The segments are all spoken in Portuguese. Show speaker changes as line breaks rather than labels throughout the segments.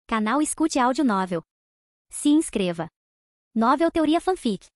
Canal Escute Áudio Novel. Se inscreva. Novel Teoria Fanfic.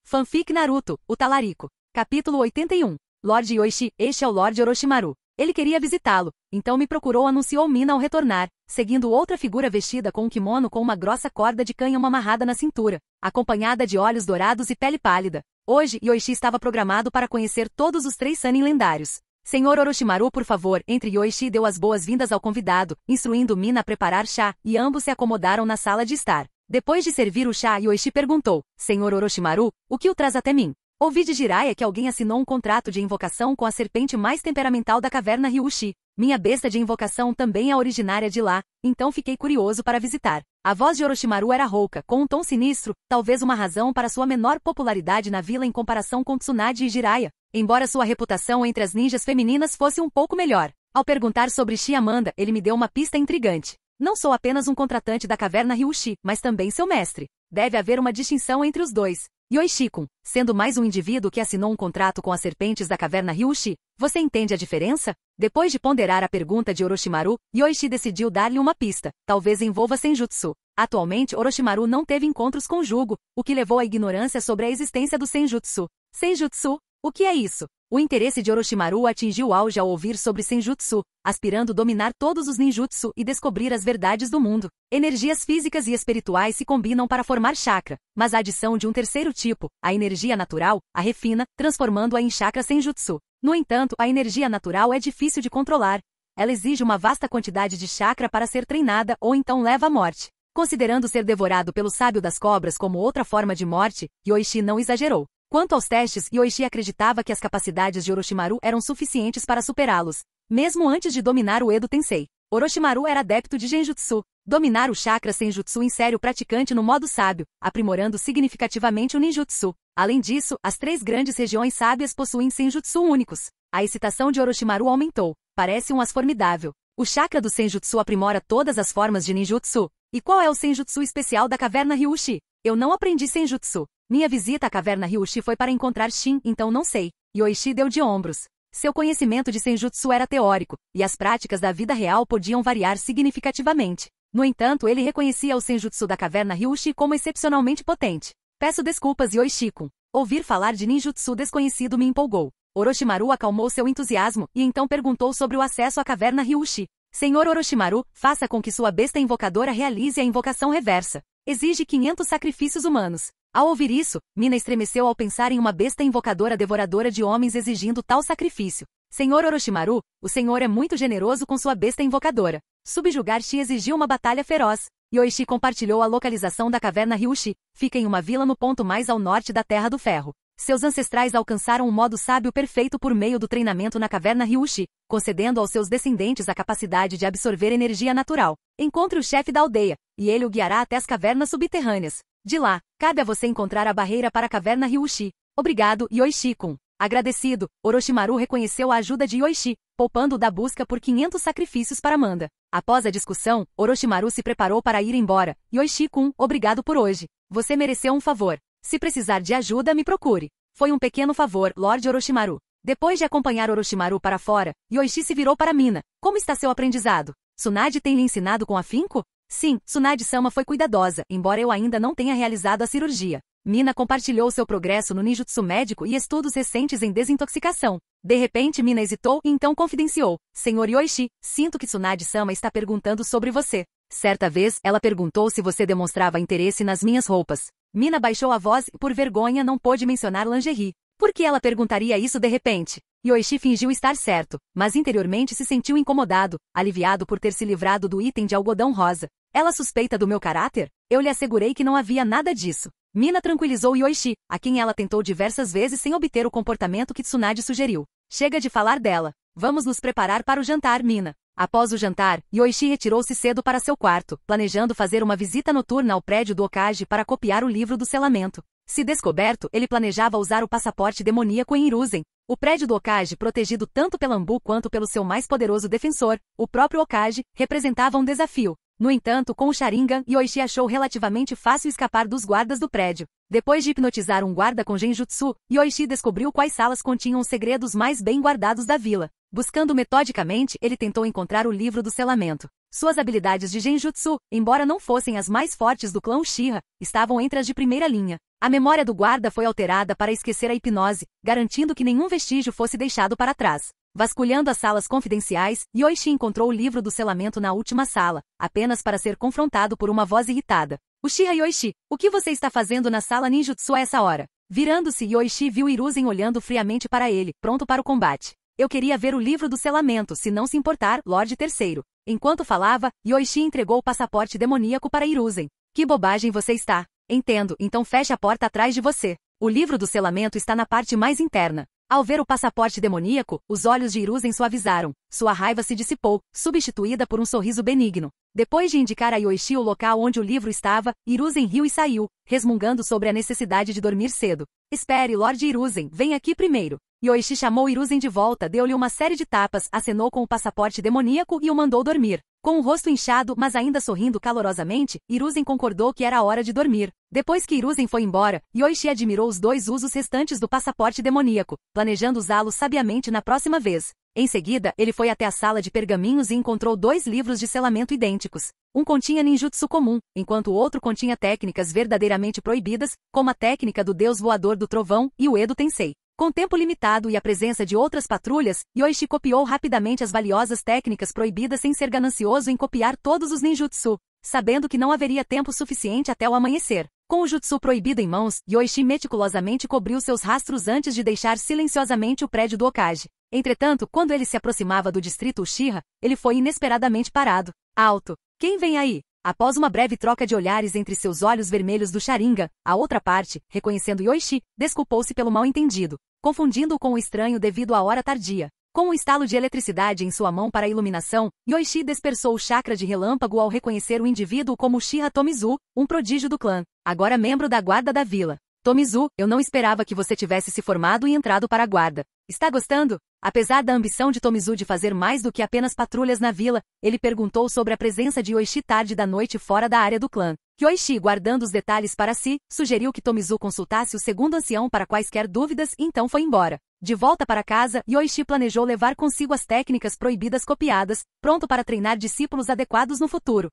Fanfic Naruto, o Talarico. Capítulo 81. Lord Yoichi, este é o Lord Orochimaru. Ele queria visitá-lo, então me procurou, anunciou Mina ao retornar, seguindo outra figura vestida com um kimono com uma grossa corda de cânhamo amarrada na cintura, acompanhada de olhos dourados e pele pálida. Hoje, Yoichi estava programado para conhecer todos os 3 Sannin lendários. Senhor Orochimaru, por favor, entre Yoichi deu as boas-vindas ao convidado, instruindo Mina a preparar chá, e ambos se acomodaram na sala de estar. Depois de servir o chá, Yoichi perguntou, Senhor Orochimaru, o que o traz até mim? Ouvi de Jiraiya que alguém assinou um contrato de invocação com a serpente mais temperamental da caverna Ryushi. Minha besta de invocação também é originária de lá, então fiquei curioso para visitar. A voz de Orochimaru era rouca, com um tom sinistro, talvez uma razão para sua menor popularidade na vila em comparação com Tsunade e Jiraiya, embora sua reputação entre as ninjas femininas fosse um pouco melhor. Ao perguntar sobre Shiamanda, ele me deu uma pista intrigante. Não sou apenas um contratante da caverna Ryushi, mas também seu mestre. Deve haver uma distinção entre os dois. Yoichi-kun, sendo mais um indivíduo que assinou um contrato com as serpentes da caverna Ryushi, você entende a diferença? Depois de ponderar a pergunta de Orochimaru, Yoichi decidiu dar-lhe uma pista, talvez envolva Senjutsu. Atualmente, Orochimaru não teve encontros com Jugo, o que levou à ignorância sobre a existência do Senjutsu. Senjutsu? O que é isso? O interesse de Orochimaru atingiu o auge ao ouvir sobre Senjutsu, aspirando dominar todos os ninjutsu e descobrir as verdades do mundo. Energias físicas e espirituais se combinam para formar chakra, mas a adição de um terceiro tipo, a energia natural, a refina, transformando-a em chakra Senjutsu. No entanto, a energia natural é difícil de controlar. Ela exige uma vasta quantidade de chakra para ser treinada ou então leva à morte. Considerando ser devorado pelo sábio das cobras como outra forma de morte, Yoichi não exagerou. Quanto aos testes, Yoichi acreditava que as capacidades de Orochimaru eram suficientes para superá-los, mesmo antes de dominar o Edo Tensei. Orochimaru era adepto de Genjutsu, dominar o chakra Senjutsu em sério praticante no modo sábio, aprimorando significativamente o ninjutsu. Além disso, as 3 grandes regiões sábias possuem Senjutsu únicos. A excitação de Orochimaru aumentou. Parece um as formidável. O chakra do Senjutsu aprimora todas as formas de ninjutsu. E qual é o Senjutsu especial da caverna Ryushi? Eu não aprendi Senjutsu. Minha visita à caverna Ryushi foi para encontrar Shin, então não sei. Yoichi deu de ombros. Seu conhecimento de Senjutsu era teórico, e as práticas da vida real podiam variar significativamente. No entanto, ele reconhecia o Senjutsu da caverna Ryushi como excepcionalmente potente. Peço desculpas, Yoichi-kun. Ouvir falar de ninjutsu desconhecido me empolgou. Orochimaru acalmou seu entusiasmo, e então perguntou sobre o acesso à caverna Ryushi. Senhor Orochimaru, faça com que sua besta invocadora realize a invocação reversa. Exige 500 sacrifícios humanos. Ao ouvir isso, Mina estremeceu ao pensar em uma besta invocadora devoradora de homens exigindo tal sacrifício. Senhor Orochimaru, o senhor é muito generoso com sua besta invocadora. Subjugar Shi exigiu uma batalha feroz. Yoichi compartilhou a localização da caverna Ryushi. Fica em uma vila no ponto mais ao norte da Terra do Ferro. Seus ancestrais alcançaram um modo sábio perfeito por meio do treinamento na caverna Ryushi, concedendo aos seus descendentes a capacidade de absorver energia natural. Encontre o chefe da aldeia, e ele o guiará até as cavernas subterrâneas. De lá, cabe a você encontrar a barreira para a caverna Ryushi. Obrigado, Yoichi-kun. Agradecido, Orochimaru reconheceu a ajuda de Yoichi, poupando-o da busca por 500 sacrifícios para Amanda. Após a discussão, Orochimaru se preparou para ir embora. Yoichi-kun, obrigado por hoje. Você mereceu um favor. Se precisar de ajuda, me procure. Foi um pequeno favor, Lord Orochimaru. Depois de acompanhar Orochimaru para fora, Yoichi se virou para Mina. Como está seu aprendizado? Tsunade tem lhe ensinado com afinco? Sim, Tsunade-sama foi cuidadosa, embora eu ainda não tenha realizado a cirurgia. Mina compartilhou seu progresso no ninjutsu médico e estudos recentes em desintoxicação. De repente Mina hesitou e então confidenciou. Senhor Yoichi, sinto que Tsunade-sama está perguntando sobre você. Certa vez, ela perguntou se você demonstrava interesse nas minhas roupas. Mina baixou a voz e por vergonha não pôde mencionar lingerie. Por que ela perguntaria isso de repente? Yoichi fingiu estar certo, mas interiormente se sentiu incomodado, aliviado por ter se livrado do item de algodão rosa. Ela suspeita do meu caráter? Eu lhe assegurei que não havia nada disso. Mina tranquilizou Yoichi, a quem ela tentou diversas vezes sem obter o comportamento que Tsunade sugeriu. Chega de falar dela. Vamos nos preparar para o jantar, Mina. Após o jantar, Yoichi retirou-se cedo para seu quarto, planejando fazer uma visita noturna ao prédio do Hokage para copiar o livro do selamento. Se descoberto, ele planejava usar o passaporte demoníaco em Hiruzen. O prédio do Hokage, protegido tanto pelo Anbu quanto pelo seu mais poderoso defensor, o próprio Hokage, representava um desafio. No entanto, com o Sharingan, Yoichi achou relativamente fácil escapar dos guardas do prédio. Depois de hipnotizar um guarda com Genjutsu, Yoichi descobriu quais salas continham os segredos mais bem guardados da vila. Buscando metodicamente, ele tentou encontrar o livro do selamento. Suas habilidades de genjutsu, embora não fossem as mais fortes do clã Uchiha, estavam entre as de primeira linha. A memória do guarda foi alterada para esquecer a hipnose, garantindo que nenhum vestígio fosse deixado para trás. Vasculhando as salas confidenciais, Yoichi encontrou o livro do selamento na última sala, apenas para ser confrontado por uma voz irritada. Uchiha Yoichi, o que você está fazendo na sala ninjutsu a essa hora? Virando-se, Yoichi viu Hiruzen olhando friamente para ele, pronto para o combate. Eu queria ver o livro do selamento, se não se importar, Lorde Terceiro. Enquanto falava, Yoichi entregou o passaporte demoníaco para Hiruzen. Que bobagem você está. Entendo, então feche a porta atrás de você. O livro do selamento está na parte mais interna. Ao ver o passaporte demoníaco, os olhos de Hiruzen suavizaram. Sua raiva se dissipou, substituída por um sorriso benigno. Depois de indicar a Yoichi o local onde o livro estava, Hiruzen riu e saiu, resmungando sobre a necessidade de dormir cedo. Espere, Lorde Hiruzen, vem aqui primeiro. Yoichi chamou Hiruzen de volta, deu-lhe uma série de tapas, acenou com o passaporte demoníaco e o mandou dormir. Com o rosto inchado, mas ainda sorrindo calorosamente, Hiruzen concordou que era hora de dormir. Depois que Hiruzen foi embora, Yoichi admirou os 2 usos restantes do passaporte demoníaco, planejando usá-lo sabiamente na próxima vez. Em seguida, ele foi até a sala de pergaminhos e encontrou 2 livros de selamento idênticos. Um continha ninjutsu comum, enquanto o outro continha técnicas verdadeiramente proibidas, como a técnica do deus voador do trovão e o Edo Tensei. Com tempo limitado e a presença de outras patrulhas, Yoichi copiou rapidamente as valiosas técnicas proibidas sem ser ganancioso em copiar todos os ninjutsu, sabendo que não haveria tempo suficiente até o amanhecer. Com o jutsu proibido em mãos, Yoichi meticulosamente cobriu seus rastros antes de deixar silenciosamente o prédio do Hokage. Entretanto, quando ele se aproximava do distrito Uchiha, ele foi inesperadamente parado. Alto. Quem vem aí? Após uma breve troca de olhares entre seus olhos vermelhos do Sharingan, a outra parte, reconhecendo Yoichi, desculpou-se pelo mal-entendido, confundindo-o com o estranho devido à hora tardia. Com um estalo de eletricidade em sua mão para a iluminação, Yoichi dispersou o chakra de relâmpago ao reconhecer o indivíduo como Uchiha Tomizu, um prodígio do clã, agora membro da guarda da vila. Tomizu, eu não esperava que você tivesse se formado e entrado para a guarda. Está gostando? Apesar da ambição de Tomizu de fazer mais do que apenas patrulhas na vila, ele perguntou sobre a presença de Yoichi tarde da noite fora da área do clã. Yoichi, guardando os detalhes para si, sugeriu que Tomizu consultasse o segundo ancião para quaisquer dúvidas e então foi embora. De volta para casa, Yoichi planejou levar consigo as técnicas proibidas copiadas, pronto para treinar discípulos adequados no futuro.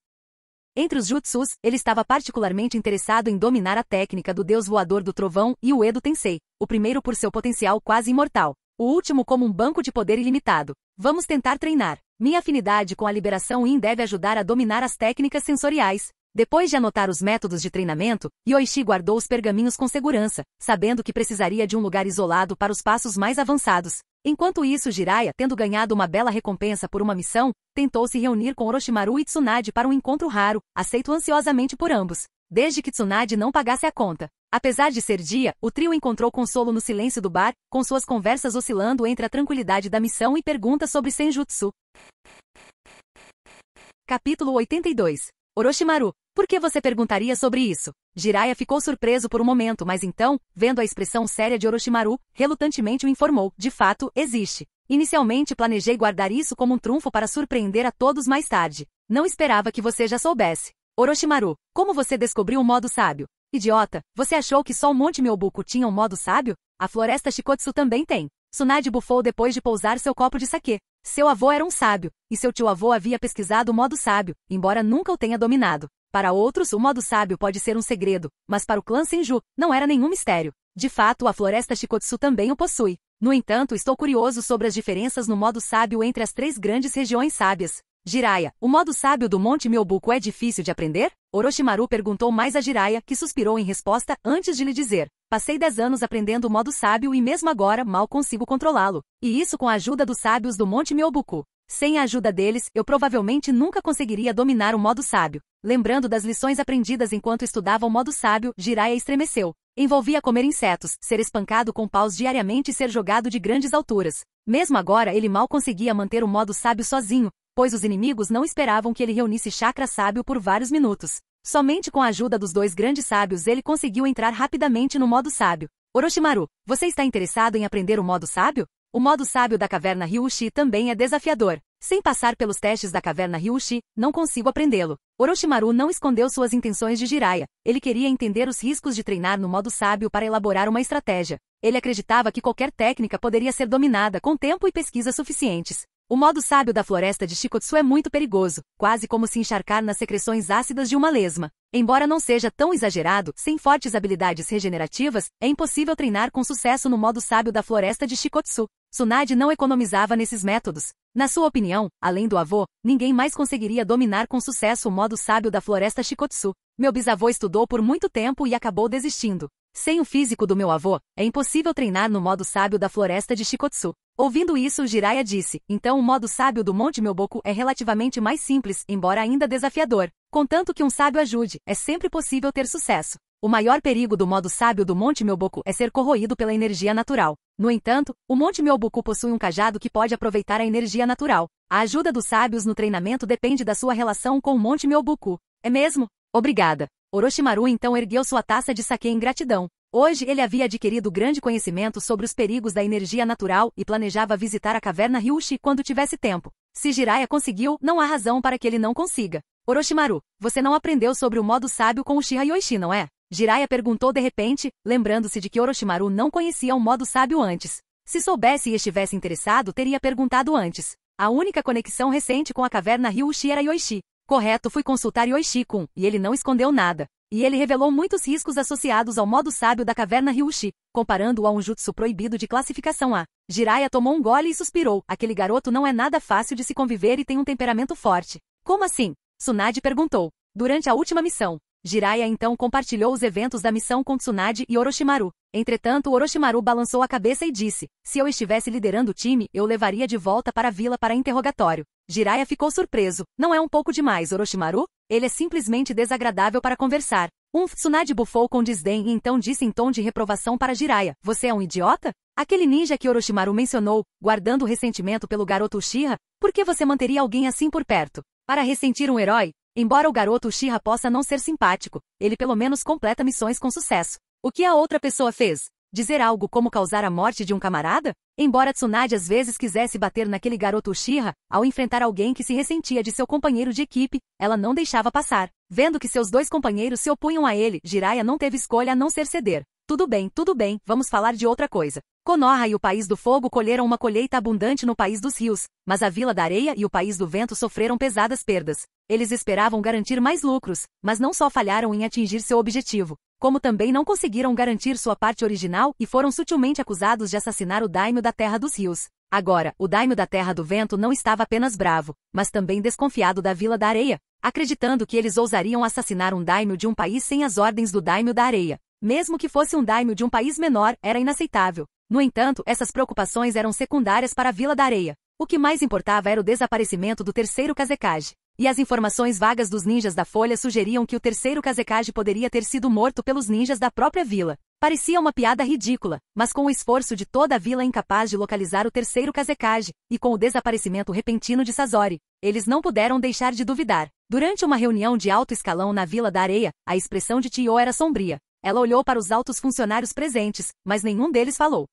Entre os jutsus, ele estava particularmente interessado em dominar a técnica do deus voador do trovão e o Edo Tensei, o primeiro por seu potencial quase imortal, o último como um banco de poder ilimitado. Vamos tentar treinar. Minha afinidade com a liberação Yin deve ajudar a dominar as técnicas sensoriais. Depois de anotar os métodos de treinamento, Yoichi guardou os pergaminhos com segurança, sabendo que precisaria de um lugar isolado para os passos mais avançados. Enquanto isso, Jiraiya, tendo ganhado uma bela recompensa por uma missão, tentou se reunir com Orochimaru e Tsunade para um encontro raro, aceito ansiosamente por ambos, desde que Tsunade não pagasse a conta. Apesar de ser dia, o trio encontrou consolo no silêncio do bar, com suas conversas oscilando entre a tranquilidade da missão e perguntas sobre Senjutsu. Capítulo 82. Orochimaru, por que você perguntaria sobre isso? Jiraiya ficou surpreso por um momento, mas então, vendo a expressão séria de Orochimaru, relutantemente o informou, de fato, existe. Inicialmente planejei guardar isso como um trunfo para surpreender a todos mais tarde. Não esperava que você já soubesse. Orochimaru, como você descobriu o modo sábio? Idiota, você achou que só o Monte Myobuku tinha um modo sábio? A floresta Shikotsu também tem. Tsunade bufou depois de pousar seu copo de saquê. Seu avô era um sábio, e seu tio-avô havia pesquisado o modo sábio, embora nunca o tenha dominado. Para outros, o modo sábio pode ser um segredo, mas para o clã Senju, não era nenhum mistério. De fato, a floresta Shikotsu também o possui. No entanto, estou curioso sobre as diferenças no modo sábio entre as 3 grandes regiões sábias. Jiraiya, o modo sábio do Monte Myobuku é difícil de aprender? Orochimaru perguntou mais a Jiraiya, que suspirou em resposta antes de lhe dizer. Passei 10 anos aprendendo o modo sábio e mesmo agora mal consigo controlá-lo. E isso com a ajuda dos sábios do Monte Myobuku. Sem a ajuda deles, eu provavelmente nunca conseguiria dominar o modo sábio. Lembrando das lições aprendidas enquanto estudava o modo sábio, Jiraiya estremeceu. Envolvia comer insetos, ser espancado com paus diariamente e ser jogado de grandes alturas. Mesmo agora ele mal conseguia manter o modo sábio sozinho, pois os inimigos não esperavam que ele reunisse chakra sábio por vários minutos. Somente com a ajuda dos 2 grandes sábios ele conseguiu entrar rapidamente no modo sábio. Orochimaru, você está interessado em aprender o modo sábio? O modo sábio da caverna Ryushi também é desafiador. Sem passar pelos testes da caverna Ryushi, não consigo aprendê-lo. Orochimaru não escondeu suas intenções de Jiraiya. Ele queria entender os riscos de treinar no modo sábio para elaborar uma estratégia. Ele acreditava que qualquer técnica poderia ser dominada com tempo e pesquisa suficientes. O modo sábio da floresta de Shikotsu é muito perigoso, quase como se encharcar nas secreções ácidas de uma lesma. Embora não seja tão exagerado, sem fortes habilidades regenerativas, é impossível treinar com sucesso no modo sábio da floresta de Shikotsu. Tsunade não economizava nesses métodos. Na sua opinião, além do avô, ninguém mais conseguiria dominar com sucesso o modo sábio da floresta Shikotsu. Meu bisavô estudou por muito tempo e acabou desistindo. Sem o físico do meu avô, é impossível treinar no modo sábio da floresta de Shikotsu. Ouvindo isso, Jiraiya disse, então o modo sábio do Monte Myoboku é relativamente mais simples, embora ainda desafiador. Contanto que um sábio ajude, é sempre possível ter sucesso. O maior perigo do modo sábio do Monte Myoboku é ser corroído pela energia natural. No entanto, o Monte Myoboku possui um cajado que pode aproveitar a energia natural. A ajuda dos sábios no treinamento depende da sua relação com o Monte Myoboku. É mesmo? Obrigada. Orochimaru então ergueu sua taça de saquê em gratidão. Hoje ele havia adquirido grande conhecimento sobre os perigos da energia natural e planejava visitar a caverna Ryushi quando tivesse tempo. Se Jiraiya conseguiu, não há razão para que ele não consiga. Orochimaru, você não aprendeu sobre o modo sábio com o Uchiha Yoichi, não é? Jiraiya perguntou de repente, lembrando-se de que Orochimaru não conhecia o modo sábio antes. Se soubesse e estivesse interessado, teria perguntado antes. A única conexão recente com a caverna Ryushi era Yoichi. Correto, fui consultar Yoichi-kun, e ele não escondeu nada. E ele revelou muitos riscos associados ao modo sábio da caverna Ryushi, comparando-o a um jutsu proibido de classificação A. Jiraiya tomou um gole e suspirou. Aquele garoto não é nada fácil de se conviver e tem um temperamento forte. Como assim? Tsunade perguntou. Durante a última missão. Jiraiya então compartilhou os eventos da missão com Tsunade e Orochimaru. Entretanto, Orochimaru balançou a cabeça e disse, se eu estivesse liderando o time, eu o levaria de volta para a vila para interrogatório. Jiraiya ficou surpreso. Não é um pouco demais, Orochimaru? Ele é simplesmente desagradável para conversar. Tsunade bufou com desdém e então disse em tom de reprovação para Jiraiya, você é um idiota? Aquele ninja que Orochimaru mencionou, guardando o ressentimento pelo garoto Uchiha, por que você manteria alguém assim por perto? Para ressentir um herói? Embora o garoto Uchiha possa não ser simpático, ele pelo menos completa missões com sucesso. O que a outra pessoa fez? Dizer algo como causar a morte de um camarada? Embora Tsunade às vezes quisesse bater naquele garoto Uchiha, ao enfrentar alguém que se ressentia de seu companheiro de equipe, ela não deixava passar. Vendo que seus dois companheiros se opunham a ele, Jiraiya não teve escolha a não ser ceder. Tudo bem, vamos falar de outra coisa. Konoha e o País do Fogo colheram uma colheita abundante no País dos Rios, mas a Vila da Areia e o País do Vento sofreram pesadas perdas. Eles esperavam garantir mais lucros, mas não só falharam em atingir seu objetivo, como também não conseguiram garantir sua parte original e foram sutilmente acusados de assassinar o Daimyo da Terra dos Rios. Agora, o Daimyo da Terra do Vento não estava apenas bravo, mas também desconfiado da Vila da Areia, acreditando que eles ousariam assassinar um Daimyo de um país sem as ordens do Daimyo da Areia. Mesmo que fosse um Daimyo de um país menor, era inaceitável. No entanto, essas preocupações eram secundárias para a Vila da Areia. O que mais importava era o desaparecimento do terceiro Kazekage. E as informações vagas dos ninjas da Folha sugeriam que o terceiro Kazekage poderia ter sido morto pelos ninjas da própria vila. Parecia uma piada ridícula, mas com o esforço de toda a vila incapaz de localizar o terceiro Kazekage, e com o desaparecimento repentino de Sasori, eles não puderam deixar de duvidar. Durante uma reunião de alto escalão na Vila da Areia, a expressão de Chiyo era sombria. Ela olhou para os altos funcionários presentes, mas nenhum deles falou.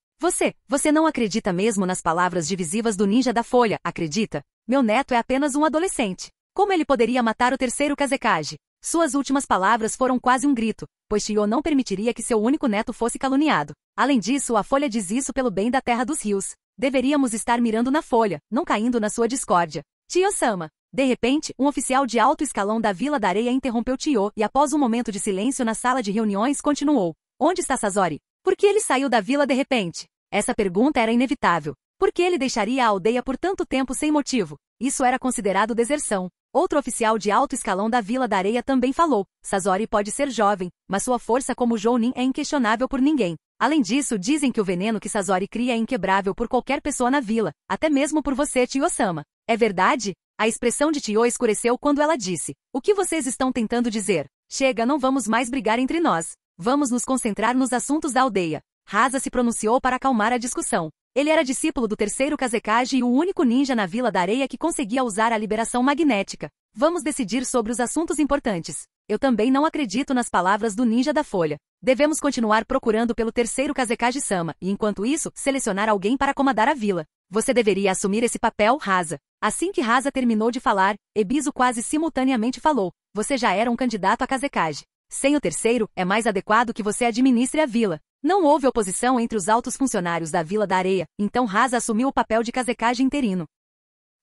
Você não acredita mesmo nas palavras divisivas do ninja da Folha, acredita? Meu neto é apenas um adolescente. Como ele poderia matar o terceiro Kazekage? Suas últimas palavras foram quase um grito, pois Chiyo não permitiria que seu único neto fosse caluniado. Além disso, a Folha diz isso pelo bem da Terra dos Rios. Deveríamos estar mirando na Folha, não caindo na sua discórdia. Chiyo-sama. De repente, um oficial de alto escalão da Vila da Areia interrompeu Chiyo e após um momento de silêncio na sala de reuniões continuou. Onde está Sasori? Por que ele saiu da vila de repente? Essa pergunta era inevitável. Por que ele deixaria a aldeia por tanto tempo sem motivo? Isso era considerado deserção. Outro oficial de alto escalão da Vila da Areia também falou. Sasori pode ser jovem, mas sua força como Jounin é inquestionável por ninguém. Além disso, dizem que o veneno que Sasori cria é inquebrável por qualquer pessoa na vila, até mesmo por você, Chiyo-sama. É verdade? A expressão de Chiyo escureceu quando ela disse. O que vocês estão tentando dizer? Chega, não vamos mais brigar entre nós. Vamos nos concentrar nos assuntos da aldeia. Rasa se pronunciou para acalmar a discussão. Ele era discípulo do terceiro Kazekage e o único ninja na Vila da Areia que conseguia usar a liberação magnética. Vamos decidir sobre os assuntos importantes. Eu também não acredito nas palavras do ninja da Folha. Devemos continuar procurando pelo terceiro Kazekage-sama e, enquanto isso, selecionar alguém para comandar a vila. Você deveria assumir esse papel, Rasa. Assim que Rasa terminou de falar, Ebisu quase simultaneamente falou. Você já era um candidato a Kazekage. Sem o terceiro, é mais adequado que você administre a vila. Não houve oposição entre os altos funcionários da Vila da Areia, então Rasa assumiu o papel de Kazekage interino.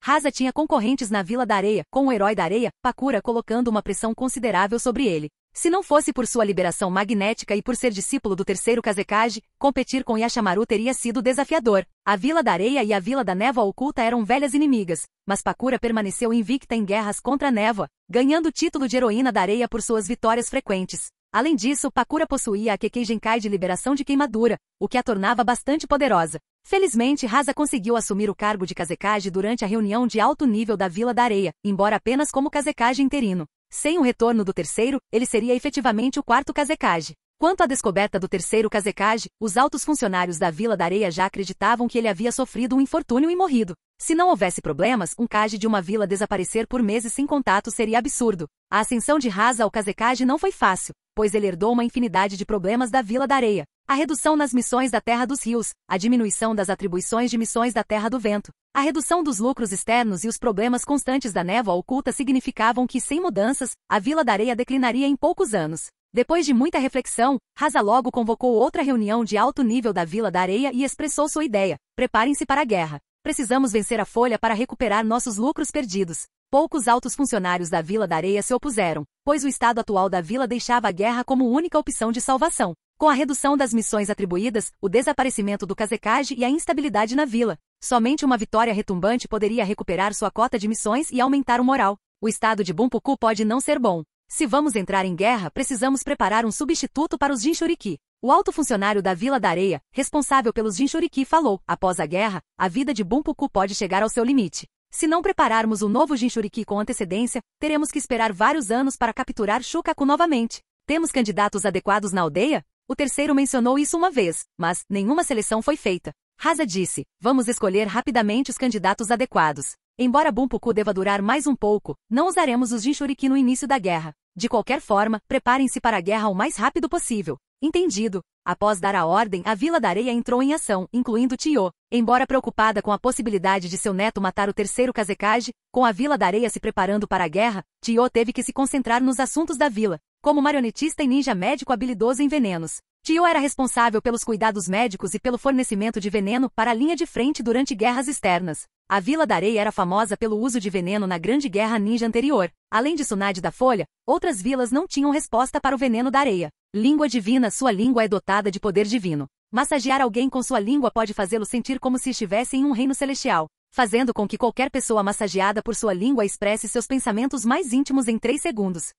Rasa tinha concorrentes na Vila da Areia, com o Herói da Areia, Pakura, colocando uma pressão considerável sobre ele. Se não fosse por sua liberação magnética e por ser discípulo do terceiro Kazekage, competir com Yashamaru teria sido desafiador. A Vila da Areia e a Vila da Névoa Oculta eram velhas inimigas, mas Pakura permaneceu invicta em guerras contra a névoa, ganhando o título de heroína da areia por suas vitórias frequentes. Além disso, Pakura possuía a Kekkei Genkai de liberação de queimadura, o que a tornava bastante poderosa. Felizmente, Rasa conseguiu assumir o cargo de Kazekage durante a reunião de alto nível da Vila da Areia, embora apenas como Kazekage interino. Sem o retorno do terceiro, ele seria efetivamente o quarto Kazekage. Quanto à descoberta do terceiro Kazekage, os altos funcionários da Vila da Areia já acreditavam que ele havia sofrido um infortúnio e morrido. Se não houvesse problemas, um Kage de uma vila desaparecer por meses sem contato seria absurdo. A ascensão de Rasa ao Kazekage não foi fácil, pois ele herdou uma infinidade de problemas da Vila da Areia. A redução nas missões da Terra dos Rios, a diminuição das atribuições de missões da Terra do Vento, a redução dos lucros externos e os problemas constantes da névoa oculta significavam que, sem mudanças, a Vila da Areia declinaria em poucos anos. Depois de muita reflexão, Rasa logo convocou outra reunião de alto nível da Vila da Areia e expressou sua ideia: preparem-se para a guerra. Precisamos vencer a Folha para recuperar nossos lucros perdidos. Poucos altos funcionários da Vila da Areia se opuseram, pois o estado atual da vila deixava a guerra como única opção de salvação. Com a redução das missões atribuídas, o desaparecimento do Kazekage e a instabilidade na vila, somente uma vitória retumbante poderia recuperar sua cota de missões e aumentar o moral. O estado de Bunpuku pode não ser bom. Se vamos entrar em guerra, precisamos preparar um substituto para os Jinchuriki. O alto funcionário da Vila da Areia, responsável pelos Jinchuriki, falou: após a guerra, a vida de Bunpuku pode chegar ao seu limite. Se não prepararmos o novo Jinchuriki com antecedência, teremos que esperar vários anos para capturar Shukaku novamente. Temos candidatos adequados na aldeia? O terceiro mencionou isso uma vez, mas nenhuma seleção foi feita. Rasa disse: vamos escolher rapidamente os candidatos adequados. Embora Bunpuku deva durar mais um pouco, não usaremos os Jinchuriki no início da guerra. De qualquer forma, preparem-se para a guerra o mais rápido possível. Entendido. Após dar a ordem, a Vila da Areia entrou em ação, incluindo Chiyo. Embora preocupada com a possibilidade de seu neto matar o terceiro Kazekage, com a Vila da Areia se preparando para a guerra, Chiyo teve que se concentrar nos assuntos da vila. Como marionetista e ninja médico habilidoso em venenos, Chiyo era responsável pelos cuidados médicos e pelo fornecimento de veneno para a linha de frente durante guerras externas. A Vila da Areia era famosa pelo uso de veneno na Grande Guerra Ninja anterior. Além de Tsunade da Folha, outras vilas não tinham resposta para o veneno da areia. Língua divina: sua língua é dotada de poder divino. Massagear alguém com sua língua pode fazê-lo sentir como se estivesse em um reino celestial, fazendo com que qualquer pessoa massageada por sua língua expresse seus pensamentos mais íntimos em 3 segundos.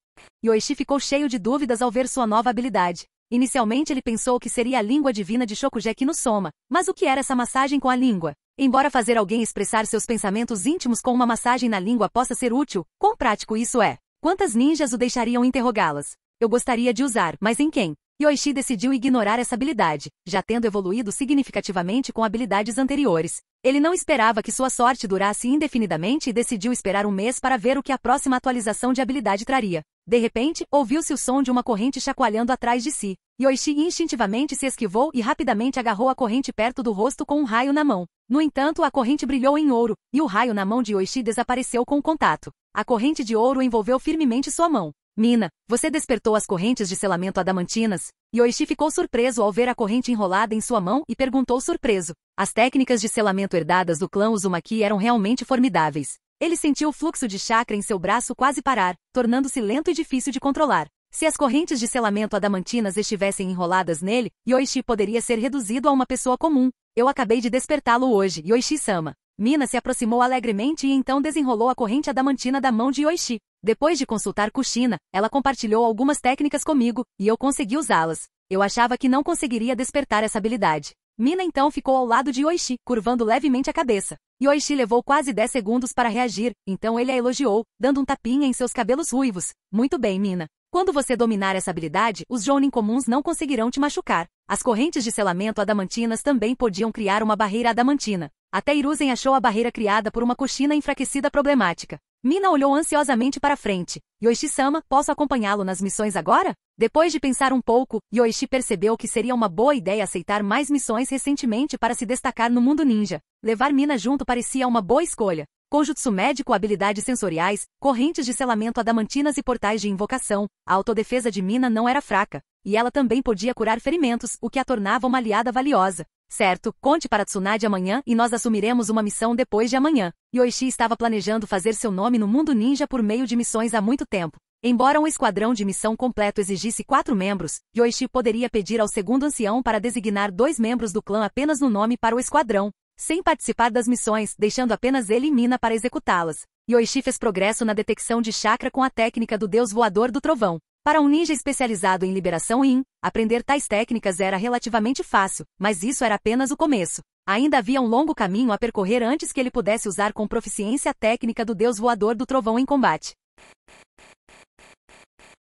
Yoichi ficou cheio de dúvidas ao ver sua nova habilidade. Inicialmente ele pensou que seria a língua divina de Shokugeki no Soma, mas o que era essa massagem com a língua? Embora fazer alguém expressar seus pensamentos íntimos com uma massagem na língua possa ser útil, quão prático isso é? Quantas ninjas o deixariam interrogá-las? Eu gostaria de usar, mas em quem? Yoichi decidiu ignorar essa habilidade, já tendo evoluído significativamente com habilidades anteriores. Ele não esperava que sua sorte durasse indefinidamente e decidiu esperar um mês para ver o que a próxima atualização de habilidade traria. De repente, ouviu-se o som de uma corrente chacoalhando atrás de si. Yoichi instintivamente se esquivou e rapidamente agarrou a corrente perto do rosto com um raio na mão. No entanto, a corrente brilhou em ouro, e o raio na mão de Yoichi desapareceu com o contato. A corrente de ouro envolveu firmemente sua mão. Mina, você despertou as correntes de selamento adamantinas? Yoichi ficou surpreso ao ver a corrente enrolada em sua mão e perguntou surpreso. As técnicas de selamento herdadas do clã Uzumaki eram realmente formidáveis. Ele sentiu o fluxo de chakra em seu braço quase parar, tornando-se lento e difícil de controlar. Se as correntes de selamento adamantinas estivessem enroladas nele, Yoichi poderia ser reduzido a uma pessoa comum. Eu acabei de despertá-lo hoje, Yoichi-sama. Mina se aproximou alegremente e então desenrolou a corrente adamantina da mão de Yoichi. Depois de consultar Kushina, ela compartilhou algumas técnicas comigo, e eu consegui usá-las. Eu achava que não conseguiria despertar essa habilidade. Mina então ficou ao lado de Yoichi, curvando levemente a cabeça. Yoichi levou quase 10 segundos para reagir, então ele a elogiou, dando um tapinha em seus cabelos ruivos. Muito bem, Mina. Quando você dominar essa habilidade, os Jounin comuns não conseguirão te machucar. As correntes de selamento adamantinas também podiam criar uma barreira adamantina. Até Hiruzen achou a barreira criada por uma Kushina enfraquecida problemática. Mina olhou ansiosamente para frente. Yoichi-sama, posso acompanhá-lo nas missões agora? Depois de pensar um pouco, Yoichi percebeu que seria uma boa ideia aceitar mais missões recentemente para se destacar no mundo ninja. Levar Mina junto parecia uma boa escolha. Conjutsu médico, habilidades sensoriais, correntes de selamento adamantinas e portais de invocação. A autodefesa de Mina não era fraca, e ela também podia curar ferimentos, o que a tornava uma aliada valiosa. Certo, conte para Tsunade amanhã e nós assumiremos uma missão depois de amanhã. Yoichi estava planejando fazer seu nome no mundo ninja por meio de missões há muito tempo. Embora um esquadrão de missão completo exigisse 4 membros, Yoichi poderia pedir ao segundo ancião para designar 2 membros do clã apenas no nome para o esquadrão, sem participar das missões, deixando apenas ele e Mina para executá-las. Yoichi fez progresso na detecção de chakra com a técnica do deus voador do trovão. Para um ninja especializado em liberação Yin, aprender tais técnicas era relativamente fácil, mas isso era apenas o começo. Ainda havia um longo caminho a percorrer antes que ele pudesse usar com proficiência a técnica do deus voador do trovão em combate.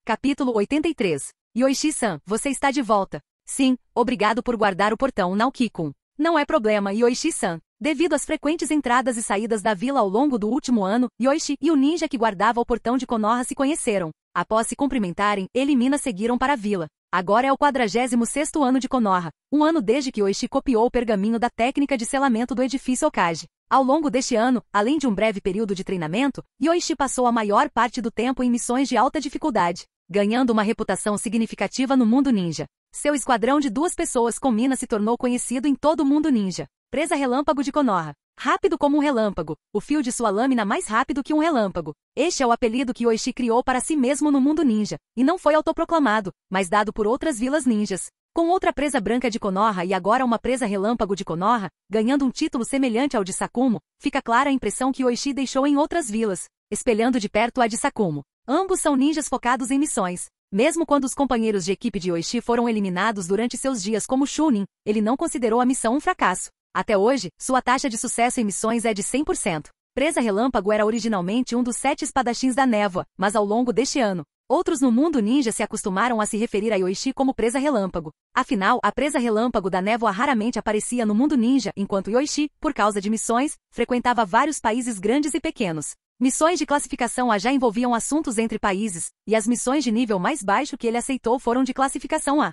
Capítulo 83. Yoichi-san, você está de volta. Sim, obrigado por guardar o portão Naoki-kun. Não é problema, Yoichi-san. Devido às frequentes entradas e saídas da vila ao longo do último ano, Yoichi e o ninja que guardava o portão de Konoha se conheceram. Após se cumprimentarem, ele e Mina seguiram para a vila. Agora é o 46º ano de Konoha, um ano desde que Yoichi copiou o pergaminho da técnica de selamento do edifício Okage. Ao longo deste ano, além de um breve período de treinamento, Yoichi passou a maior parte do tempo em missões de alta dificuldade, ganhando uma reputação significativa no mundo ninja. Seu esquadrão de 2 pessoas com Mina se tornou conhecido em todo o mundo ninja. Presa Relâmpago de Konoha. Rápido como um relâmpago, o fio de sua lâmina mais rápido que um relâmpago. Este é o apelido que Yoichi criou para si mesmo no mundo ninja, e não foi autoproclamado, mas dado por outras vilas ninjas. Com outra presa branca de Konoha e agora uma presa relâmpago de Konoha, ganhando um título semelhante ao de Sakumo, fica clara a impressão que Yoichi deixou em outras vilas, espelhando de perto a de Sakumo. Ambos são ninjas focados em missões. Mesmo quando os companheiros de equipe de Yoichi foram eliminados durante seus dias como Chunin, ele não considerou a missão um fracasso. Até hoje, sua taxa de sucesso em missões é de 100%. Presa Relâmpago era originalmente um dos 7 espadachins da névoa, mas ao longo deste ano, outros no mundo ninja se acostumaram a se referir a Yoichi como Presa Relâmpago. Afinal, a Presa Relâmpago da névoa raramente aparecia no mundo ninja, enquanto Yoichi, por causa de missões, frequentava vários países grandes e pequenos. Missões de classificação A já envolviam assuntos entre países, e as missões de nível mais baixo que ele aceitou foram de classificação A.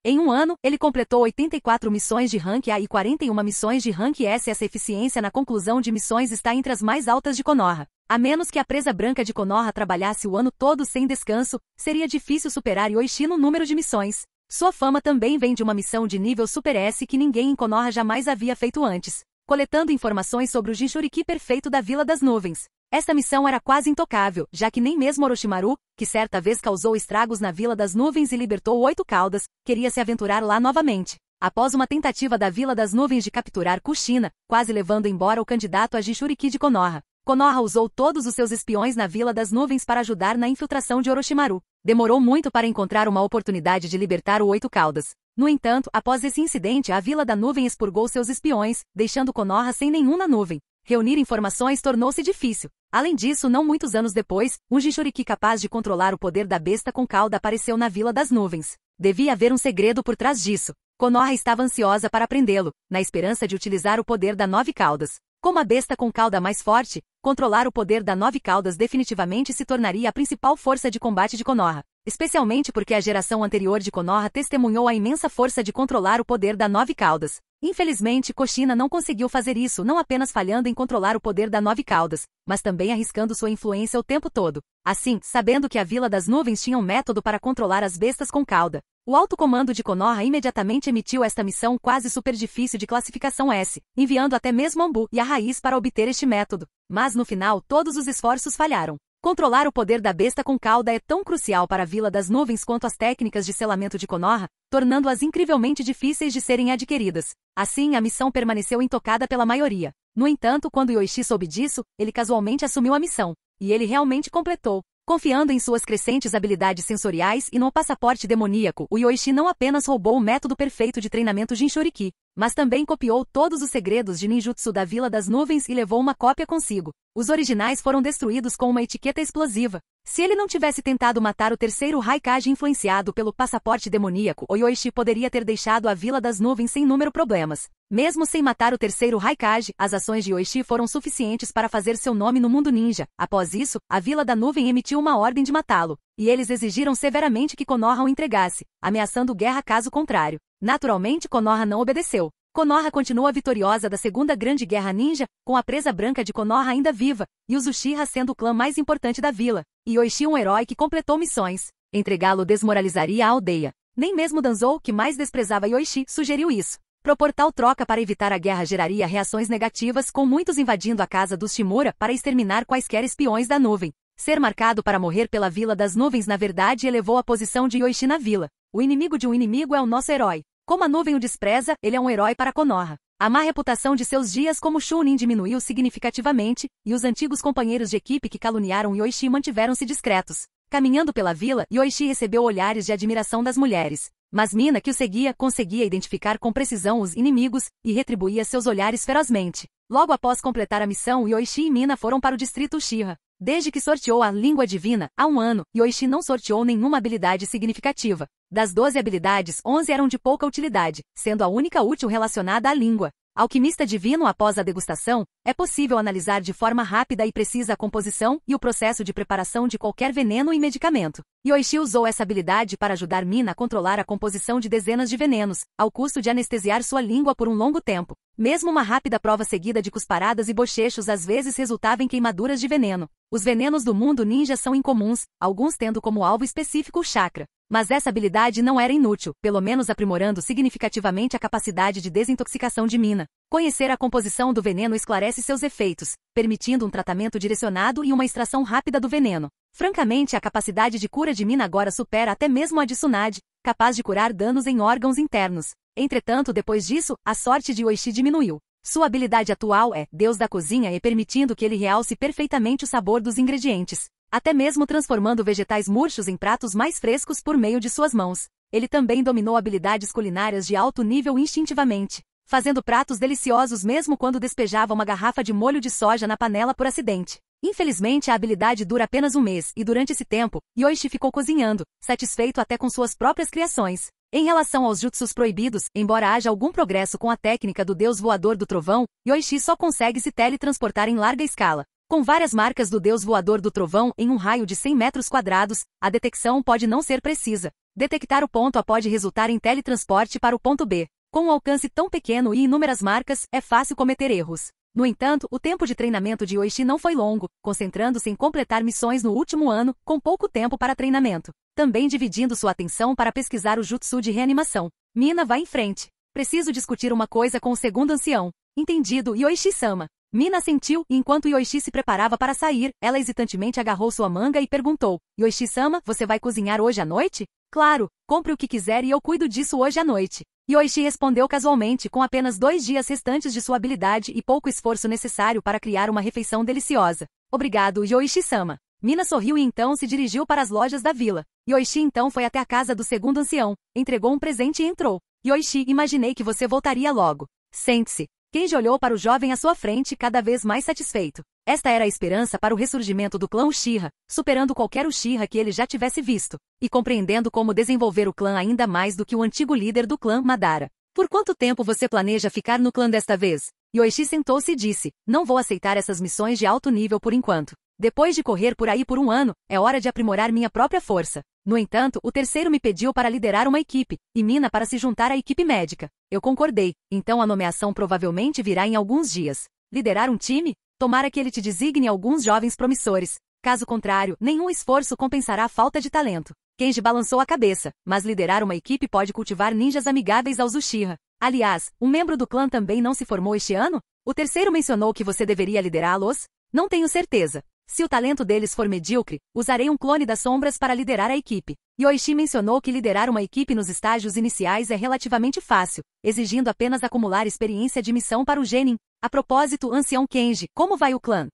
Em um ano, ele completou 84 missões de rank A e 41 missões de rank S. Essa eficiência na conclusão de missões está entre as mais altas de Konoha. A menos que a presa branca de Konoha trabalhasse o ano todo sem descanso, seria difícil superar Yoichi no número de missões. Sua fama também vem de uma missão de nível Super S que ninguém em Konoha jamais havia feito antes, coletando informações sobre o Jinchuriki perfeito da Vila das Nuvens. Esta missão era quase intocável, já que nem mesmo Orochimaru, que certa vez causou estragos na Vila das Nuvens e libertou 8 caudas, queria se aventurar lá novamente. Após uma tentativa da Vila das Nuvens de capturar Kushina, quase levando embora o candidato a Jinchuriki de Konoha, Konoha usou todos os seus espiões na Vila das Nuvens para ajudar na infiltração de Orochimaru. Demorou muito para encontrar uma oportunidade de libertar o 8 caudas. No entanto, após esse incidente, a Vila da Nuvem expurgou seus espiões, deixando Konoha sem nenhum na nuvem. Reunir informações tornou-se difícil. Além disso, não muitos anos depois, um Jinchuriki capaz de controlar o poder da besta com cauda apareceu na Vila das Nuvens. Devia haver um segredo por trás disso. Konoha estava ansiosa para prendê-lo, na esperança de utilizar o poder da 9 caudas. Como a besta com cauda mais forte, controlar o poder da 9 caudas definitivamente se tornaria a principal força de combate de Konoha. Especialmente porque a geração anterior de Konoha testemunhou a imensa força de controlar o poder da 9 caudas. Infelizmente, Kushina não conseguiu fazer isso, não apenas falhando em controlar o poder da 9 caudas, mas também arriscando sua influência o tempo todo. Assim, sabendo que a Vila das Nuvens tinha um método para controlar as bestas com cauda, o alto comando de Konoha imediatamente emitiu esta missão quase super difícil de classificação S, enviando até mesmo Ambu e a Raiz para obter este método. Mas no final, todos os esforços falharam. Controlar o poder da besta com cauda é tão crucial para a Vila das Nuvens quanto as técnicas de selamento de Konoha, tornando-as incrivelmente difíceis de serem adquiridas. Assim, a missão permaneceu intocada pela maioria. No entanto, quando Yoichi soube disso, ele casualmente assumiu a missão. E ele realmente completou. Confiando em suas crescentes habilidades sensoriais e no passaporte demoníaco, o Yoichi não apenas roubou o método perfeito de treinamento Jinchuriki, mas também copiou todos os segredos de ninjutsu da Vila das Nuvens e levou uma cópia consigo. Os originais foram destruídos com uma etiqueta explosiva. Se ele não tivesse tentado matar o terceiro Raikage influenciado pelo passaporte demoníaco, o Yoichi poderia ter deixado a Vila das Nuvens sem número problemas. Mesmo sem matar o terceiro Raikage, as ações de Yoichi foram suficientes para fazer seu nome no mundo ninja. Após isso, a Vila da Nuvem emitiu uma ordem de matá-lo, e eles exigiram severamente que Konoha o entregasse, ameaçando guerra caso contrário. Naturalmente, Konoha não obedeceu. Konoha continua vitoriosa da Segunda Grande Guerra Ninja, com a presa branca de Konoha ainda viva, e os Uchiha sendo o clã mais importante da vila, e Yoichi um herói que completou missões. Entregá-lo desmoralizaria a aldeia. Nem mesmo Danzou, que mais desprezava Yoichi, sugeriu isso. Propor tal troca para evitar a guerra geraria reações negativas, com muitos invadindo a casa dos Shimura para exterminar quaisquer espiões da nuvem. Ser marcado para morrer pela Vila das Nuvens na verdade elevou a posição de Yoichi na vila. O inimigo de um inimigo é o nosso herói. Como a nuvem o despreza, ele é um herói para Konoha. A má reputação de seus dias como Chunin diminuiu significativamente, e os antigos companheiros de equipe que caluniaram Yoichi mantiveram-se discretos. Caminhando pela vila, Yoichi recebeu olhares de admiração das mulheres. Mas Mina, que o seguia, conseguia identificar com precisão os inimigos, e retribuía seus olhares ferozmente. Logo após completar a missão, Yoichi e Mina foram para o distrito Uchiha. Desde que sorteou a língua divina, há um ano, Yoichi não sorteou nenhuma habilidade significativa. Das 12 habilidades, 11 eram de pouca utilidade, sendo a única útil relacionada à língua. Alquimista divino. Após a degustação, é possível analisar de forma rápida e precisa a composição e o processo de preparação de qualquer veneno e medicamento. Yoichi usou essa habilidade para ajudar Mina a controlar a composição de dezenas de venenos, ao custo de anestesiar sua língua por um longo tempo. Mesmo uma rápida prova seguida de cusparadas e bochechos às vezes resultava em queimaduras de veneno. Os venenos do mundo ninja são incomuns, alguns tendo como alvo específico o chakra. Mas essa habilidade não era inútil, pelo menos aprimorando significativamente a capacidade de desintoxicação de Mina. Conhecer a composição do veneno esclarece seus efeitos, permitindo um tratamento direcionado e uma extração rápida do veneno. Francamente, a capacidade de cura de Mina agora supera até mesmo a de Tsunade, capaz de curar danos em órgãos internos. Entretanto, depois disso, a sorte de Yoichi diminuiu. Sua habilidade atual é Deus da Cozinha e permitindo que ele realce perfeitamente o sabor dos ingredientes. Até mesmo transformando vegetais murchos em pratos mais frescos por meio de suas mãos. Ele também dominou habilidades culinárias de alto nível instintivamente, fazendo pratos deliciosos mesmo quando despejava uma garrafa de molho de soja na panela por acidente. Infelizmente, a habilidade dura apenas um mês, e durante esse tempo, Yoichi ficou cozinhando, satisfeito até com suas próprias criações. Em relação aos jutsus proibidos, embora haja algum progresso com a técnica do deus voador do trovão, Yoichi só consegue se teletransportar em larga escala. Com várias marcas do deus voador do trovão em um raio de 100 metros quadrados, a detecção pode não ser precisa. Detectar o ponto A pode resultar em teletransporte para o ponto B. Com um alcance tão pequeno e inúmeras marcas, é fácil cometer erros. No entanto, o tempo de treinamento de Yoichi não foi longo, concentrando-se em completar missões no último ano, com pouco tempo para treinamento. Também dividindo sua atenção para pesquisar o jutsu de reanimação. Mina, vai em frente. Preciso discutir uma coisa com o segundo ancião. Entendido, Yoichi-sama. Mina assentiu, e enquanto Yoichi se preparava para sair, ela hesitantemente agarrou sua manga e perguntou: Yoichi-sama, você vai cozinhar hoje à noite? Claro, compre o que quiser e eu cuido disso hoje à noite. Yoichi respondeu casualmente, com apenas 2 dias restantes de sua habilidade e pouco esforço necessário para criar uma refeição deliciosa. Obrigado, Yoichi-sama. Mina sorriu e então se dirigiu para as lojas da vila. Yoichi então foi até a casa do segundo ancião, entregou um presente e entrou. Yoichi, imaginei que você voltaria logo. Sente-se. Kenji olhou para o jovem à sua frente, cada vez mais satisfeito. Esta era a esperança para o ressurgimento do clã Uchiha, superando qualquer Uchiha que ele já tivesse visto, e compreendendo como desenvolver o clã ainda mais do que o antigo líder do clã, Madara. Por quanto tempo você planeja ficar no clã desta vez? Yoichi sentou-se e disse: não vou aceitar essas missões de alto nível por enquanto. Depois de correr por aí por um ano, é hora de aprimorar minha própria força. No entanto, o terceiro me pediu para liderar uma equipe, e Mina para se juntar à equipe médica. Eu concordei, então a nomeação provavelmente virá em alguns dias. Liderar um time? Tomara que ele te designe alguns jovens promissores. Caso contrário, nenhum esforço compensará a falta de talento. Kenji balançou a cabeça, mas liderar uma equipe pode cultivar ninjas amigáveis aos Uchiha. Aliás, um membro do clã também não se formou este ano? O terceiro mencionou que você deveria liderá-los? Não tenho certeza. Se o talento deles for medíocre, usarei um clone das sombras para liderar a equipe. Yoichi mencionou que liderar uma equipe nos estágios iniciais é relativamente fácil, exigindo apenas acumular experiência de missão para o Genin. A propósito, ancião Kenji, como vai o clã?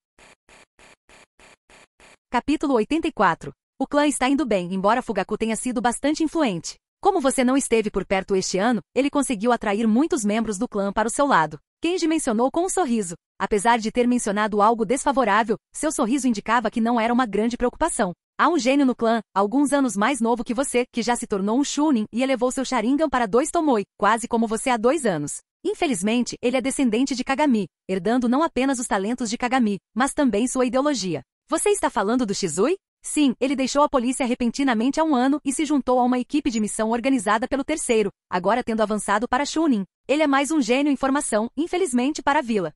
Capítulo 84. O clã está indo bem, embora Fugaku tenha sido bastante influente. Como você não esteve por perto este ano, ele conseguiu atrair muitos membros do clã para o seu lado. Kenji mencionou com um sorriso. Apesar de ter mencionado algo desfavorável, seu sorriso indicava que não era uma grande preocupação. Há um gênio no clã, alguns anos mais novo que você, que já se tornou um Chunin e elevou seu Sharingan para 2 Tomoe, quase como você há 2 anos. Infelizmente, ele é descendente de Kagami, herdando não apenas os talentos de Kagami, mas também sua ideologia. Você está falando do Shizui? Sim, ele deixou a polícia repentinamente há um ano e se juntou a uma equipe de missão organizada pelo terceiro, agora tendo avançado para Chunin. Ele é mais um gênio em formação, infelizmente para a vila.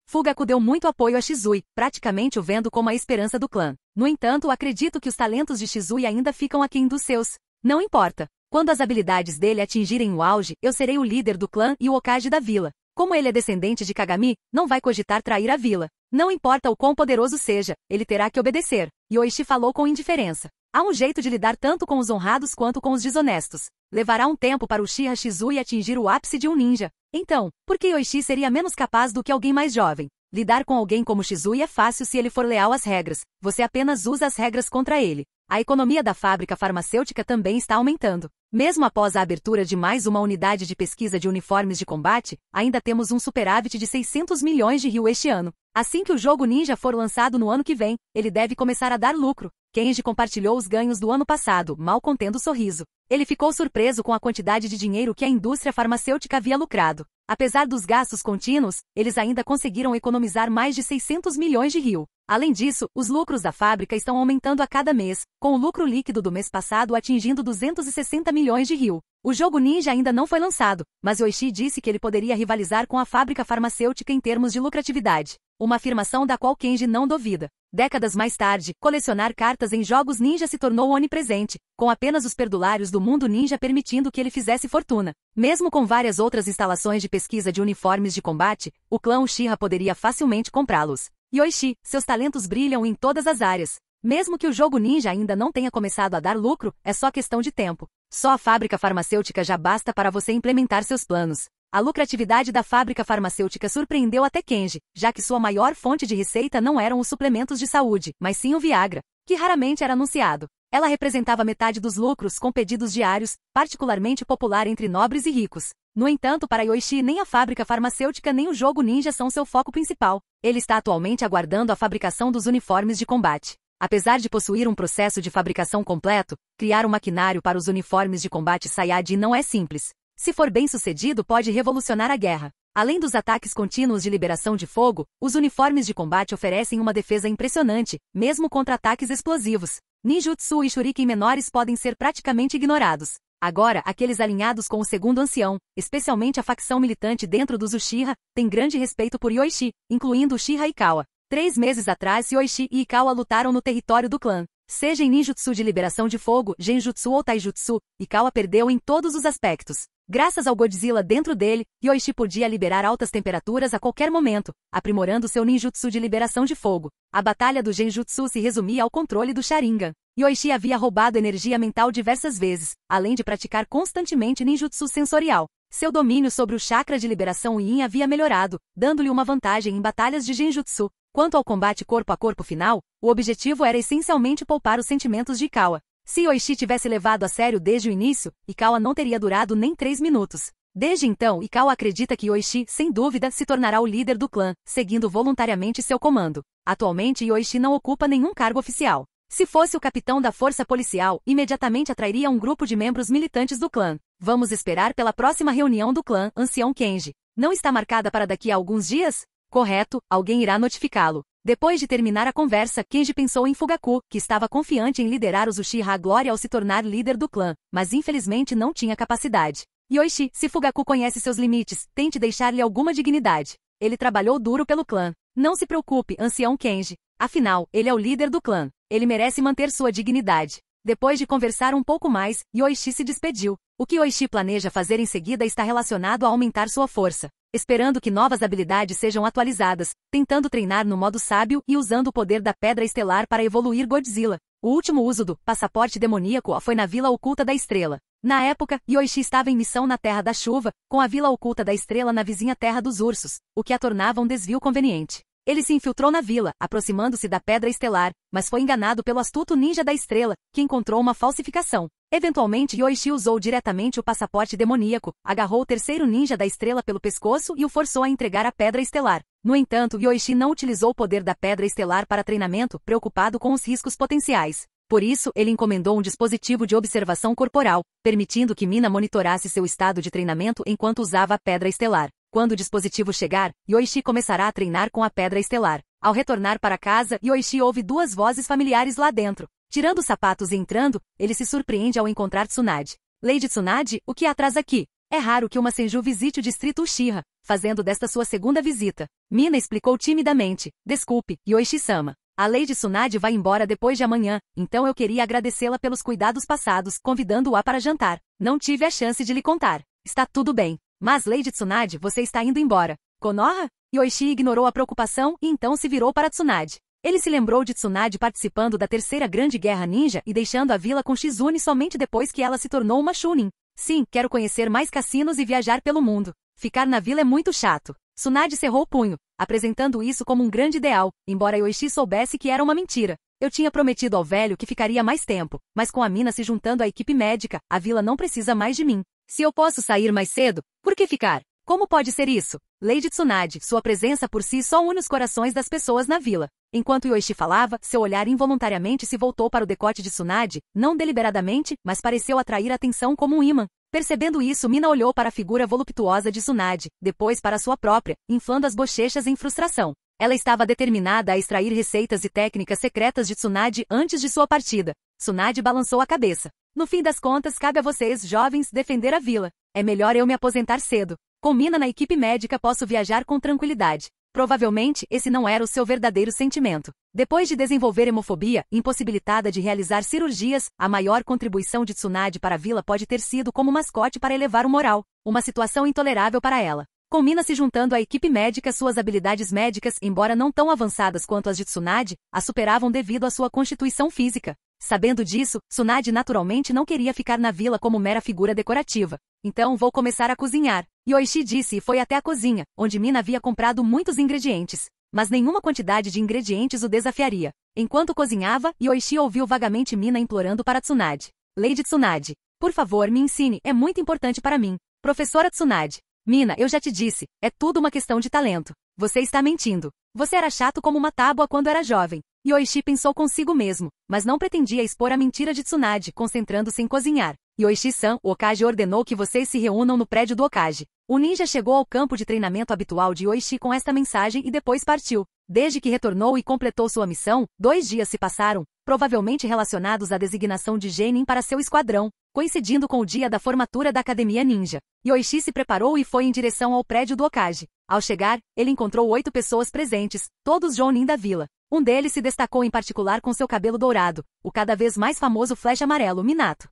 Fugaku deu muito apoio a Shizui, praticamente o vendo como a esperança do clã. No entanto, acredito que os talentos de Shizui ainda ficam aquém dos seus. Não importa. Quando as habilidades dele atingirem o auge, eu serei o líder do clã e o Hokage da vila. Como ele é descendente de Kagami, não vai cogitar trair a vila. Não importa o quão poderoso seja, ele terá que obedecer. Yoichi falou com indiferença. Há um jeito de lidar tanto com os honrados quanto com os desonestos. Levará um tempo para o Uchiha Shizui atingir o ápice de um ninja. Então, por que Yoichi seria menos capaz do que alguém mais jovem? Lidar com alguém como Shizui é fácil se ele for leal às regras. Você apenas usa as regras contra ele. A economia da fábrica farmacêutica também está aumentando. Mesmo após a abertura de mais uma unidade de pesquisa de uniformes de combate, ainda temos um superávit de 600 milhões de ryu este ano. Assim que o jogo Ninja for lançado no ano que vem, ele deve começar a dar lucro. Kenji compartilhou os ganhos do ano passado, mal contendo o sorriso. Ele ficou surpreso com a quantidade de dinheiro que a indústria farmacêutica havia lucrado. Apesar dos gastos contínuos, eles ainda conseguiram economizar mais de 600 milhões de ryu. Além disso, os lucros da fábrica estão aumentando a cada mês, com o lucro líquido do mês passado atingindo 260 milhões de ryu. O jogo Ninja ainda não foi lançado, mas Yoichi disse que ele poderia rivalizar com a fábrica farmacêutica em termos de lucratividade. Uma afirmação da qual Kenji não duvida. Décadas mais tarde, colecionar cartas em jogos ninja se tornou onipresente, com apenas os perdulários do mundo ninja permitindo que ele fizesse fortuna. Mesmo com várias outras instalações de pesquisa de uniformes de combate, o clã Uchiha poderia facilmente comprá-los. Yoichi, seus talentos brilham em todas as áreas. Mesmo que o jogo ninja ainda não tenha começado a dar lucro, é só questão de tempo. Só a fábrica farmacêutica já basta para você implementar seus planos. A lucratividade da fábrica farmacêutica surpreendeu até Kenji, já que sua maior fonte de receita não eram os suplementos de saúde, mas sim o Viagra, que raramente era anunciado. Ela representava metade dos lucros com pedidos diários, particularmente popular entre nobres e ricos. No entanto, para Yoichi, nem a fábrica farmacêutica nem o jogo ninja são seu foco principal. Ele está atualmente aguardando a fabricação dos uniformes de combate. Apesar de possuir um processo de fabricação completo, criar um maquinário para os uniformes de combate Saiyajin não é simples. Se for bem sucedido, pode revolucionar a guerra. Além dos ataques contínuos de liberação de fogo, os uniformes de combate oferecem uma defesa impressionante, mesmo contra ataques explosivos. Ninjutsu e shuriken menores podem ser praticamente ignorados. Agora, aqueles alinhados com o segundo ancião, especialmente a facção militante dentro dos Uchiha, têm grande respeito por Yoichi, incluindo Uchiha Ikawa. 3 meses atrás, Yoichi e Ikawa lutaram no território do clã. Seja em ninjutsu de liberação de fogo, genjutsu ou taijutsu, Ikawa perdeu em todos os aspectos. Graças ao Godzilla dentro dele, Yoichi podia liberar altas temperaturas a qualquer momento, aprimorando seu ninjutsu de liberação de fogo. A batalha do genjutsu se resumia ao controle do Sharingan. Yoichi havia roubado energia mental diversas vezes, além de praticar constantemente ninjutsu sensorial. Seu domínio sobre o chakra de liberação Yin havia melhorado, dando-lhe uma vantagem em batalhas de genjutsu. Quanto ao combate corpo a corpo final, o objetivo era essencialmente poupar os sentimentos de Ikawa. Se Yoichi tivesse levado a sério desde o início, Ikawa não teria durado nem 3 minutos. Desde então, Ikawa acredita que Yoichi, sem dúvida, se tornará o líder do clã, seguindo voluntariamente seu comando. Atualmente, Yoichi não ocupa nenhum cargo oficial. Se fosse o capitão da força policial, imediatamente atrairia um grupo de membros militantes do clã. Vamos esperar pela próxima reunião do clã, ancião Kenji. Não está marcada para daqui a alguns dias? Correto, alguém irá notificá-lo. Depois de terminar a conversa, Kenji pensou em Fugaku, que estava confiante em liderar os Uchiha à glória ao se tornar líder do clã, mas infelizmente não tinha capacidade. Yoichi, se Fugaku conhece seus limites, tente deixar-lhe alguma dignidade. Ele trabalhou duro pelo clã. Não se preocupe, ancião Kenji. Afinal, ele é o líder do clã. Ele merece manter sua dignidade. Depois de conversar um pouco mais, Yoichi se despediu. O que Yoichi planeja fazer em seguida está relacionado a aumentar sua força, esperando que novas habilidades sejam atualizadas, tentando treinar no modo sábio e usando o poder da Pedra Estelar para evoluir Godzilla. O último uso do passaporte demoníaco foi na Vila Oculta da Estrela. Na época, Yoichi estava em missão na Terra da Chuva, com a Vila Oculta da Estrela na vizinha Terra dos Ursos, o que a tornava um desvio conveniente. Ele se infiltrou na vila, aproximando-se da Pedra Estelar, mas foi enganado pelo astuto ninja da Estrela, que encontrou uma falsificação. Eventualmente, Yoichi usou diretamente o passaporte demoníaco, agarrou o terceiro ninja da Estrela pelo pescoço e o forçou a entregar a Pedra Estelar. No entanto, Yoichi não utilizou o poder da Pedra Estelar para treinamento, preocupado com os riscos potenciais. Por isso, ele encomendou um dispositivo de observação corporal, permitindo que Mina monitorasse seu estado de treinamento enquanto usava a Pedra Estelar. Quando o dispositivo chegar, Yoichi começará a treinar com a Pedra Estelar. Ao retornar para casa, Yoichi ouve 2 vozes familiares lá dentro. Tirando os sapatos e entrando, ele se surpreende ao encontrar Tsunade. Lady Tsunade, o que há atrás aqui? É raro que uma senju visite o distrito Uchiha, fazendo desta sua segunda visita. Mina explicou timidamente. Desculpe, Yoichi-sama. A Lady Tsunade vai embora depois de amanhã, então eu queria agradecê-la pelos cuidados passados, convidando-a para jantar. Não tive a chance de lhe contar. Está tudo bem. Mas Lady Tsunade, você está indo embora. Konoha? Yoichi ignorou a preocupação e então se virou para Tsunade. Ele se lembrou de Tsunade participando da Terceira Grande Guerra Ninja e deixando a vila com Shizune somente depois que ela se tornou uma Chunin. Sim, quero conhecer mais cassinos e viajar pelo mundo. Ficar na vila é muito chato. Tsunade cerrou o punho, apresentando isso como um grande ideal, embora Yoichi soubesse que era uma mentira. Eu tinha prometido ao velho que ficaria mais tempo, mas com a mina se juntando à equipe médica, a vila não precisa mais de mim. Se eu posso sair mais cedo, por que ficar? Como pode ser isso? Lady Tsunade, sua presença por si só une os corações das pessoas na vila. Enquanto Yoichi falava, seu olhar involuntariamente se voltou para o decote de Tsunade, não deliberadamente, mas pareceu atrair atenção como um ímã. Percebendo isso, Mina olhou para a figura voluptuosa de Tsunade, depois para sua própria, inflando as bochechas em frustração. Ela estava determinada a extrair receitas e técnicas secretas de Tsunade antes de sua partida. Tsunade balançou a cabeça. No fim das contas, cabe a vocês, jovens, defender a vila. É melhor eu me aposentar cedo. Com Mina na equipe médica posso viajar com tranquilidade. Provavelmente, esse não era o seu verdadeiro sentimento. Depois de desenvolver hemofobia, impossibilitada de realizar cirurgias, a maior contribuição de Tsunade para a vila pode ter sido como mascote para elevar o moral. Uma situação intolerável para ela. Com Mina se juntando à equipe médica, suas habilidades médicas, embora não tão avançadas quanto as de Tsunade, a superavam devido à sua constituição física. Sabendo disso, Tsunade naturalmente não queria ficar na vila como mera figura decorativa. Então vou começar a cozinhar. Yoichi disse e foi até a cozinha, onde Mina havia comprado muitos ingredientes. Mas nenhuma quantidade de ingredientes o desafiaria. Enquanto cozinhava, Yoichi ouviu vagamente Mina implorando para Tsunade. Lady Tsunade, por favor, me ensine, é muito importante para mim. Professora Tsunade. Mina, eu já te disse, é tudo uma questão de talento. Você está mentindo. Você era chato como uma tábua quando era jovem. Yoichi pensou consigo mesmo, mas não pretendia expor a mentira de Tsunade, concentrando-se em cozinhar. Yoichi-san, o Okage ordenou que vocês se reúnam no prédio do Okage. O ninja chegou ao campo de treinamento habitual de Yoichi com esta mensagem e depois partiu. Desde que retornou e completou sua missão, 2 dias se passaram, provavelmente relacionados à designação de Genin para seu esquadrão, coincidindo com o dia da formatura da Academia Ninja. Yoichi se preparou e foi em direção ao prédio do Okage. Ao chegar, ele encontrou 8 pessoas presentes, todos Jounin da vila. Um deles se destacou em particular com seu cabelo dourado, o cada vez mais famoso flecha amarelo Minato.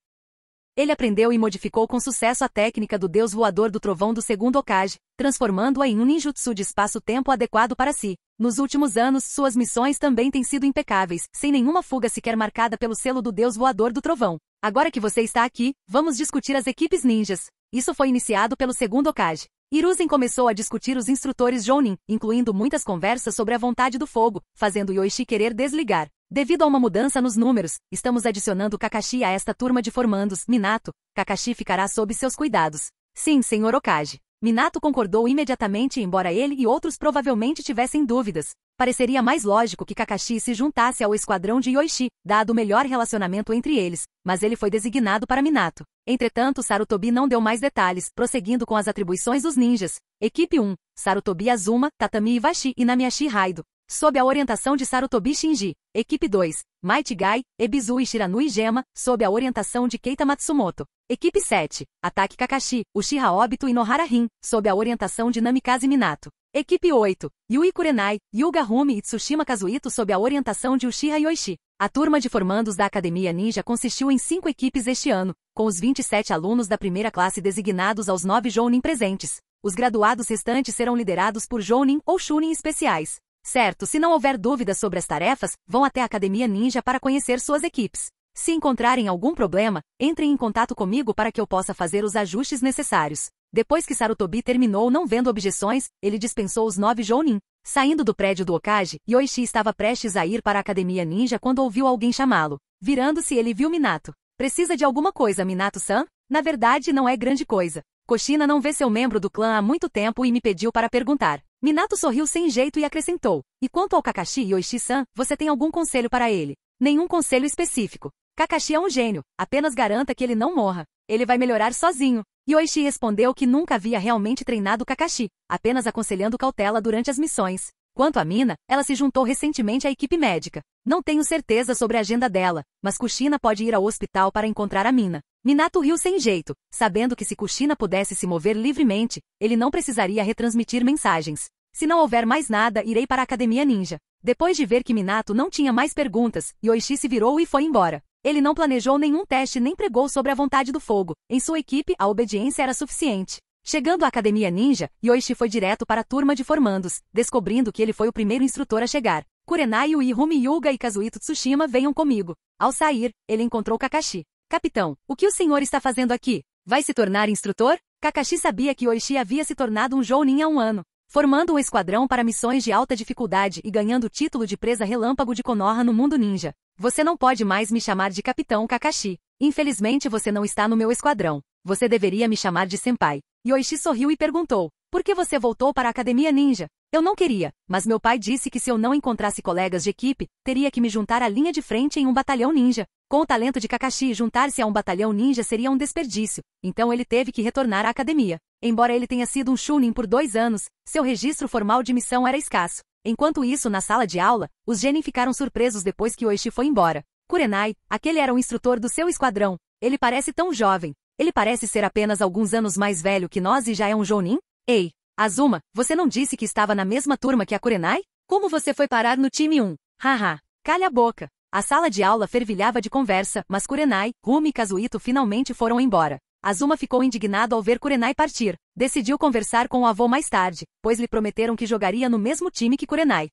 Ele aprendeu e modificou com sucesso a técnica do deus voador do trovão do segundo Okage, transformando-a em um ninjutsu de espaço-tempo adequado para si. Nos últimos anos, suas missões também têm sido impecáveis, sem nenhuma fuga sequer marcada pelo selo do deus voador do trovão. Agora que você está aqui, vamos discutir as equipes ninjas. Isso foi iniciado pelo segundo Okage. Hiruzen começou a discutir os instrutores Jounin, incluindo muitas conversas sobre a vontade do fogo, fazendo Yoichi querer desligar. Devido a uma mudança nos números, estamos adicionando Kakashi a esta turma de formandos, Minato. Kakashi ficará sob seus cuidados. Sim, senhor Okage. Minato concordou imediatamente, embora ele e outros provavelmente tivessem dúvidas. Pareceria mais lógico que Kakashi se juntasse ao esquadrão de Yoichi, dado o melhor relacionamento entre eles, mas ele foi designado para Minato. Entretanto, Sarutobi não deu mais detalhes, prosseguindo com as atribuições dos ninjas. Equipe 1, Sarutobi Azuma, Tatami Iwashi e Namiyashi Raido. Sob a orientação de Sarutobi Shinji. Equipe 2, Might Guy, Ebizu e Shiranui Gema, sob a orientação de Keita Matsumoto. Equipe 7, Ataque Kakashi, Uchiha Obito e Nohara Rin, sob a orientação de Namikaze Minato. Equipe 8, Yui Kurenai, Yuga Rumi e Tsushima Kazuito sob a orientação de Uchiha Yoichi. A turma de formandos da Academia Ninja consistiu em 5 equipes este ano, com os 27 alunos da primeira classe designados aos 9 Jounin presentes. Os graduados restantes serão liderados por Jounin ou Chunin especiais. Certo, se não houver dúvidas sobre as tarefas, vão até a Academia Ninja para conhecer suas equipes. Se encontrarem algum problema, entrem em contato comigo para que eu possa fazer os ajustes necessários. Depois que Sarutobi terminou não vendo objeções, ele dispensou os 9 Jounin. Saindo do prédio do Okage, Yoichi estava prestes a ir para a Academia Ninja quando ouviu alguém chamá-lo. Virando-se, ele viu Minato. Precisa de alguma coisa, Minato-san? Na verdade, não é grande coisa. Kushina não vê seu membro do clã há muito tempo e me pediu para perguntar. Minato sorriu sem jeito e acrescentou. E quanto ao Kakashi Yoichi-san, você tem algum conselho para ele? Nenhum conselho específico. Kakashi é um gênio, apenas garanta que ele não morra. Ele vai melhorar sozinho. Yoichi respondeu que nunca havia realmente treinado Kakashi, apenas aconselhando cautela durante as missões. Quanto a Mina, ela se juntou recentemente à equipe médica. Não tenho certeza sobre a agenda dela, mas Kushina pode ir ao hospital para encontrar a Mina. Minato riu sem jeito, sabendo que se Kushina pudesse se mover livremente, ele não precisaria retransmitir mensagens. Se não houver mais nada, irei para a Academia Ninja. Depois de ver que Minato não tinha mais perguntas, Yoichi se virou e foi embora. Ele não planejou nenhum teste nem pregou sobre a vontade do fogo. Em sua equipe, a obediência era suficiente. Chegando à Academia Ninja, Yoichi foi direto para a turma de formandos, descobrindo que ele foi o primeiro instrutor a chegar. Kurenai, Yui, Rumi Hyuga e Kazuhito Tsushima venham comigo. Ao sair, ele encontrou Kakashi. Capitão, o que o senhor está fazendo aqui? Vai se tornar instrutor? Kakashi sabia que Yoichi havia se tornado um Jounin há um ano, formando um esquadrão para missões de alta dificuldade e ganhando o título de presa relâmpago de Konoha no mundo ninja. Você não pode mais me chamar de Capitão Kakashi. Infelizmente você não está no meu esquadrão. Você deveria me chamar de Senpai. Yoichi sorriu e perguntou, por que você voltou para a Academia Ninja? Eu não queria, mas meu pai disse que se eu não encontrasse colegas de equipe, teria que me juntar à linha de frente em um batalhão ninja. Com o talento de Kakashi, juntar-se a um batalhão ninja seria um desperdício, então ele teve que retornar à academia. Embora ele tenha sido um Chunin por 2 anos, seu registro formal de missão era escasso. Enquanto isso, na sala de aula, os genin ficaram surpresos depois que Yoichi foi embora. Kurenai, aquele era o instrutor do seu esquadrão. Ele parece tão jovem. Ele parece ser apenas alguns anos mais velho que nós e já é um Jounin? Ei, Azuma, você não disse que estava na mesma turma que a Kurenai? Como você foi parar no time 1? Haha, calha a boca. A sala de aula fervilhava de conversa, mas Kurenai, Rumi e Kazuhito finalmente foram embora. Azuma ficou indignado ao ver Kurenai partir. Decidiu conversar com o avô mais tarde, pois lhe prometeram que jogaria no mesmo time que Kurenai.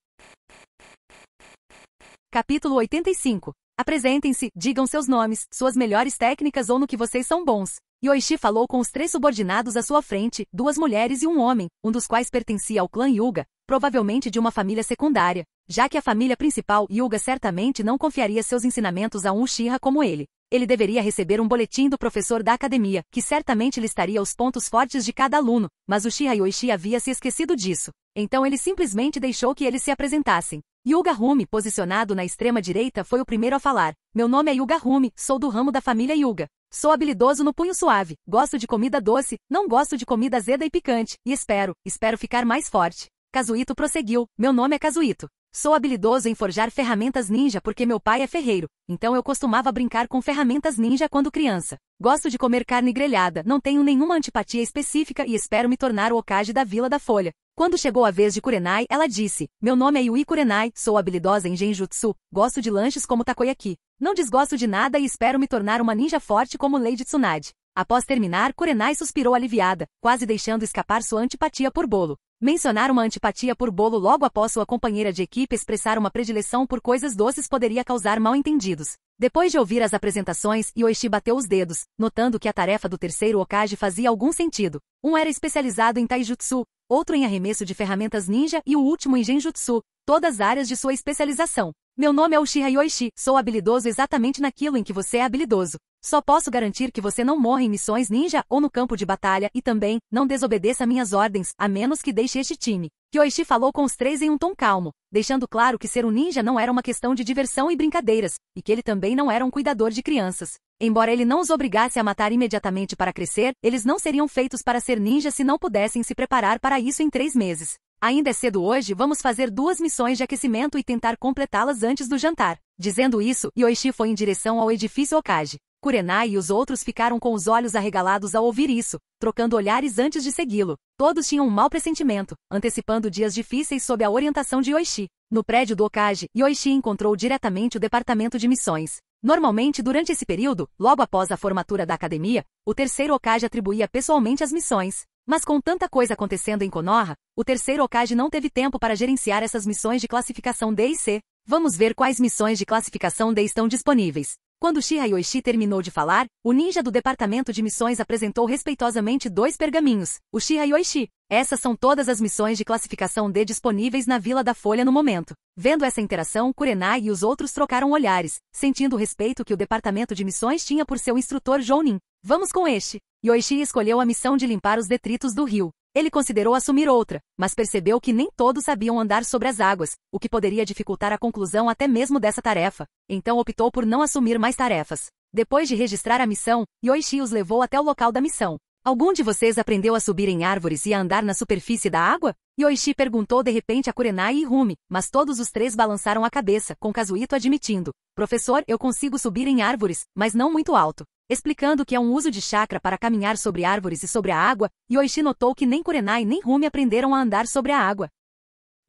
Capítulo 85. Apresentem-se, digam seus nomes, suas melhores técnicas ou no que vocês são bons. Yoichi falou com os 3 subordinados à sua frente, 2 mulheres e um homem, um dos quais pertencia ao clã Hyuga, provavelmente de uma família secundária, já que a família principal Hyuga certamente não confiaria seus ensinamentos a um Uchiha como ele. Ele deveria receber um boletim do professor da academia, que certamente listaria os pontos fortes de cada aluno, mas Uchiha Yoichi havia se esquecido disso. Então ele simplesmente deixou que eles se apresentassem. Hyuga Rumi, posicionado na extrema direita, foi o primeiro a falar. Meu nome é Hyuga Rumi, sou do ramo da família Hyuga. Sou habilidoso no punho suave, gosto de comida doce, não gosto de comida azeda e picante, e espero ficar mais forte. Kazuhito prosseguiu, meu nome é Kazuhito. Sou habilidoso em forjar ferramentas ninja porque meu pai é ferreiro, então eu costumava brincar com ferramentas ninja quando criança. Gosto de comer carne grelhada, não tenho nenhuma antipatia específica e espero me tornar o Hokage da Vila da Folha. Quando chegou a vez de Kurenai, ela disse, meu nome é Yui Kurenai, sou habilidosa em Genjutsu, gosto de lanches como takoyaki. Não desgosto de nada e espero me tornar uma ninja forte como Lady Tsunade. Após terminar, Kurenai suspirou aliviada, quase deixando escapar sua antipatia por bolo. Mencionar uma antipatia por bolo logo após sua companheira de equipe expressar uma predileção por coisas doces poderia causar mal-entendidos. Depois de ouvir as apresentações, Yoichi bateu os dedos, notando que a tarefa do terceiro Hokage fazia algum sentido. Um era especializado em Taijutsu, outro em arremesso de ferramentas ninja e o último em Genjutsu, todas áreas de sua especialização. Meu nome é Uchiha Yoichi, sou habilidoso exatamente naquilo em que você é habilidoso. Só posso garantir que você não morra em missões ninja ou no campo de batalha e também, não desobedeça minhas ordens, a menos que deixe este time. Yoichi falou com os 3 em um tom calmo, deixando claro que ser um ninja não era uma questão de diversão e brincadeiras, e que ele também não era um cuidador de crianças. Embora ele não os obrigasse a matar imediatamente para crescer, eles não seriam feitos para ser ninjas se não pudessem se preparar para isso em 3 meses. Ainda é cedo hoje, vamos fazer 2 missões de aquecimento e tentar completá-las antes do jantar. Dizendo isso, Yoichi foi em direção ao edifício Hokage. Kurenai e os outros ficaram com os olhos arregalados ao ouvir isso, trocando olhares antes de segui-lo. Todos tinham um mau pressentimento, antecipando dias difíceis sob a orientação de Yoichi. No prédio do Hokage, Yoichi encontrou diretamente o departamento de missões. Normalmente, durante esse período, logo após a formatura da academia, o terceiro Hokage atribuía pessoalmente as missões. Mas com tanta coisa acontecendo em Konoha, o terceiro Hokage não teve tempo para gerenciar essas missões de classificação D e C. Vamos ver quais missões de classificação D estão disponíveis. Quando Uchiha Yoichi terminou de falar, o ninja do departamento de missões apresentou respeitosamente 2 pergaminhos. Uchiha Yoichi, essas são todas as missões de classificação D disponíveis na Vila da Folha no momento. Vendo essa interação, Kurenai e os outros trocaram olhares, sentindo o respeito que o departamento de missões tinha por seu instrutor Jounin. Vamos com este. Yoichi escolheu a missão de limpar os detritos do rio. Ele considerou assumir outra, mas percebeu que nem todos sabiam andar sobre as águas, o que poderia dificultar a conclusão até mesmo dessa tarefa. Então optou por não assumir mais tarefas. Depois de registrar a missão, Yoichi os levou até o local da missão. Algum de vocês aprendeu a subir em árvores e a andar na superfície da água? Yoichi perguntou de repente a Kurenai e Rumi, mas todos os 3 balançaram a cabeça, com Kazuhito admitindo. Professor, eu consigo subir em árvores, mas não muito alto. Explicando que é um uso de chakra para caminhar sobre árvores e sobre a água, Yoichi notou que nem Kurenai nem Rumi aprenderam a andar sobre a água.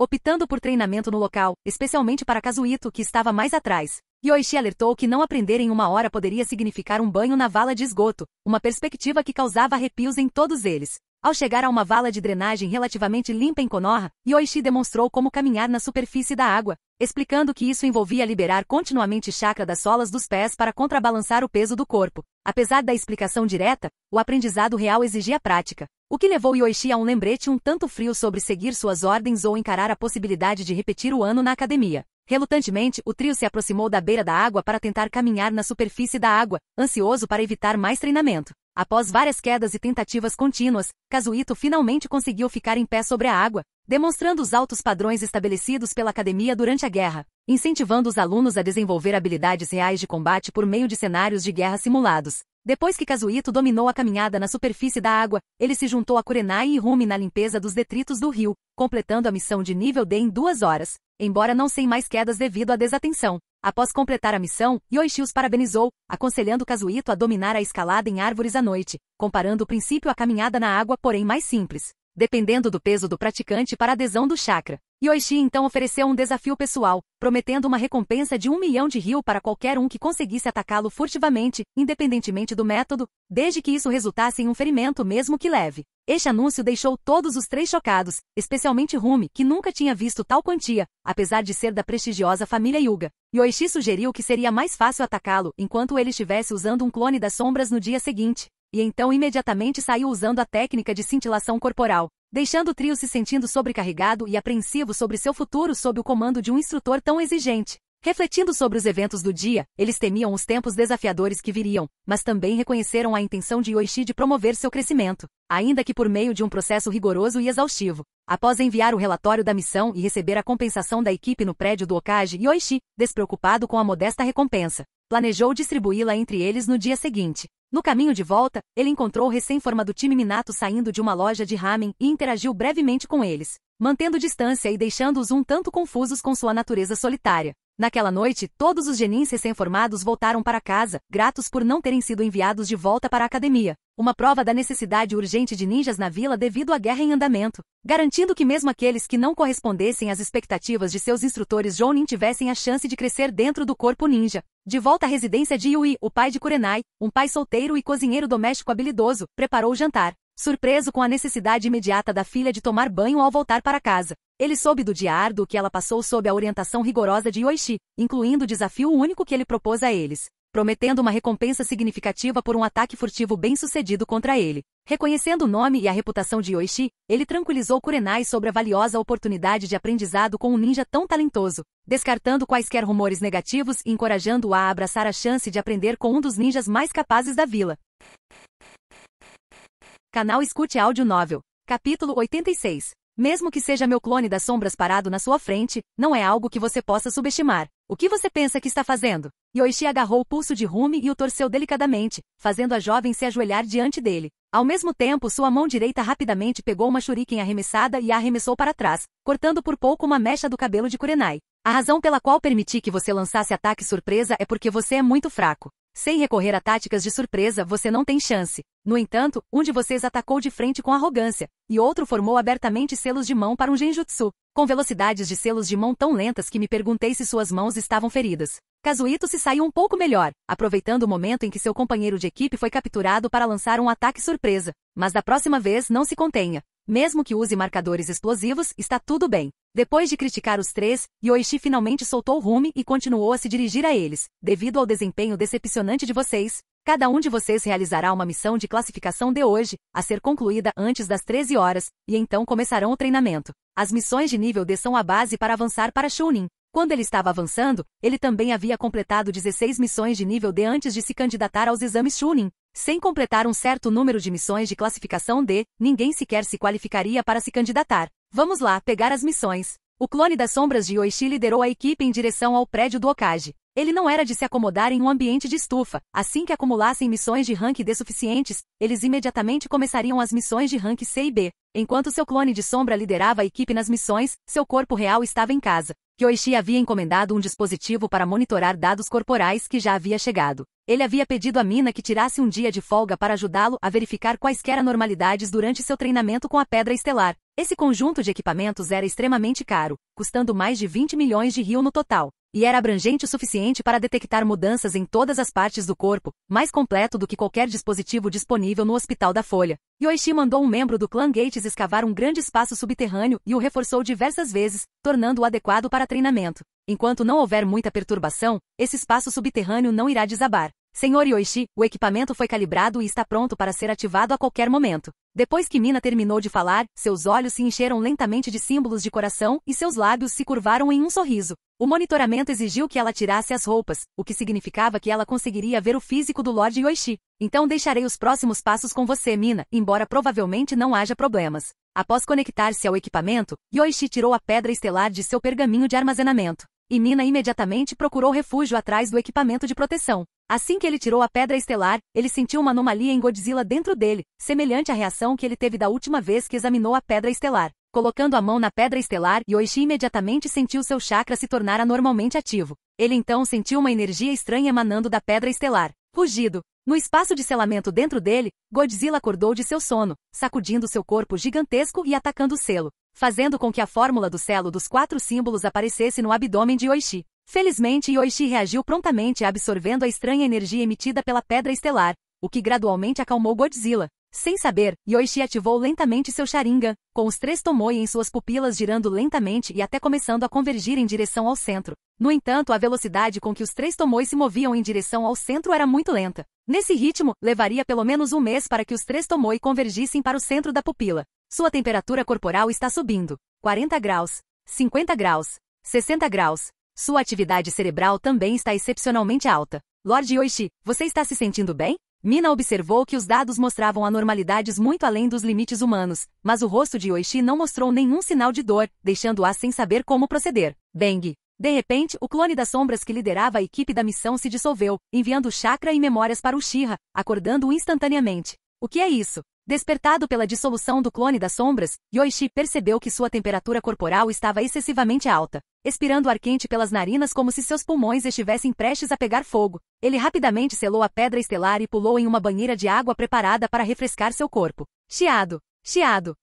optando por treinamento no local, especialmente para Kazuhito, que estava mais atrás. Yoichi alertou que não aprender em 1 hora poderia significar um banho na vala de esgoto, uma perspectiva que causava arrepios em todos eles. Ao chegar a uma vala de drenagem relativamente limpa em Konoha, Yoichi demonstrou como caminhar na superfície da água, explicando que isso envolvia liberar continuamente chakra das solas dos pés para contrabalançar o peso do corpo. Apesar da explicação direta, o aprendizado real exigia prática, o que levou Yoichi a um lembrete um tanto frio sobre seguir suas ordens ou encarar a possibilidade de repetir o ano na academia. Relutantemente, o trio se aproximou da beira da água para tentar caminhar na superfície da água, ansioso para evitar mais treinamento. Após várias quedas e tentativas contínuas, Kazuhito finalmente conseguiu ficar em pé sobre a água, demonstrando os altos padrões estabelecidos pela academia durante a guerra, incentivando os alunos a desenvolver habilidades reais de combate por meio de cenários de guerra simulados. Depois que Kazuhito dominou a caminhada na superfície da água, ele se juntou a Kurenai e Rumi na limpeza dos detritos do rio, completando a missão de nível D em 2 horas, embora não sem mais quedas devido à desatenção. Após completar a missão, Yoichi os parabenizou, aconselhando Kazuhito a dominar a escalada em árvores à noite, comparando o princípio à caminhada na água, porém mais simples, dependendo do peso do praticante para a adesão do chakra. Yoichi então ofereceu um desafio pessoal, prometendo uma recompensa de 1 milhão de ryu para qualquer um que conseguisse atacá-lo furtivamente, independentemente do método, desde que isso resultasse em um ferimento mesmo que leve. Este anúncio deixou todos os 3 chocados, especialmente Rumi, que nunca tinha visto tal quantia, apesar de ser da prestigiosa família Hyuga. Yoichi sugeriu que seria mais fácil atacá-lo enquanto ele estivesse usando um clone das sombras no dia seguinte, e então imediatamente saiu usando a técnica de cintilação corporal, deixando o trio se sentindo sobrecarregado e apreensivo sobre seu futuro sob o comando de um instrutor tão exigente. Refletindo sobre os eventos do dia, eles temiam os tempos desafiadores que viriam, mas também reconheceram a intenção de Yoichi de promover seu crescimento, ainda que por meio de um processo rigoroso e exaustivo. Após enviar o relatório da missão e receber a compensação da equipe no prédio do Hokage, Yoichi, despreocupado com a modesta recompensa, planejou distribuí-la entre eles no dia seguinte. No caminho de volta, ele encontrou o recém-formado time Minato saindo de uma loja de ramen e interagiu brevemente com eles, mantendo distância e deixando-os um tanto confusos com sua natureza solitária. Naquela noite, todos os genins recém-formados voltaram para casa, gratos por não terem sido enviados de volta para a academia, uma prova da necessidade urgente de ninjas na vila devido à guerra em andamento, garantindo que mesmo aqueles que não correspondessem às expectativas de seus instrutores Jounin tivessem a chance de crescer dentro do corpo ninja. De volta à residência de Yui, o pai de Kurenai, um pai solteiro e cozinheiro doméstico habilidoso, preparou o jantar. Surpreso com a necessidade imediata da filha de tomar banho ao voltar para casa, ele soube do dia árduo que ela passou sob a orientação rigorosa de Yoichi, incluindo o desafio único que ele propôs a eles, prometendo uma recompensa significativa por um ataque furtivo bem-sucedido contra ele. Reconhecendo o nome e a reputação de Yoichi, ele tranquilizou Kurenai sobre a valiosa oportunidade de aprendizado com um ninja tão talentoso, descartando quaisquer rumores negativos e encorajando-a a abraçar a chance de aprender com um dos ninjas mais capazes da vila. Canal Escute Áudio Novel. Capítulo 86. Mesmo que seja meu clone das sombras parado na sua frente, não é algo que você possa subestimar. O que você pensa que está fazendo? Yoichi agarrou o pulso de Rumi e o torceu delicadamente, fazendo a jovem se ajoelhar diante dele. Ao mesmo tempo, sua mão direita rapidamente pegou uma shuriken arremessada e a arremessou para trás, cortando por pouco uma mecha do cabelo de Kurenai. A razão pela qual permiti que você lançasse ataque surpresa é porque você é muito fraco. Sem recorrer a táticas de surpresa, você não tem chance. No entanto, um de vocês atacou de frente com arrogância, e outro formou abertamente selos de mão para um genjutsu, com velocidades de selos de mão tão lentas que me perguntei se suas mãos estavam feridas. Kazuhito se saiu um pouco melhor, aproveitando o momento em que seu companheiro de equipe foi capturado para lançar um ataque surpresa. Mas da próxima vez não se contenha. Mesmo que use marcadores explosivos, está tudo bem. Depois de criticar os 3, Yoichi finalmente soltou Rumi e continuou a se dirigir a eles. Devido ao desempenho decepcionante de vocês, cada um de vocês realizará uma missão de classificação de hoje, a ser concluída antes das 13 horas, e então começarão o treinamento. As missões de nível D são a base para avançar para Chunin. Quando ele estava avançando, ele também havia completado 16 missões de nível D antes de se candidatar aos exames Chunin. Sem completar um certo número de missões de classificação D, ninguém sequer se qualificaria para se candidatar. Vamos lá, pegar as missões. O clone das sombras de Yoichi liderou a equipe em direção ao prédio do Hokage. Ele não era de se acomodar em um ambiente de estufa. Assim que acumulassem missões de rank D suficientes, eles imediatamente começariam as missões de rank C e B. Enquanto seu clone de sombra liderava a equipe nas missões, seu corpo real estava em casa. Yoichi havia encomendado um dispositivo para monitorar dados corporais que já havia chegado. Ele havia pedido a Mina que tirasse um dia de folga para ajudá-lo a verificar quaisquer anormalidades durante seu treinamento com a Pedra Estelar. Esse conjunto de equipamentos era extremamente caro, custando mais de 20 milhões de Ryu no total, e era abrangente o suficiente para detectar mudanças em todas as partes do corpo, mais completo do que qualquer dispositivo disponível no Hospital da Folha. Yoichi mandou um membro do clã Gates escavar um grande espaço subterrâneo e o reforçou diversas vezes, tornando-o adequado para treinamento. Enquanto não houver muita perturbação, esse espaço subterrâneo não irá desabar. Senhor Yoichi, o equipamento foi calibrado e está pronto para ser ativado a qualquer momento. Depois que Mina terminou de falar, seus olhos se encheram lentamente de símbolos de coração e seus lábios se curvaram em um sorriso. O monitoramento exigiu que ela tirasse as roupas, o que significava que ela conseguiria ver o físico do Lord Yoichi. Então deixarei os próximos passos com você, Mina, embora provavelmente não haja problemas. Após conectar-se ao equipamento, Yoichi tirou a pedra estelar de seu pergaminho de armazenamento. E Mina imediatamente procurou refúgio atrás do equipamento de proteção. Assim que ele tirou a pedra estelar, ele sentiu uma anomalia em Godzilla dentro dele, semelhante à reação que ele teve da última vez que examinou a pedra estelar. Colocando a mão na pedra estelar, Yoichi imediatamente sentiu seu chakra se tornar anormalmente ativo. Ele então sentiu uma energia estranha emanando da pedra estelar. Rugido. No espaço de selamento dentro dele, Godzilla acordou de seu sono, sacudindo seu corpo gigantesco e atacando o selo, fazendo com que a fórmula do selo dos 4 símbolos aparecesse no abdômen de Yoichi. Felizmente, Yoichi reagiu prontamente absorvendo a estranha energia emitida pela pedra estelar, o que gradualmente acalmou Godzilla. Sem saber, Yoichi ativou lentamente seu Sharingan, com os 3 Tomoe em suas pupilas girando lentamente e até começando a convergir em direção ao centro. No entanto, a velocidade com que os 3 Tomoe se moviam em direção ao centro era muito lenta. Nesse ritmo, levaria pelo menos um mês para que os 3 Tomoe convergissem para o centro da pupila. Sua temperatura corporal está subindo. 40 graus, 50 graus, 60 graus. Sua atividade cerebral também está excepcionalmente alta. Lord Yoichi, você está se sentindo bem? Mina observou que os dados mostravam anormalidades muito além dos limites humanos, mas o rosto de Yoichi não mostrou nenhum sinal de dor, deixando-a sem saber como proceder. Bang! De repente, o clone das sombras que liderava a equipe da missão se dissolveu, enviando chakra e memórias para Uchiha, acordando-o instantaneamente. O que é isso? Despertado pela dissolução do clone das sombras, Yoichi percebeu que sua temperatura corporal estava excessivamente alta, expirando ar quente pelas narinas como se seus pulmões estivessem prestes a pegar fogo. Ele rapidamente selou a pedra estelar e pulou em uma banheira de água preparada para refrescar seu corpo. Chiado! Chiado!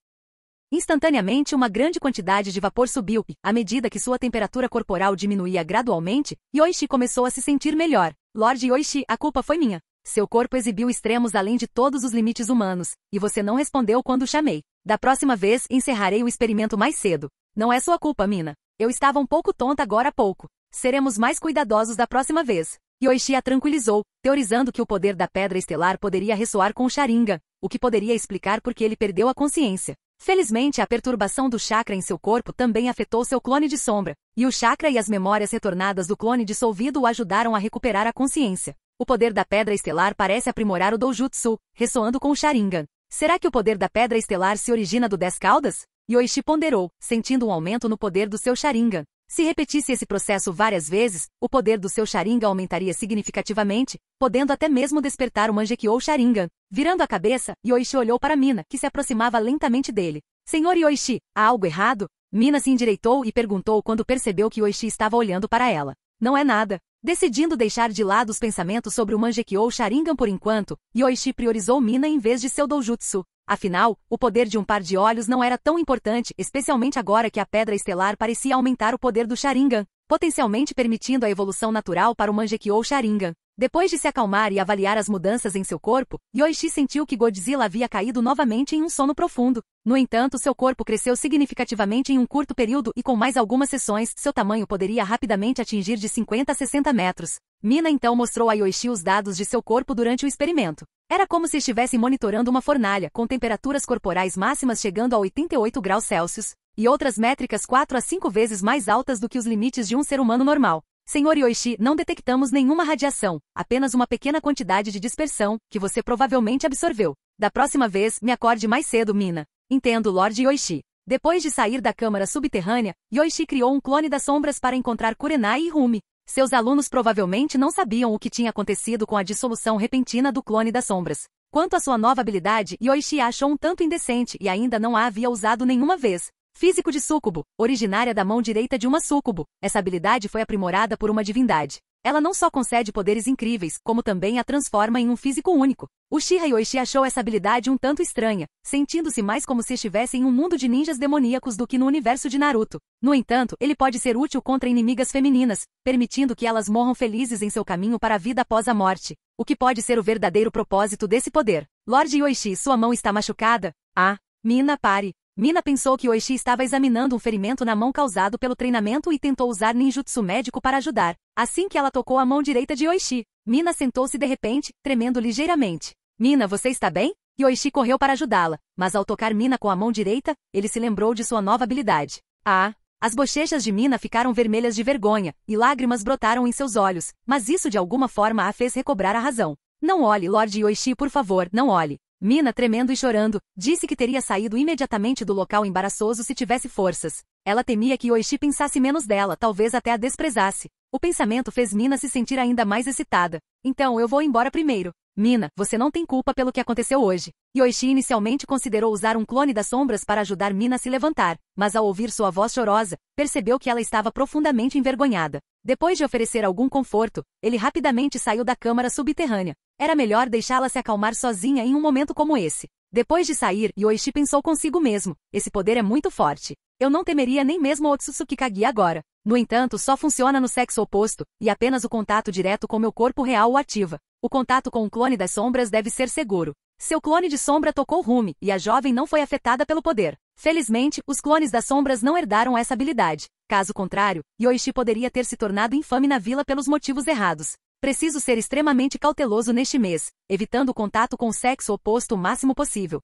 Instantaneamente uma grande quantidade de vapor subiu e, à medida que sua temperatura corporal diminuía gradualmente, Yoichi começou a se sentir melhor. Lord Yoichi, a culpa foi minha. Seu corpo exibiu extremos além de todos os limites humanos, e você não respondeu quando chamei. Da próxima vez, encerrarei o experimento mais cedo. Não é sua culpa, Mina. Eu estava um pouco tonta agora há pouco. Seremos mais cuidadosos da próxima vez. Yoichi a tranquilizou, teorizando que o poder da pedra estelar poderia ressoar com o Sharingan, o que poderia explicar por que ele perdeu a consciência. Felizmente, a perturbação do chakra em seu corpo também afetou seu clone de sombra, e o chakra e as memórias retornadas do clone dissolvido o ajudaram a recuperar a consciência. O poder da pedra estelar parece aprimorar o Doujutsu, ressoando com o Sharingan. Será que o poder da pedra estelar se origina do 10 caudas? Yoichi ponderou, sentindo um aumento no poder do seu Sharingan. Se repetisse esse processo várias vezes, o poder do seu Sharingan aumentaria significativamente, podendo até mesmo despertar o Mangekyou Sharingan. Virando a cabeça, Yoichi olhou para Mina, que se aproximava lentamente dele. Senhor Yoichi, há algo errado? Mina se endireitou e perguntou quando percebeu que Yoichi estava olhando para ela. Não é nada. Decidindo deixar de lado os pensamentos sobre o Mangekyou Sharingan por enquanto, Yoichi priorizou Mina em vez de seu Doujutsu. Afinal, o poder de um par de olhos não era tão importante, especialmente agora que a pedra estelar parecia aumentar o poder do Sharingan, potencialmente permitindo a evolução natural para o Mangekyou Sharingan. Depois de se acalmar e avaliar as mudanças em seu corpo, Yoichi sentiu que Godzilla havia caído novamente em um sono profundo. No entanto, seu corpo cresceu significativamente em um curto período e com mais algumas sessões, seu tamanho poderia rapidamente atingir de 50 a 60 metros. Mina então mostrou a Yoichi os dados de seu corpo durante o experimento. Era como se estivesse monitorando uma fornalha, com temperaturas corporais máximas chegando a 88 graus Celsius, e outras métricas 4 a 5 vezes mais altas do que os limites de um ser humano normal. Senhor Yoichi, não detectamos nenhuma radiação, apenas uma pequena quantidade de dispersão, que você provavelmente absorveu. Da próxima vez, me acorde mais cedo, Mina. Entendo, Lord Yoichi. Depois de sair da câmara subterrânea, Yoichi criou um clone das sombras para encontrar Kurenai e Rumi. Seus alunos provavelmente não sabiam o que tinha acontecido com a dissolução repentina do clone das sombras. Quanto à sua nova habilidade, Yoichi a achou um tanto indecente e ainda não a havia usado nenhuma vez. Físico de súcubo, originária da mão direita de uma súcubo. Essa habilidade foi aprimorada por uma divindade. Ela não só concede poderes incríveis, como também a transforma em um físico único. Uchiha Yoichi achou essa habilidade um tanto estranha, sentindo-se mais como se estivesse em um mundo de ninjas demoníacos do que no universo de Naruto. No entanto, ele pode ser útil contra inimigas femininas, permitindo que elas morram felizes em seu caminho para a vida após a morte. O que pode ser o verdadeiro propósito desse poder? Lorde Yoichi, sua mão está machucada? Ah, Mina, pare. Mina pensou que Yoichi estava examinando um ferimento na mão causado pelo treinamento e tentou usar ninjutsu médico para ajudar. Assim que ela tocou a mão direita de Yoichi, Mina sentou-se de repente, tremendo ligeiramente. Mina, você está bem? Yoichi correu para ajudá-la, mas ao tocar Mina com a mão direita, ele se lembrou de sua nova habilidade. Ah! As bochechas de Mina ficaram vermelhas de vergonha, e lágrimas brotaram em seus olhos, mas isso de alguma forma a fez recobrar a razão. Não olhe, Lorde Yoichi, por favor, não olhe. Mina, tremendo e chorando, disse que teria saído imediatamente do local embaraçoso se tivesse forças. Ela temia que Yoichi pensasse menos dela, talvez até a desprezasse. O pensamento fez Mina se sentir ainda mais excitada. Então eu vou embora primeiro. Mina, você não tem culpa pelo que aconteceu hoje. Yoichi inicialmente considerou usar um clone das sombras para ajudar Mina a se levantar, mas ao ouvir sua voz chorosa, percebeu que ela estava profundamente envergonhada. Depois de oferecer algum conforto, ele rapidamente saiu da câmara subterrânea. Era melhor deixá-la se acalmar sozinha em um momento como esse. Depois de sair, Yoichi pensou consigo mesmo, esse poder é muito forte. Eu não temeria nem mesmo o Otsutsuki Kage agora. No entanto, só funciona no sexo oposto, e apenas o contato direto com meu corpo real o ativa. O contato com o clone das sombras deve ser seguro. Seu clone de sombra tocou Rumi, e a jovem não foi afetada pelo poder. Felizmente, os clones das sombras não herdaram essa habilidade. Caso contrário, Yoichi poderia ter se tornado infame na vila pelos motivos errados. Preciso ser extremamente cauteloso neste mês, evitando o contato com o sexo oposto o máximo possível.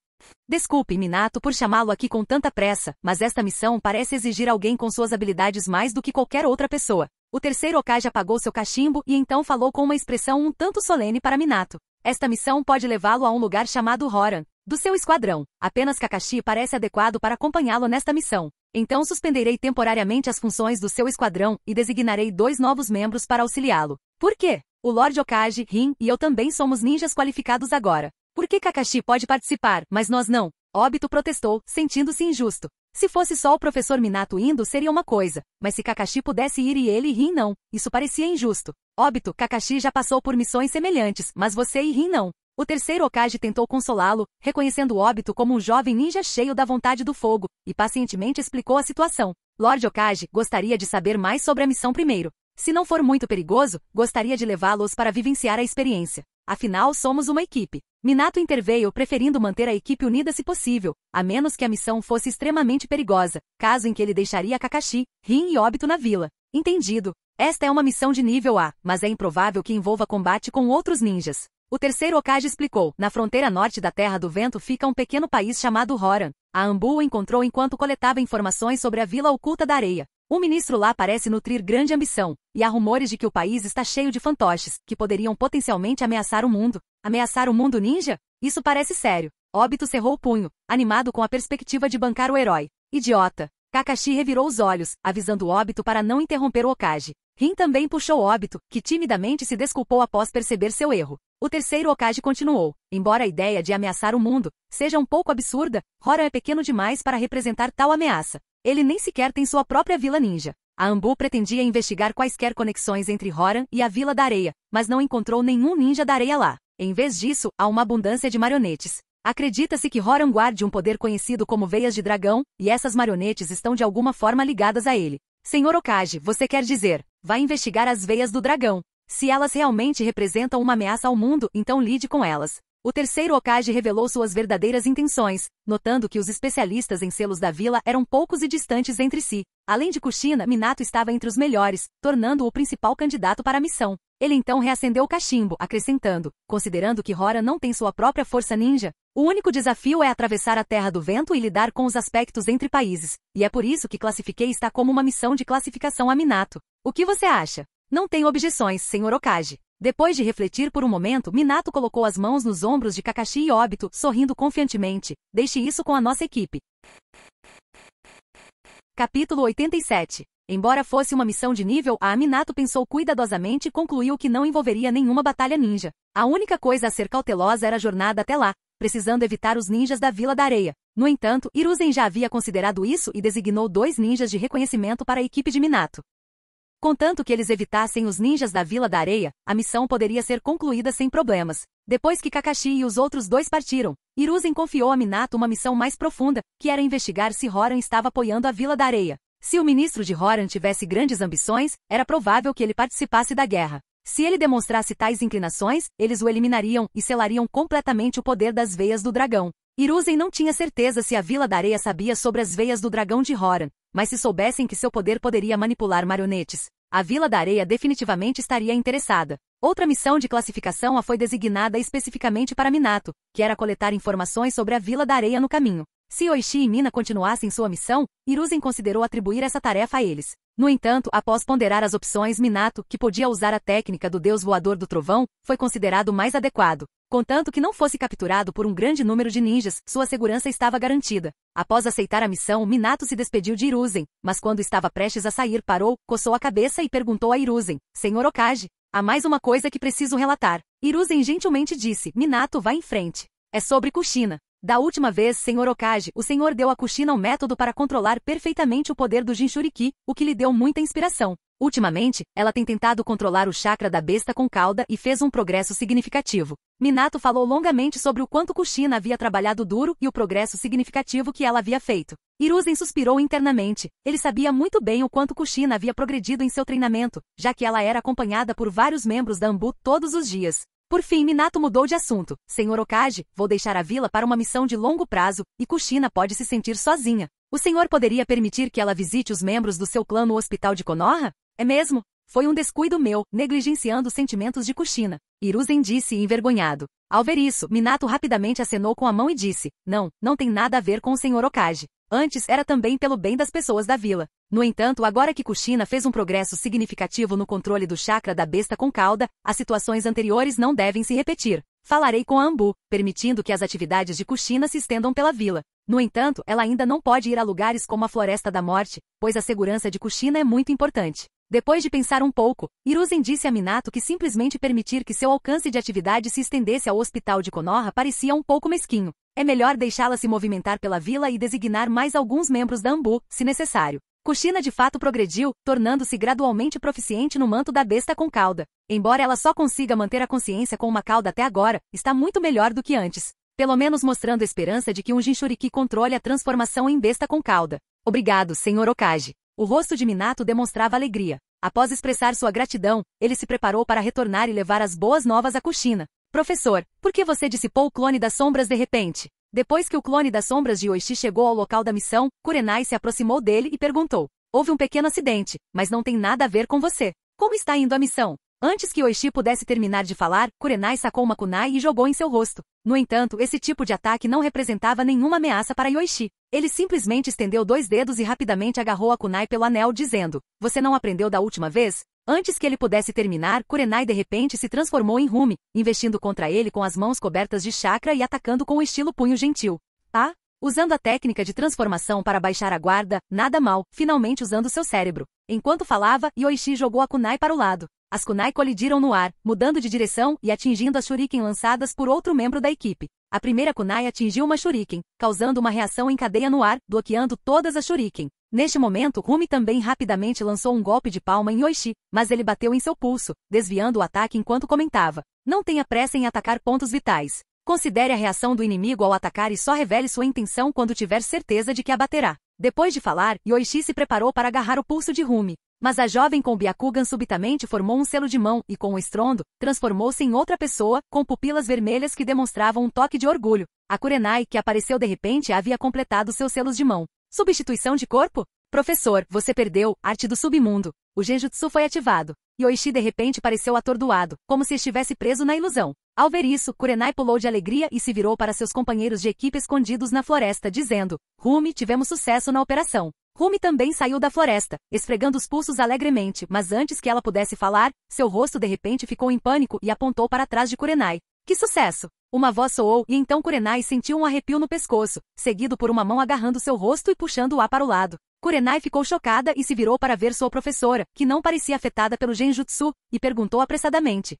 Desculpe, Minato, por chamá-lo aqui com tanta pressa, mas esta missão parece exigir alguém com suas habilidades mais do que qualquer outra pessoa. O terceiro Hokage apagou seu cachimbo e então falou com uma expressão um tanto solene para Minato. Esta missão pode levá-lo a um lugar chamado Horan, do seu esquadrão. Apenas Kakashi parece adequado para acompanhá-lo nesta missão. Então suspenderei temporariamente as funções do seu esquadrão e designarei 2 novos membros para auxiliá-lo. Por quê? O Lorde Hokage, Rin e eu também somos ninjas qualificados agora. Por que Kakashi pode participar, mas nós não? Obito protestou, sentindo-se injusto. Se fosse só o professor Minato indo seria uma coisa, mas se Kakashi pudesse ir e ele e Rin não, isso parecia injusto. Obito, Kakashi já passou por missões semelhantes, mas você e Rin não. O terceiro Hokage tentou consolá-lo, reconhecendo Obito como um jovem ninja cheio da vontade do fogo, e pacientemente explicou a situação. Lorde Hokage, gostaria de saber mais sobre a missão primeiro. Se não for muito perigoso, gostaria de levá-los para vivenciar a experiência. Afinal, somos uma equipe. Minato interveio, preferindo manter a equipe unida se possível, a menos que a missão fosse extremamente perigosa, caso em que ele deixaria Kakashi, Rin e Obito na vila. Entendido. Esta é uma missão de nível A, mas é improvável que envolva combate com outros ninjas. O terceiro Hokage explicou, na fronteira norte da Terra do Vento fica um pequeno país chamado Horan. A Anbu o encontrou enquanto coletava informações sobre a Vila Oculta da Areia. O ministro lá parece nutrir grande ambição, e há rumores de que o país está cheio de fantoches, que poderiam potencialmente ameaçar o mundo. Ameaçar o mundo ninja? Isso parece sério. Obito cerrou o punho, animado com a perspectiva de bancar o herói. Idiota. Kakashi revirou os olhos, avisando Obito para não interromper o Hokage. Rin também puxou Obito, que timidamente se desculpou após perceber seu erro. O terceiro Hokage continuou. Embora a ideia de ameaçar o mundo seja um pouco absurda, Horan é pequeno demais para representar tal ameaça. Ele nem sequer tem sua própria vila ninja. A Anbu pretendia investigar quaisquer conexões entre Horan e a Vila da Areia, mas não encontrou nenhum ninja da areia lá. Em vez disso, há uma abundância de marionetes. Acredita-se que Horan guarde um poder conhecido como Veias de Dragão, e essas marionetes estão de alguma forma ligadas a ele. Senhor Hokage, você quer dizer, vai investigar as Veias do Dragão. Se elas realmente representam uma ameaça ao mundo, então lide com elas. O terceiro Hokage revelou suas verdadeiras intenções, notando que os especialistas em selos da vila eram poucos e distantes entre si. Além de Kushina, Minato estava entre os melhores, tornando-o o principal candidato para a missão. Ele então reacendeu o cachimbo, acrescentando, considerando que Horan não tem sua própria força ninja, o único desafio é atravessar a Terra do Vento e lidar com os aspectos entre países, e é por isso que classifiquei esta como uma missão de classificação a Minato. O que você acha? Não tenho objeções, Senhor Hokage. Depois de refletir por um momento, Minato colocou as mãos nos ombros de Kakashi e Obito, sorrindo confiantemente. Deixe isso com a nossa equipe. Capítulo 87. Embora fosse uma missão de nível A, Minato pensou cuidadosamente e concluiu que não envolveria nenhuma batalha ninja. A única coisa a ser cautelosa era a jornada até lá, precisando evitar os ninjas da Vila da Areia. No entanto, Hiruzen já havia considerado isso e designou 2 ninjas de reconhecimento para a equipe de Minato. Contanto que eles evitassem os ninjas da Vila da Areia, a missão poderia ser concluída sem problemas. Depois que Kakashi e os outros dois partiram, Hiruzen confiou a Minato uma missão mais profunda, que era investigar se Horan estava apoiando a Vila da Areia. Se o ministro de Horan tivesse grandes ambições, era provável que ele participasse da guerra. Se ele demonstrasse tais inclinações, eles o eliminariam e selariam completamente o poder das veias do dragão. Hiruzen não tinha certeza se a Vila da Areia sabia sobre as veias do dragão de Horan, mas se soubessem que seu poder poderia manipular marionetes, a Vila da Areia definitivamente estaria interessada. Outra missão de classificação foi designada especificamente para Minato, que era coletar informações sobre a Vila da Areia no caminho. Se Oishi e Mina continuassem sua missão, Hiruzen considerou atribuir essa tarefa a eles. No entanto, após ponderar as opções, Minato, que podia usar a técnica do deus voador do trovão, foi considerado mais adequado. Contanto que não fosse capturado por um grande número de ninjas, sua segurança estava garantida. Após aceitar a missão, Minato se despediu de Hiruzen, mas quando estava prestes a sair parou, coçou a cabeça e perguntou a Hiruzen: Senhor Hokage, há mais uma coisa que preciso relatar. Hiruzen gentilmente disse: Minato, vá em frente. É sobre Kushina. Da última vez, Senhor Hokage, o senhor deu a Kushina um método para controlar perfeitamente o poder do Jinchuriki, o que lhe deu muita inspiração. Ultimamente, ela tem tentado controlar o chakra da besta com cauda e fez um progresso significativo. Minato falou longamente sobre o quanto Kushina havia trabalhado duro e o progresso significativo que ela havia feito. Hiruzen suspirou internamente. Ele sabia muito bem o quanto Kushina havia progredido em seu treinamento, já que ela era acompanhada por vários membros da Anbu todos os dias. Por fim, Minato mudou de assunto. Senhor Hokage, vou deixar a vila para uma missão de longo prazo, e Kushina pode se sentir sozinha. O senhor poderia permitir que ela visite os membros do seu clã no hospital de Konoha? É mesmo? Foi um descuido meu, negligenciando os sentimentos de Kushina. Hiruzen disse envergonhado. Ao ver isso, Minato rapidamente acenou com a mão e disse: Não tem nada a ver com o senhor Hokage. Antes era também pelo bem das pessoas da vila. No entanto, agora que Kushina fez um progresso significativo no controle do chakra da besta com cauda, as situações anteriores não devem se repetir. Falarei com a Anbu, permitindo que as atividades de Kushina se estendam pela vila. No entanto, ela ainda não pode ir a lugares como a Floresta da Morte, pois a segurança de Kushina é muito importante. Depois de pensar um pouco, Hiruzen disse a Minato que simplesmente permitir que seu alcance de atividade se estendesse ao hospital de Konoha parecia um pouco mesquinho. É melhor deixá-la se movimentar pela vila e designar mais alguns membros da Anbu, se necessário. Kushina de fato progrediu, tornando-se gradualmente proficiente no manto da besta com cauda. Embora ela só consiga manter a consciência com uma cauda até agora, está muito melhor do que antes. Pelo menos mostrando a esperança de que um Jinchuriki controle a transformação em besta com cauda. Obrigado, Senhor Hokage. O rosto de Minato demonstrava alegria. Após expressar sua gratidão, ele se preparou para retornar e levar as boas novas a Kushina. Professor, por que você dissipou o clone das sombras de repente? Depois que o clone das sombras de Oishi chegou ao local da missão, Kurenai se aproximou dele e perguntou: Houve um pequeno acidente, mas não tem nada a ver com você. Como está indo a missão? Antes que Oishi pudesse terminar de falar, Kurenai sacou uma kunai e jogou em seu rosto. No entanto, esse tipo de ataque não representava nenhuma ameaça para Yoichi. Ele simplesmente estendeu 2 dedos e rapidamente agarrou a kunai pelo anel, dizendo: Você não aprendeu da última vez? Antes que ele pudesse terminar, Kurenai de repente se transformou em Rumi, investindo contra ele com as mãos cobertas de chakra e atacando com o estilo punho gentil. Usando a técnica de transformação para baixar a guarda, nada mal, finalmente usando seu cérebro. Enquanto falava, Yoichi jogou a kunai para o lado. As kunai colidiram no ar, mudando de direção e atingindo as shuriken lançadas por outro membro da equipe. A primeira kunai atingiu uma shuriken, causando uma reação em cadeia no ar, bloqueando todas as shuriken. Neste momento, Rumi também rapidamente lançou um golpe de palma em Yoichi, mas ele bateu em seu pulso, desviando o ataque enquanto comentava: Não tenha pressa em atacar pontos vitais. Considere a reação do inimigo ao atacar e só revele sua intenção quando tiver certeza de que a baterá. Depois de falar, Yoichi se preparou para agarrar o pulso de Rumi. Mas a jovem com Byakugan subitamente formou um selo de mão e, com um estrondo, transformou-se em outra pessoa, com pupilas vermelhas que demonstravam um toque de orgulho. A Kurenai, que apareceu de repente, havia completado seus selos de mão. Substituição de corpo? Professor, você perdeu, arte do submundo. O Genjutsu foi ativado. Yoichi de repente pareceu atordoado, como se estivesse preso na ilusão. Ao ver isso, Kurenai pulou de alegria e se virou para seus companheiros de equipe escondidos na floresta, dizendo: Rumi, tivemos sucesso na operação. Rumi também saiu da floresta, esfregando os pulsos alegremente, mas antes que ela pudesse falar, seu rosto de repente ficou em pânico e apontou para trás de Kurenai. Que sucesso! Uma voz soou e então Kurenai sentiu um arrepio no pescoço, seguido por uma mão agarrando seu rosto e puxando-o para o lado. Kurenai ficou chocada e se virou para ver sua professora, que não parecia afetada pelo Genjutsu, e perguntou apressadamente: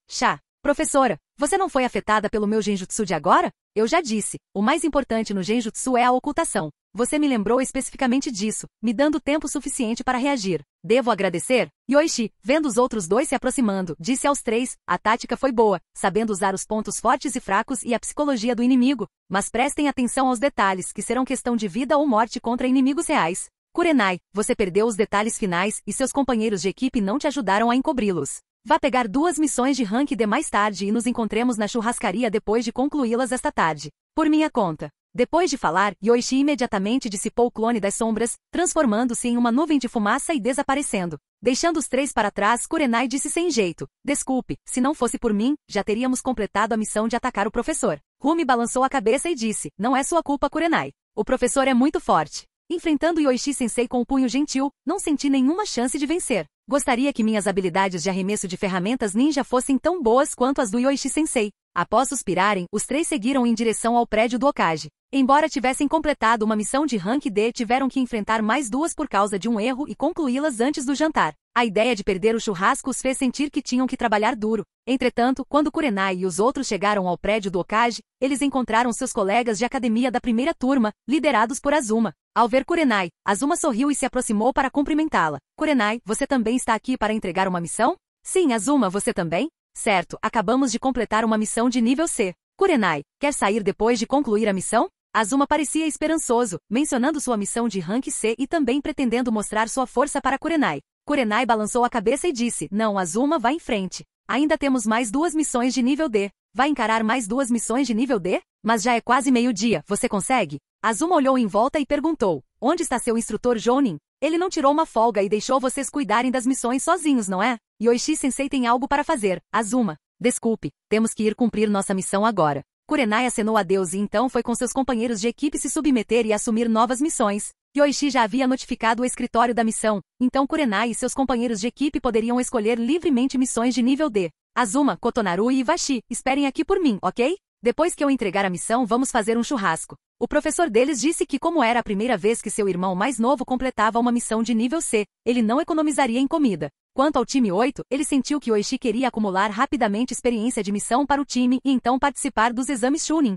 Professora, você não foi afetada pelo meu Genjutsu de agora? Eu já disse, o mais importante no Genjutsu é a ocultação. Você me lembrou especificamente disso, me dando tempo suficiente para reagir. Devo agradecer? Yoichi, vendo os outros dois se aproximando, disse aos três, a tática foi boa, sabendo usar os pontos fortes e fracos e a psicologia do inimigo, mas prestem atenção aos detalhes, que serão questão de vida ou morte contra inimigos reais. Kurenai, você perdeu os detalhes finais e seus companheiros de equipe não te ajudaram a encobri-los. Vá pegar 2 missões de rank D mais tarde e nos encontremos na churrascaria depois de concluí-las esta tarde. Por minha conta. Depois de falar, Yoichi imediatamente dissipou o clone das sombras, transformando-se em uma nuvem de fumaça e desaparecendo. Deixando os 3 para trás, Kurenai disse sem jeito. Desculpe, se não fosse por mim, já teríamos completado a missão de atacar o professor. Rumi balançou a cabeça e disse, não é sua culpa, Kurenai. O professor é muito forte. Enfrentando Yoichi-sensei com o punho gentil, não senti nenhuma chance de vencer. Gostaria que minhas habilidades de arremesso de ferramentas ninja fossem tão boas quanto as do Yoichi-sensei. Após suspirarem, os 3 seguiram em direção ao prédio do Hokage. Embora tivessem completado uma missão de rank D, tiveram que enfrentar mais 2 por causa de um erro e concluí-las antes do jantar. A ideia de perder o churrasco os fez sentir que tinham que trabalhar duro. Entretanto, quando Kurenai e os outros chegaram ao prédio do Hokage, eles encontraram seus colegas de academia da primeira turma, liderados por Azuma. Ao ver Kurenai, Azuma sorriu e se aproximou para cumprimentá-la. Kurenai, você também está aqui para entregar uma missão? Sim, Azuma, você também? Certo, acabamos de completar uma missão de nível C. Kurenai, quer sair depois de concluir a missão? Azuma parecia esperançoso, mencionando sua missão de rank C e também pretendendo mostrar sua força para Kurenai. Kurenai balançou a cabeça e disse, não, Azuma, vá em frente. Ainda temos mais 2 missões de nível D. Vai encarar mais 2 missões de nível D? Mas já é quase meio-dia, você consegue? Azuma olhou em volta e perguntou, onde está seu instrutor Jounin? Ele não tirou uma folga e deixou vocês cuidarem das missões sozinhos, não é? Yoichi-sensei tem algo para fazer, Azuma. Desculpe, temos que ir cumprir nossa missão agora. Kurenai acenou adeus e então foi com seus companheiros de equipe se submeter e assumir novas missões. Yoichi já havia notificado o escritório da missão, então Kurenai e seus companheiros de equipe poderiam escolher livremente missões de nível D. Azuma, Kotonaru e Iwashi, esperem aqui por mim, ok? Depois que eu entregar a missão, vamos fazer um churrasco. O professor deles disse que como era a primeira vez que seu irmão mais novo completava uma missão de nível C, ele não economizaria em comida. Quanto ao time 8, ele sentiu que Yoichi queria acumular rapidamente experiência de missão para o time e então participar dos exames Chunin.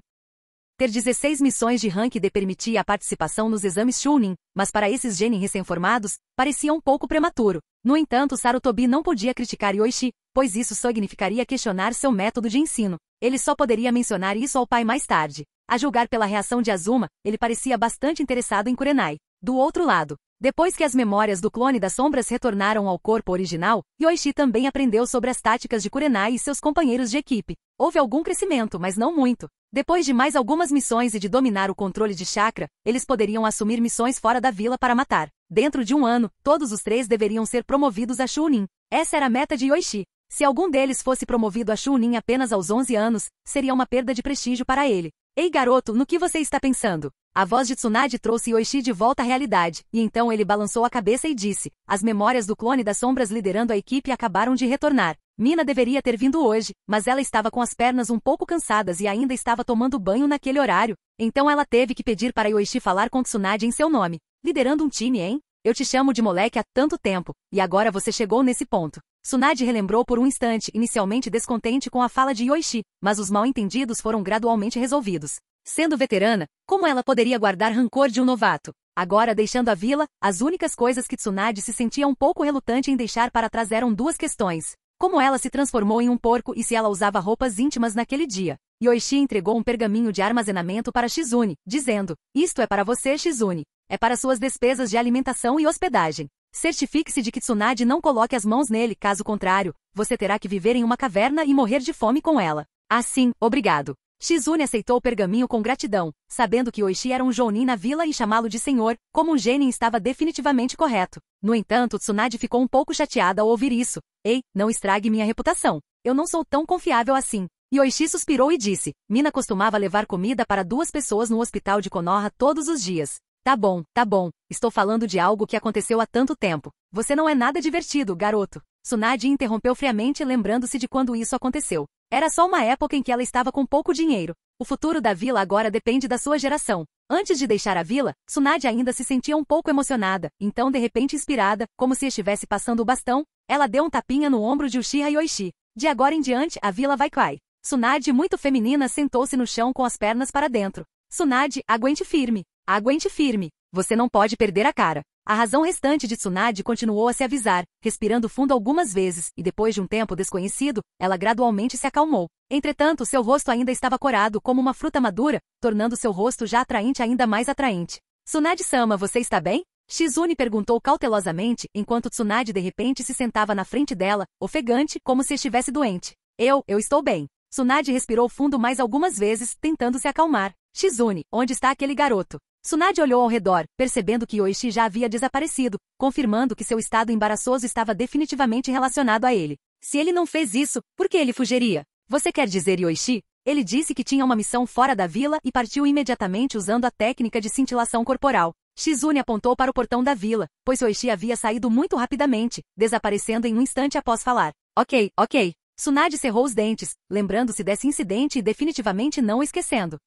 Ter 16 missões de rank D permitia a participação nos exames Chunin, mas para esses genin recém-formados, parecia um pouco prematuro. No entanto, Sarutobi não podia criticar Yoichi, pois isso significaria questionar seu método de ensino. Ele só poderia mencionar isso ao pai mais tarde. A julgar pela reação de Azuma, ele parecia bastante interessado em Kurenai. Do outro lado, depois que as memórias do clone das sombras retornaram ao corpo original, Yoichi também aprendeu sobre as táticas de Kurenai e seus companheiros de equipe. Houve algum crescimento, mas não muito. Depois de mais algumas missões e de dominar o controle de chakra, eles poderiam assumir missões fora da vila para matar. Dentro de um ano, todos os 3 deveriam ser promovidos a Chunin. Essa era a meta de Yoichi. Se algum deles fosse promovido a Chunin apenas aos 11 anos, seria uma perda de prestígio para ele. Ei garoto, no que você está pensando? A voz de Tsunade trouxe Yoichi de volta à realidade, e então ele balançou a cabeça e disse, as memórias do clone das sombras liderando a equipe acabaram de retornar. Mina deveria ter vindo hoje, mas ela estava com as pernas um pouco cansadas e ainda estava tomando banho naquele horário. Então ela teve que pedir para Yoichi falar com Tsunade em seu nome. Liderando um time, hein? Eu te chamo de moleque há tanto tempo, e agora você chegou nesse ponto. Tsunade relembrou por um instante, inicialmente descontente com a fala de Yoichi, mas os mal-entendidos foram gradualmente resolvidos. Sendo veterana, como ela poderia guardar rancor de um novato? Agora deixando a vila, as únicas coisas que Tsunade se sentia um pouco relutante em deixar para trás eram 2 questões. Como ela se transformou em um porco e se ela usava roupas íntimas naquele dia. Yoichi entregou um pergaminho de armazenamento para Shizune, dizendo, isto é para você, Shizune. É para suas despesas de alimentação e hospedagem. Certifique-se de que Tsunade não coloque as mãos nele, caso contrário, você terá que viver em uma caverna e morrer de fome com ela. Ah sim, obrigado. Shizune aceitou o pergaminho com gratidão, sabendo que Yoichi era um jounin na vila e chamá-lo de senhor, como um genin estava definitivamente correto. No entanto, Tsunade ficou um pouco chateada ao ouvir isso. Ei, não estrague minha reputação. Eu não sou tão confiável assim. Yoichi suspirou e disse, Mina costumava levar comida para 2 pessoas no hospital de Konoha todos os dias. Tá bom, estou falando de algo que aconteceu há tanto tempo. Você não é nada divertido, garoto. Tsunade interrompeu friamente lembrando-se de quando isso aconteceu. Era só uma época em que ela estava com pouco dinheiro. O futuro da vila agora depende da sua geração. Antes de deixar a vila, Tsunade ainda se sentia um pouco emocionada, então de repente inspirada, como se estivesse passando o bastão, ela deu um tapinha no ombro de Uchiha Yoichi. De agora em diante, a vila vai cai. Tsunade, muito feminina, sentou-se no chão com as pernas para dentro. Tsunade, aguente firme. Aguente firme. Você não pode perder a cara. A razão restante de Tsunade continuou a se avisar, respirando fundo algumas vezes, e depois de um tempo desconhecido, ela gradualmente se acalmou. Entretanto, seu rosto ainda estava corado como uma fruta madura, tornando seu rosto já atraente ainda mais atraente. Tsunade-sama, você está bem? Shizune perguntou cautelosamente, enquanto Tsunade de repente se sentava na frente dela, ofegante, como se estivesse doente. Eu estou bem. Tsunade respirou fundo mais algumas vezes, tentando se acalmar. Shizune, onde está aquele garoto? Tsunade olhou ao redor, percebendo que Yoichi já havia desaparecido, confirmando que seu estado embaraçoso estava definitivamente relacionado a ele. Se ele não fez isso, por que ele fugiria? Você quer dizer Yoichi? Ele disse que tinha uma missão fora da vila e partiu imediatamente usando a técnica de cintilação corporal. Shizune apontou para o portão da vila, pois Yoichi havia saído muito rapidamente, desaparecendo em um instante após falar. Ok. Tsunade cerrou os dentes, lembrando-se desse incidente e definitivamente não o esquecendo.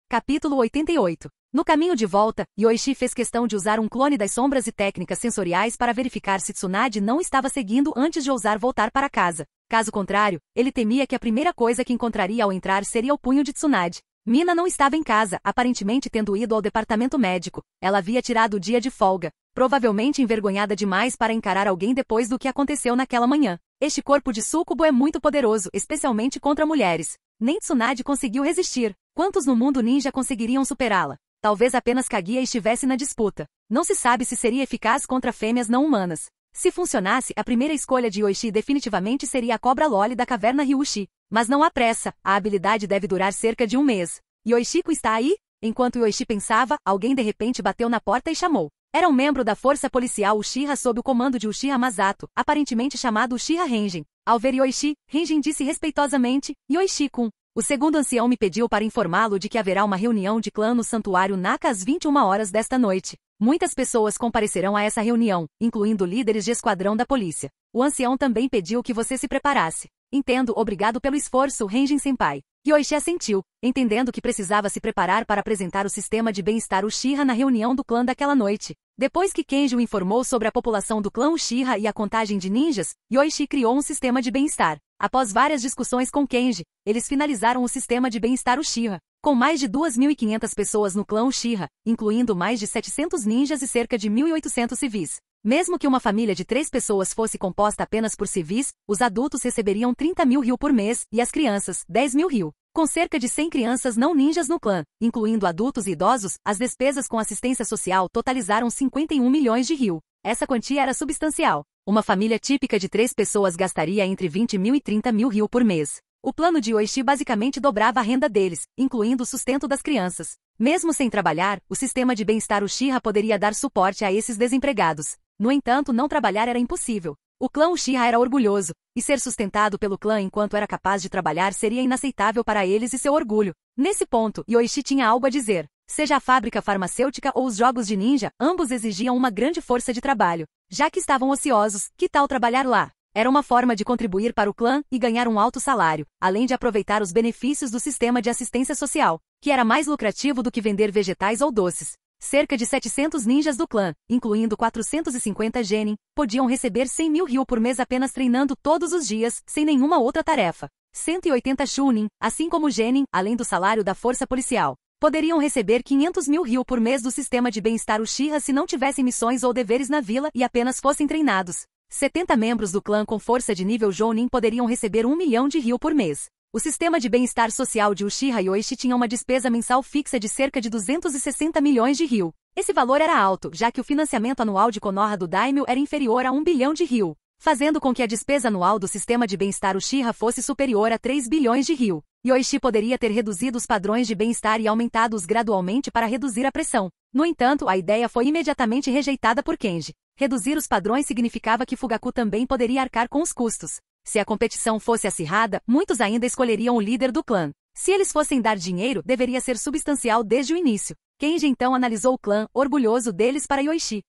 Capítulo 88. No caminho de volta, Yoichi fez questão de usar um clone das sombras e técnicas sensoriais para verificar se Tsunade não estava seguindo antes de ousar voltar para casa. Caso contrário, ele temia que a primeira coisa que encontraria ao entrar seria o punho de Tsunade. Mina não estava em casa, aparentemente tendo ido ao departamento médico. Ela havia tirado o dia de folga, provavelmente envergonhada demais para encarar alguém depois do que aconteceu naquela manhã. Este corpo de súcubo é muito poderoso, especialmente contra mulheres. Nem Tsunade conseguiu resistir. Quantos no mundo ninja conseguiriam superá-la? Talvez apenas Kaguya estivesse na disputa. Não se sabe se seria eficaz contra fêmeas não humanas. Se funcionasse, a primeira escolha de Yoichi definitivamente seria a cobra Loli da caverna Ryushi. Mas não há pressa, a habilidade deve durar cerca de um mês. Yoichiko está aí? Enquanto Yoichi pensava, alguém de repente bateu na porta e chamou. Era um membro da força policial Uchiha sob o comando de Uchiha Masato, aparentemente chamado Uchiha Renjin. Ao ver Yoichi, Renjin disse respeitosamente, Yoichi-kun. O segundo ancião me pediu para informá-lo de que haverá uma reunião de clã no Santuário Naka às 21 horas desta noite. Muitas pessoas comparecerão a essa reunião, incluindo líderes de esquadrão da polícia. O ancião também pediu que você se preparasse. Entendo, obrigado pelo esforço, Renjin-senpai. Yoichi assentiu, entendendo que precisava se preparar para apresentar o sistema de bem-estar Uchiha na reunião do clã daquela noite. Depois que Kenji o informou sobre a população do clã Uchiha e a contagem de ninjas, Yoichi criou um sistema de bem-estar. Após várias discussões com Kenji, eles finalizaram o sistema de bem-estar Uchiha. Com mais de 2.500 pessoas no clã Uchiha, incluindo mais de 700 ninjas e cerca de 1.800 civis. Mesmo que uma família de 3 pessoas fosse composta apenas por civis, os adultos receberiam 30.000 ryu por mês e as crianças, 10.000 ryu. Com cerca de 100 crianças não ninjas no clã, incluindo adultos e idosos, as despesas com assistência social totalizaram 51 milhões de ryu. Essa quantia era substancial. Uma família típica de 3 pessoas gastaria entre 20.000 e 30.000 ryu por mês. O plano de Yoichi basicamente dobrava a renda deles, incluindo o sustento das crianças. Mesmo sem trabalhar, o sistema de bem-estar Uchiha poderia dar suporte a esses desempregados. No entanto, não trabalhar era impossível. O clã Uchiha era orgulhoso, e ser sustentado pelo clã enquanto era capaz de trabalhar seria inaceitável para eles e seu orgulho. Nesse ponto, Yoichi tinha algo a dizer. Seja a fábrica farmacêutica ou os jogos de ninja, ambos exigiam uma grande força de trabalho. Já que estavam ociosos, que tal trabalhar lá? Era uma forma de contribuir para o clã e ganhar um alto salário, além de aproveitar os benefícios do sistema de assistência social, que era mais lucrativo do que vender vegetais ou doces. Cerca de 700 ninjas do clã, incluindo 450 genin, podiam receber 100.000 ryu por mês apenas treinando todos os dias, sem nenhuma outra tarefa. 180 chunin, assim como genin, além do salário da força policial, poderiam receber 500.000 ryu por mês do sistema de bem-estar Uchiha se não tivessem missões ou deveres na vila e apenas fossem treinados. 70 membros do clã com força de nível Jounin poderiam receber 1 milhão de ryu por mês. O sistema de bem-estar social de Uchiha Yoichi tinha uma despesa mensal fixa de cerca de 260 milhões de ryu. Esse valor era alto, já que o financiamento anual de Konoha do Daimyo era inferior a 1 bilhão de ryu, fazendo com que a despesa anual do sistema de bem-estar Uchiha fosse superior a 3 bilhões de ryu. Yoichi poderia ter reduzido os padrões de bem-estar e aumentado-os gradualmente para reduzir a pressão. No entanto, a ideia foi imediatamente rejeitada por Kenji. Reduzir os padrões significava que Fugaku também poderia arcar com os custos. Se a competição fosse acirrada, muitos ainda escolheriam o líder do clã. Se eles fossem dar dinheiro, deveria ser substancial desde o início. Kenji então analisou o clã, orgulhoso deles para Yoichi.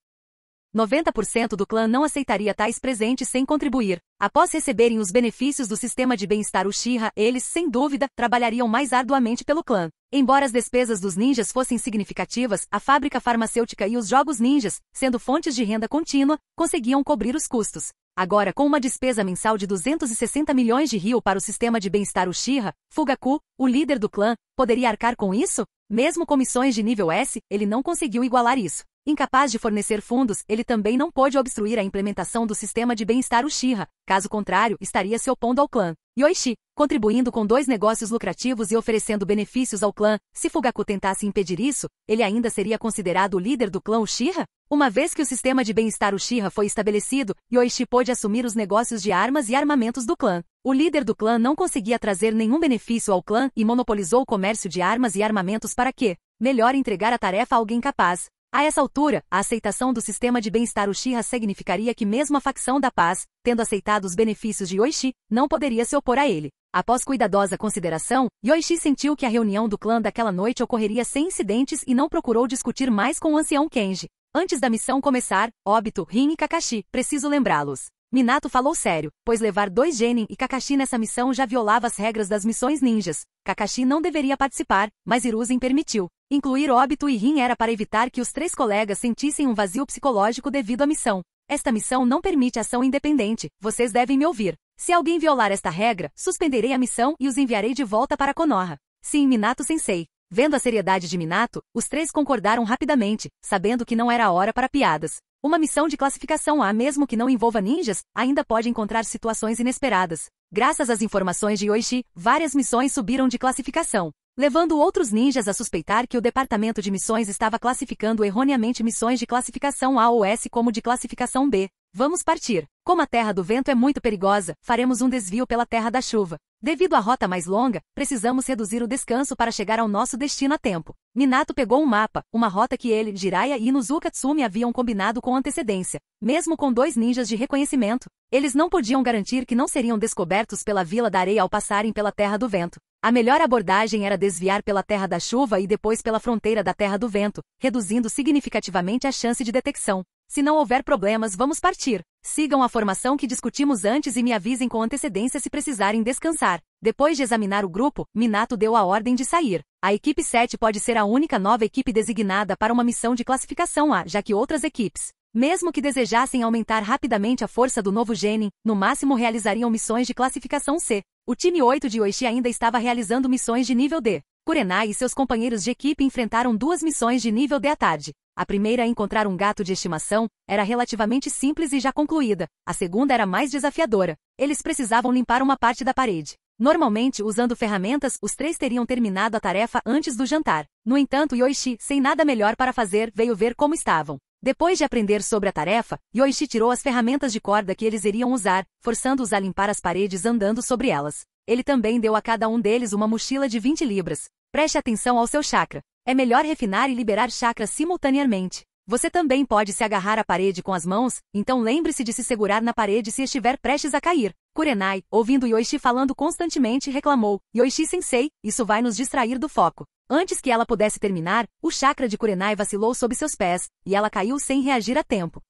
90% do clã não aceitaria tais presentes sem contribuir. Após receberem os benefícios do sistema de bem-estar Uchiha, eles, sem dúvida, trabalhariam mais arduamente pelo clã. Embora as despesas dos ninjas fossem significativas, a fábrica farmacêutica e os jogos ninjas, sendo fontes de renda contínua, conseguiam cobrir os custos. Agora, com uma despesa mensal de 260 milhões de ryo para o sistema de bem-estar Uchiha, Fugaku, o líder do clã, poderia arcar com isso? Mesmo com missões de nível S, ele não conseguiu igualar isso. Incapaz de fornecer fundos, ele também não pôde obstruir a implementação do sistema de bem-estar Uchiha, caso contrário, estaria se opondo ao clã Yoichi, contribuindo com 2 negócios lucrativos e oferecendo benefícios ao clã. Se Fugaku tentasse impedir isso, ele ainda seria considerado o líder do clã Uchiha? Uma vez que o sistema de bem-estar Uchiha foi estabelecido, Yoichi pôde assumir os negócios de armas e armamentos do clã. O líder do clã não conseguia trazer nenhum benefício ao clã e monopolizou o comércio de armas e armamentos para quê? Melhor entregar a tarefa a alguém capaz. A essa altura, a aceitação do sistema de bem-estar Uchiha significaria que mesmo a facção da paz, tendo aceitado os benefícios de Yoichi, não poderia se opor a ele. Após cuidadosa consideração, Yoichi sentiu que a reunião do clã daquela noite ocorreria sem incidentes e não procurou discutir mais com o ancião Kenji. Antes da missão começar, Obito, Rin e Kakashi, preciso lembrá-los. Minato falou sério, pois levar 2 genin e Kakashi nessa missão já violava as regras das missões ninjas. Kakashi não deveria participar, mas Hiruzen permitiu. Incluir Obito e Rin era para evitar que os 3 colegas sentissem um vazio psicológico devido à missão. Esta missão não permite ação independente, vocês devem me ouvir. Se alguém violar esta regra, suspenderei a missão e os enviarei de volta para Konoha. Sim, Minato-sensei. Vendo a seriedade de Minato, os 3 concordaram rapidamente, sabendo que não era a hora para piadas. Uma missão de classificação A, mesmo que não envolva ninjas, ainda pode encontrar situações inesperadas. Graças às informações de Yoichi, várias missões subiram de classificação, levando outros ninjas a suspeitar que o departamento de missões estava classificando erroneamente missões de classificação A ou S como de classificação B. Vamos partir. Como a Terra do Vento é muito perigosa, faremos um desvio pela Terra da Chuva. Devido à rota mais longa, precisamos reduzir o descanso para chegar ao nosso destino a tempo. Minato pegou um mapa, uma rota que ele, Jiraiya e Inuzuka Tsumi haviam combinado com antecedência. Mesmo com 2 ninjas de reconhecimento, eles não podiam garantir que não seriam descobertos pela Vila da Areia ao passarem pela Terra do Vento. A melhor abordagem era desviar pela Terra da Chuva e depois pela fronteira da Terra do Vento, reduzindo significativamente a chance de detecção. Se não houver problemas, vamos partir. Sigam a formação que discutimos antes e me avisem com antecedência se precisarem descansar. Depois de examinar o grupo, Minato deu a ordem de sair. A equipe 7 pode ser a única nova equipe designada para uma missão de classificação A, já que outras equipes, mesmo que desejassem aumentar rapidamente a força do novo genin, no máximo realizariam missões de classificação C. O time 8 de Yoichi ainda estava realizando missões de nível D. Kurenai e seus companheiros de equipe enfrentaram 2 missões de nível D à tarde. A primeira, encontrar um gato de estimação, era relativamente simples e já concluída. A segunda era mais desafiadora. Eles precisavam limpar uma parte da parede. Normalmente, usando ferramentas, os 3 teriam terminado a tarefa antes do jantar. No entanto, Yoichi, sem nada melhor para fazer, veio ver como estavam. Depois de aprender sobre a tarefa, Yoichi tirou as ferramentas de corda que eles iriam usar, forçando-os a limpar as paredes andando sobre elas. Ele também deu a cada um deles uma mochila de 20 libras. Preste atenção ao seu chakra. É melhor refinar e liberar chakras simultaneamente. Você também pode se agarrar à parede com as mãos, então lembre-se de se segurar na parede se estiver prestes a cair. Kurenai, ouvindo Yoichi falando constantemente, reclamou: Yoichi-sensei, isso vai nos distrair do foco. Antes que ela pudesse terminar, o chakra de Kurenai vacilou sob seus pés, e ela caiu sem reagir a tempo.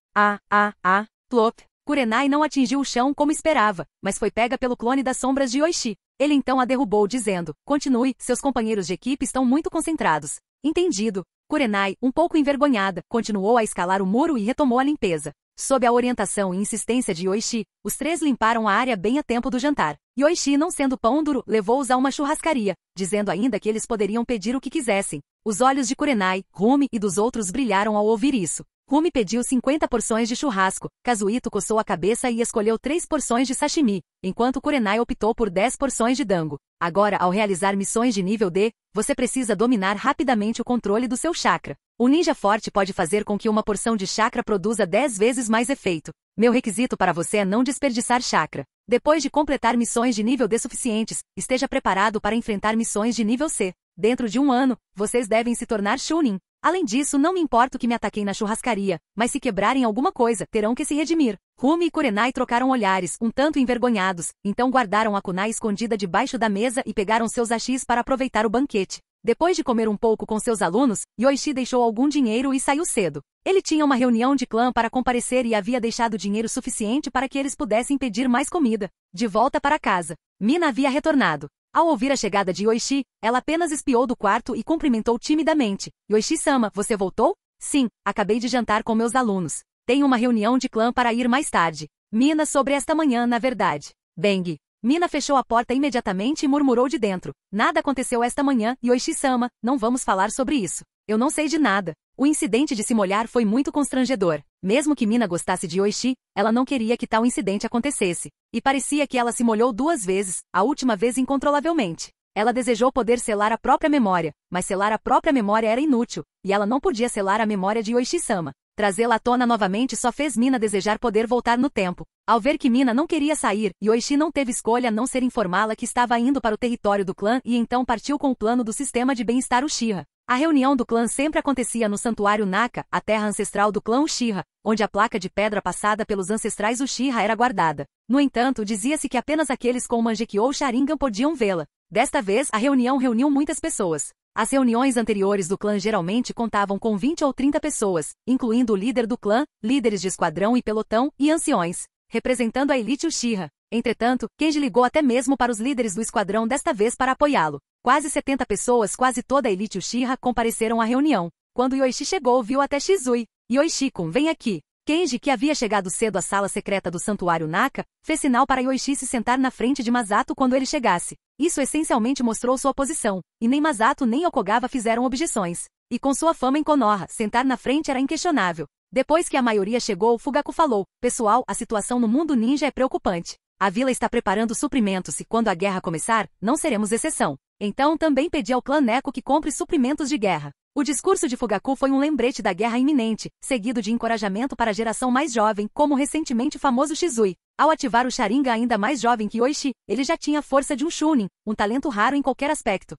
Plop. Kurenai não atingiu o chão como esperava, mas foi pega pelo clone das sombras de Yoichi. Ele então a derrubou dizendo: continue, seus companheiros de equipe estão muito concentrados. Entendido. Kurenai, um pouco envergonhada, continuou a escalar o muro e retomou a limpeza. Sob a orientação e insistência de Yoichi, os 3 limparam a área bem a tempo do jantar. Yoichi, não sendo pão duro, levou-os a uma churrascaria, dizendo ainda que eles poderiam pedir o que quisessem. Os olhos de Kurenai, Rumi e dos outros brilharam ao ouvir isso. Rumi pediu 50 porções de churrasco, Kazuhito coçou a cabeça e escolheu 3 porções de sashimi, enquanto Kurenai optou por 10 porções de dango. Agora, ao realizar missões de nível D, você precisa dominar rapidamente o controle do seu chakra. Um ninja forte pode fazer com que uma porção de chakra produza 10 vezes mais efeito. Meu requisito para você é não desperdiçar chakra. Depois de completar missões de nível D suficientes, esteja preparado para enfrentar missões de nível C. Dentro de 1 ano, vocês devem se tornar Chunin. Além disso, não me importo que me ataquem na churrascaria, mas se quebrarem alguma coisa, terão que se redimir. Rumi e Kurenai trocaram olhares, um tanto envergonhados, então guardaram a kunai escondida debaixo da mesa e pegaram seus hashis para aproveitar o banquete. Depois de comer um pouco com seus alunos, Yoichi deixou algum dinheiro e saiu cedo. Ele tinha uma reunião de clã para comparecer e havia deixado dinheiro suficiente para que eles pudessem pedir mais comida. De volta para casa, Mina havia retornado. Ao ouvir a chegada de Yoichi, ela apenas espiou do quarto e cumprimentou timidamente. Yoichi-sama, você voltou? Sim, acabei de jantar com meus alunos. Tenho uma reunião de clã para ir mais tarde. Mina sobre esta manhã, na verdade. Bang. Mina fechou a porta imediatamente e murmurou de dentro. Nada aconteceu esta manhã, Yoichi-sama, não vamos falar sobre isso. Eu não sei de nada. O incidente de se molhar foi muito constrangedor. Mesmo que Mina gostasse de Yoichi, ela não queria que tal incidente acontecesse. E parecia que ela se molhou 2 vezes, a última vez incontrolavelmente. Ela desejou poder selar a própria memória, mas selar a própria memória era inútil, e ela não podia selar a memória de Yoichi-sama. Trazê-la à tona novamente só fez Mina desejar poder voltar no tempo. Ao ver que Mina não queria sair, Yoichi não teve escolha a não ser informá-la que estava indo para o território do clã e então partiu com o plano do sistema de bem-estar Uchiha. A reunião do clã sempre acontecia no Santuário Naka, a terra ancestral do clã Uchiha, onde a placa de pedra passada pelos ancestrais Uchiha era guardada. No entanto, dizia-se que apenas aqueles com o Mangekyou ou Sharingan podiam vê-la. Desta vez, a reunião reuniu muitas pessoas. As reuniões anteriores do clã geralmente contavam com 20 ou 30 pessoas, incluindo o líder do clã, líderes de esquadrão e pelotão, e anciões, representando a elite Uchiha. Entretanto, Kenji ligou até mesmo para os líderes do esquadrão desta vez para apoiá-lo. Quase 70 pessoas, quase toda a elite Uchiha, compareceram à reunião. Quando Yoichi chegou, viu até Shizui. Yoichi-kun, vem aqui. Kenji, que havia chegado cedo à sala secreta do Santuário Naka, fez sinal para Yoichi se sentar na frente de Masato quando ele chegasse. Isso essencialmente mostrou sua posição, e nem Masato nem Okugawa fizeram objeções. E com sua fama em Konoha, sentar na frente era inquestionável. Depois que a maioria chegou, Fugaku falou: pessoal, a situação no mundo ninja é preocupante. A vila está preparando suprimentos e quando a guerra começar, não seremos exceção. Então também pedi ao clã Neko que compre suprimentos de guerra. O discurso de Fugaku foi um lembrete da guerra iminente, seguido de encorajamento para a geração mais jovem, como o recentemente famoso Shizui. Ao ativar o Sharingan ainda mais jovem que Yoichi, ele já tinha a força de um Chunin, um talento raro em qualquer aspecto.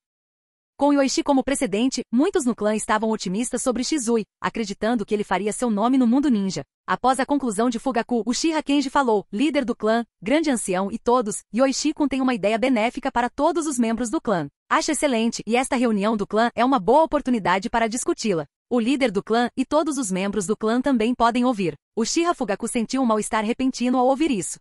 Com Yoichi como precedente, muitos no clã estavam otimistas sobre Shizui, acreditando que ele faria seu nome no mundo ninja. Após a conclusão de Fugaku, Uchiha Kenji falou: líder do clã, grande ancião e todos, Yoichi-kun tem uma ideia benéfica para todos os membros do clã. Acho excelente, e esta reunião do clã é uma boa oportunidade para discuti-la. O líder do clã e todos os membros do clã também podem ouvir. Uchiha Fugaku sentiu um mal-estar repentino ao ouvir isso.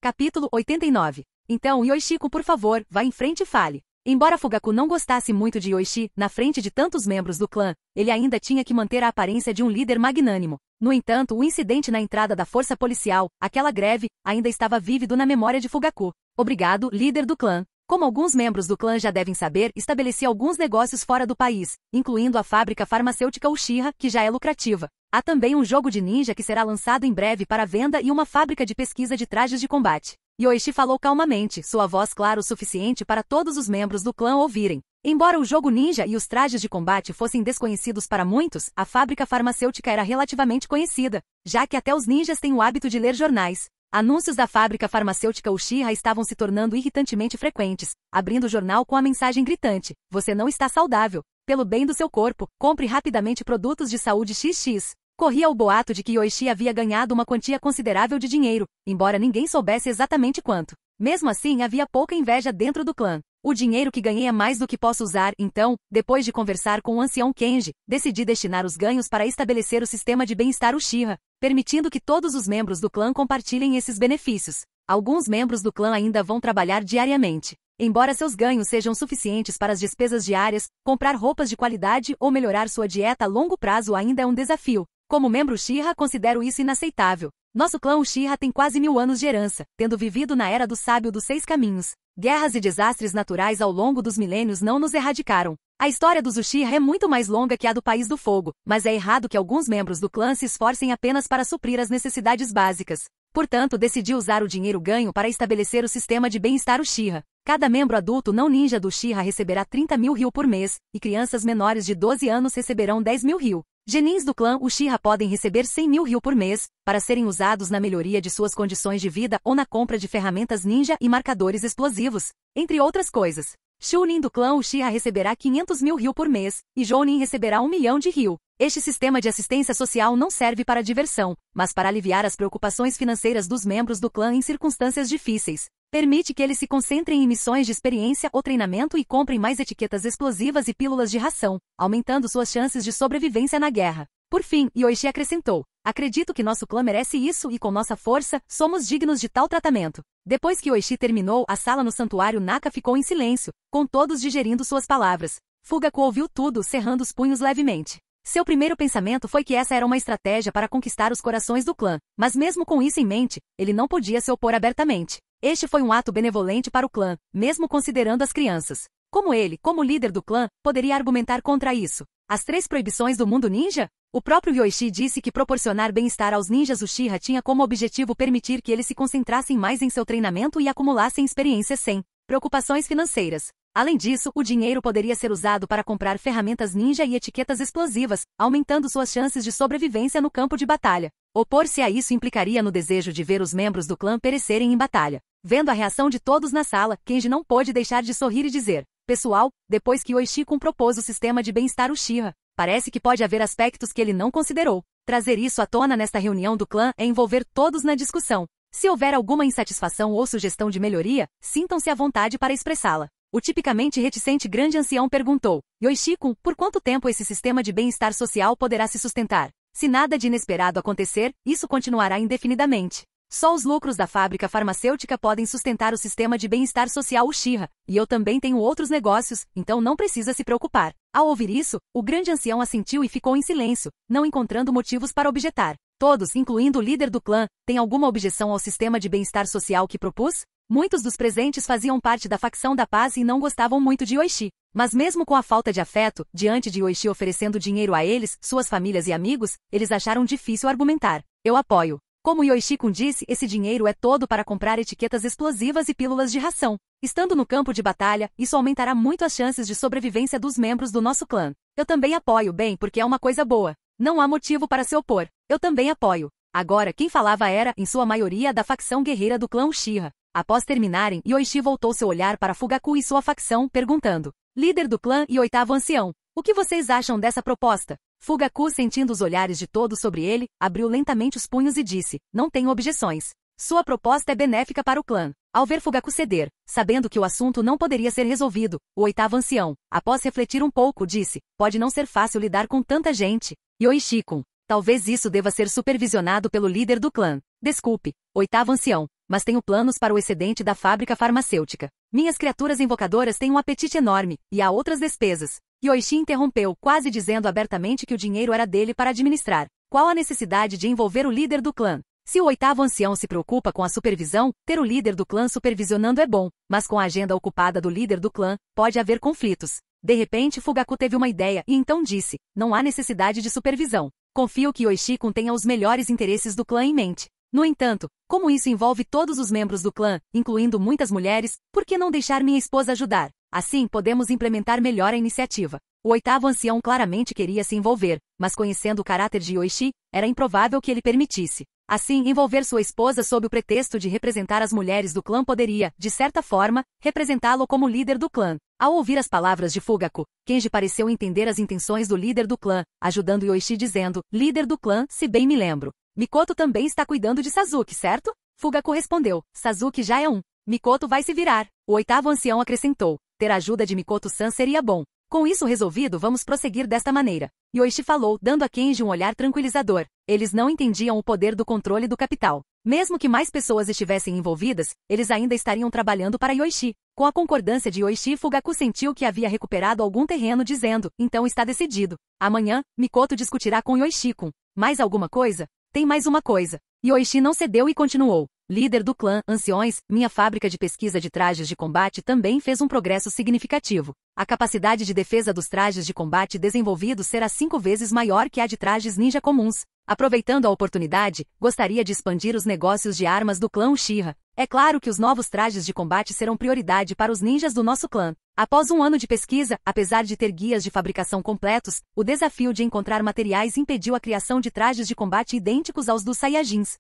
Capítulo 89. Então, Yoichi-kun, por favor, vá em frente e fale. Embora Fugaku não gostasse muito de Yoichi, na frente de tantos membros do clã, ele ainda tinha que manter a aparência de um líder magnânimo. No entanto, o incidente na entrada da força policial, aquela greve, ainda estava vívido na memória de Fugaku. Obrigado, líder do clã. Como alguns membros do clã já devem saber, estabeleci alguns negócios fora do país, incluindo a fábrica farmacêutica Uchiha, que já é lucrativa. Há também um jogo de ninja que será lançado em breve para venda e uma fábrica de pesquisa de trajes de combate. Yoichi falou calmamente, sua voz clara o suficiente para todos os membros do clã ouvirem. Embora o jogo ninja e os trajes de combate fossem desconhecidos para muitos, a fábrica farmacêutica era relativamente conhecida, já que até os ninjas têm o hábito de ler jornais. Anúncios da fábrica farmacêutica Uchiha estavam se tornando irritantemente frequentes, abrindo o jornal com a mensagem gritante: você não está saudável. Pelo bem do seu corpo, compre rapidamente produtos de saúde XX. Corria o boato de que Yoichi havia ganhado uma quantia considerável de dinheiro, embora ninguém soubesse exatamente quanto. Mesmo assim, havia pouca inveja dentro do clã. O dinheiro que ganhei é mais do que posso usar, então, depois de conversar com o ancião Kenji, decidi destinar os ganhos para estabelecer o sistema de bem-estar Uchiha, permitindo que todos os membros do clã compartilhem esses benefícios. Alguns membros do clã ainda vão trabalhar diariamente. Embora seus ganhos sejam suficientes para as despesas diárias, comprar roupas de qualidade ou melhorar sua dieta a longo prazo ainda é um desafio. Como membro Uchiha, considero isso inaceitável. Nosso clã Uchiha tem quase 1000 anos de herança, tendo vivido na era do sábio dos 6 caminhos. Guerras e desastres naturais ao longo dos milênios não nos erradicaram. A história dos Uchiha é muito mais longa que a do País do Fogo, mas é errado que alguns membros do clã se esforcem apenas para suprir as necessidades básicas. Portanto, decidi usar o dinheiro ganho para estabelecer o sistema de bem-estar Uchiha. Cada membro adulto não ninja do Uchiha receberá 30.000 ryu por mês, e crianças menores de 12 anos receberão 10.000 ryu. Genins do clã Uchiha podem receber 100.000 ryu por mês, para serem usados na melhoria de suas condições de vida ou na compra de ferramentas ninja e marcadores explosivos, entre outras coisas. Chunin do clã Uchiha receberá 500.000 ryu por mês, e Jounin receberá 1 milhão de ryu. Este sistema de assistência social não serve para diversão, mas para aliviar as preocupações financeiras dos membros do clã em circunstâncias difíceis. Permite que eles se concentrem em missões de experiência ou treinamento e comprem mais etiquetas explosivas e pílulas de ração, aumentando suas chances de sobrevivência na guerra. Por fim, Yoichi acrescentou: acredito que nosso clã merece isso e com nossa força, somos dignos de tal tratamento. Depois que Yoichi terminou, a sala no santuário Naka ficou em silêncio, com todos digerindo suas palavras. Fugaku ouviu tudo, cerrando os punhos levemente. Seu primeiro pensamento foi que essa era uma estratégia para conquistar os corações do clã, mas mesmo com isso em mente, ele não podia se opor abertamente. Este foi um ato benevolente para o clã, mesmo considerando as crianças. Como ele, como líder do clã, poderia argumentar contra isso? As 3 proibições do mundo ninja? O próprio Yoichi disse que proporcionar bem-estar aos ninjas Uchiha tinha como objetivo permitir que eles se concentrassem mais em seu treinamento e acumulassem experiências sem preocupações financeiras. Além disso, o dinheiro poderia ser usado para comprar ferramentas ninja e etiquetas explosivas, aumentando suas chances de sobrevivência no campo de batalha. Opor-se a isso implicaria no desejo de ver os membros do clã perecerem em batalha. Vendo a reação de todos na sala, Kenji não pôde deixar de sorrir e dizer: pessoal, depois que Yoichi-kun propôs o sistema de bem-estar Uchiha, parece que pode haver aspectos que ele não considerou. Trazer isso à tona nesta reunião do clã é envolver todos na discussão. Se houver alguma insatisfação ou sugestão de melhoria, sintam-se à vontade para expressá-la. O tipicamente reticente grande ancião perguntou: Yoichi-kun, por quanto tempo esse sistema de bem-estar social poderá se sustentar? Se nada de inesperado acontecer, isso continuará indefinidamente. Só os lucros da fábrica farmacêutica podem sustentar o sistema de bem-estar social Uchiha, e eu também tenho outros negócios, então não precisa se preocupar. Ao ouvir isso, o grande ancião assentiu e ficou em silêncio, não encontrando motivos para objetar. Todos, incluindo o líder do clã, têm alguma objeção ao sistema de bem-estar social que propus? Muitos dos presentes faziam parte da facção da paz e não gostavam muito de Yoichi. Mas mesmo com a falta de afeto, diante de Yoichi oferecendo dinheiro a eles, suas famílias e amigos, eles acharam difícil argumentar. Eu apoio. Como Yoichi-kun disse, esse dinheiro é todo para comprar etiquetas explosivas e pílulas de ração. Estando no campo de batalha, isso aumentará muito as chances de sobrevivência dos membros do nosso clã. Eu também apoio, bem, porque é uma coisa boa. Não há motivo para se opor. Eu também apoio. Agora, quem falava era, em sua maioria, da facção guerreira do clã Uchiha. Após terminarem, Yoichi voltou seu olhar para Fugaku e sua facção, perguntando: líder do clã e 8º ancião, o que vocês acham dessa proposta? Fugaku, sentindo os olhares de todos sobre ele, abriu lentamente os punhos e disse: não tenho objeções. Sua proposta é benéfica para o clã. Ao ver Fugaku ceder, sabendo que o assunto não poderia ser resolvido, o 8º ancião, após refletir um pouco, disse: pode não ser fácil lidar com tanta gente. Yoichi-kun, talvez isso deva ser supervisionado pelo líder do clã. Desculpe, 8º ancião, mas tenho planos para o excedente da fábrica farmacêutica. Minhas criaturas invocadoras têm um apetite enorme, e há outras despesas. Yoichi interrompeu, quase dizendo abertamente que o dinheiro era dele para administrar. Qual a necessidade de envolver o líder do clã? Se o 8º ancião se preocupa com a supervisão, ter o líder do clã supervisionando é bom, mas com a agenda ocupada do líder do clã, pode haver conflitos. De repente, Fugaku teve uma ideia e então disse: não há necessidade de supervisão. Confio que Yoichi-kun tenha os melhores interesses do clã em mente. No entanto, como isso envolve todos os membros do clã, incluindo muitas mulheres, por que não deixar minha esposa ajudar? Assim podemos implementar melhor a iniciativa. O 8º ancião claramente queria se envolver, mas conhecendo o caráter de Yoichi, era improvável que ele permitisse. Assim, envolver sua esposa sob o pretexto de representar as mulheres do clã poderia, de certa forma, representá-lo como líder do clã. Ao ouvir as palavras de Fugaku, Kenji pareceu entender as intenções do líder do clã, ajudando Yoichi dizendo: líder do clã, se bem me lembro. Mikoto também está cuidando de Sasuke, certo? Fugaku respondeu: Sasuke já é um. Mikoto vai se virar. O 8º ancião acrescentou: ter a ajuda de Mikoto-san seria bom. Com isso resolvido, vamos prosseguir desta maneira. Yoichi falou, dando a Kenji um olhar tranquilizador. Eles não entendiam o poder do controle do capital. Mesmo que mais pessoas estivessem envolvidas, eles ainda estariam trabalhando para Yoichi. Com a concordância de Yoichi, Fugaku sentiu que havia recuperado algum terreno dizendo: então está decidido. Amanhã, Mikoto discutirá com Yoichi-kun. Mais alguma coisa? Tem mais uma coisa. Yoichi não cedeu e continuou: líder do clã, anciões, minha fábrica de pesquisa de trajes de combate também fez um progresso significativo. A capacidade de defesa dos trajes de combate desenvolvidos será 5 vezes maior que a de trajes ninja comuns. Aproveitando a oportunidade, gostaria de expandir os negócios de armas do clã Uchiha. É claro que os novos trajes de combate serão prioridade para os ninjas do nosso clã. Após um ano de pesquisa, apesar de ter guias de fabricação completos, o desafio de encontrar materiais impediu a criação de trajes de combate idênticos aos dos Saiyajins.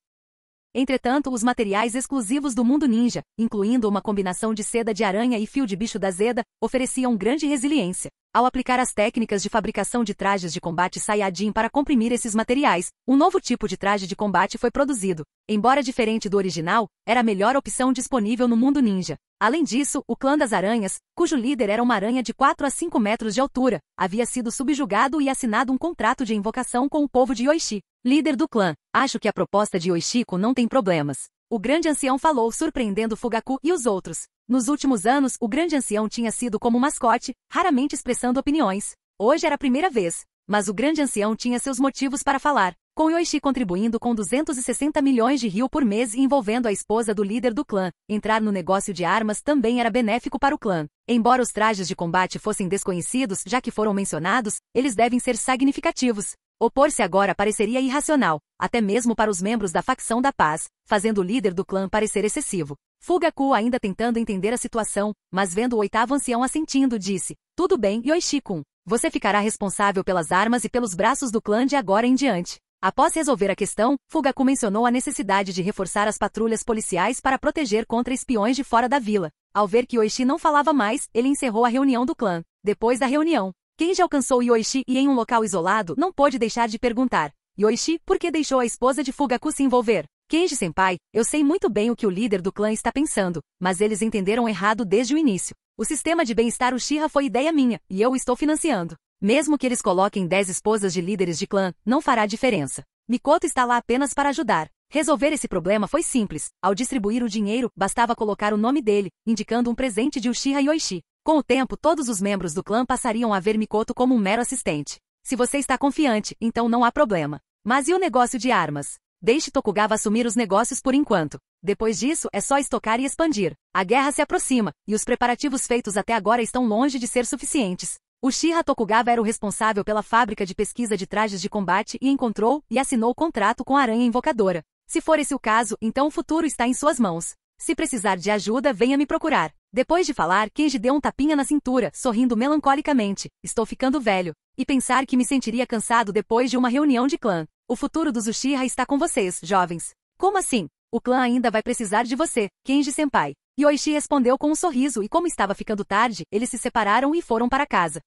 Entretanto, os materiais exclusivos do mundo ninja, incluindo uma combinação de seda de aranha e fio de bicho da Zeda, ofereciam grande resiliência. Ao aplicar as técnicas de fabricação de trajes de combate Saiyajin para comprimir esses materiais, um novo tipo de traje de combate foi produzido. Embora diferente do original, era a melhor opção disponível no mundo ninja. Além disso, o clã das aranhas, cujo líder era uma aranha de 4 a 5 metros de altura, havia sido subjugado e assinado um contrato de invocação com o povo de Yoichi. Líder do clã, acho que a proposta de Yoichi-kun não tem problemas. O grande ancião falou, surpreendendo Fugaku e os outros. Nos últimos anos, o grande ancião tinha sido como mascote, raramente expressando opiniões. Hoje era a primeira vez. Mas o grande ancião tinha seus motivos para falar, com Yoichi contribuindo com 260 milhões de ryu por mês e envolvendo a esposa do líder do clã. Entrar no negócio de armas também era benéfico para o clã. Embora os trajes de combate fossem desconhecidos, já que foram mencionados, eles devem ser significativos. Opor-se agora pareceria irracional, até mesmo para os membros da facção da paz, fazendo o líder do clã parecer excessivo. Fugaku ainda tentando entender a situação, mas vendo o oitavo ancião assentindo, disse: "Tudo bem, Yoichi-kun. Você ficará responsável pelas armas e pelos braços do clã de agora em diante." Após resolver a questão, Fugaku mencionou a necessidade de reforçar as patrulhas policiais para proteger contra espiões de fora da vila. Ao ver que Yoichi não falava mais, ele encerrou a reunião do clã. Depois da reunião, Kenji alcançou Yoichi e em um local isolado não pôde deixar de perguntar: "Yoichi, por que deixou a esposa de Fugaku se envolver?" "Kenji-senpai, eu sei muito bem o que o líder do clã está pensando, mas eles entenderam errado desde o início. O sistema de bem-estar Uchiha foi ideia minha, e eu estou financiando. Mesmo que eles coloquem 10 esposas de líderes de clã, não fará diferença. Mikoto está lá apenas para ajudar. Resolver esse problema foi simples. Ao distribuir o dinheiro, bastava colocar o nome dele, indicando um presente de Uchiha Yoichi. Com o tempo, todos os membros do clã passariam a ver Mikoto como um mero assistente. Se você está confiante, então não há problema. Mas e o negócio de armas? Deixe Tokugawa assumir os negócios por enquanto. Depois disso, é só estocar e expandir. A guerra se aproxima, e os preparativos feitos até agora estão longe de ser suficientes." Uchiha Tokugawa era o responsável pela fábrica de pesquisa de trajes de combate e encontrou e assinou o contrato com a Aranha Invocadora. Se for esse o caso, então o futuro está em suas mãos. Se precisar de ajuda, venha me procurar. Depois de falar, Kenji deu um tapinha na cintura, sorrindo melancolicamente. "Estou ficando velho. E pensar que me sentiria cansado depois de uma reunião de clã. O futuro dos Uchiha está com vocês, jovens." "Como assim? O clã ainda vai precisar de você, Kenji-senpai." Yoichi respondeu com um sorriso e como estava ficando tarde, eles se separaram e foram para casa.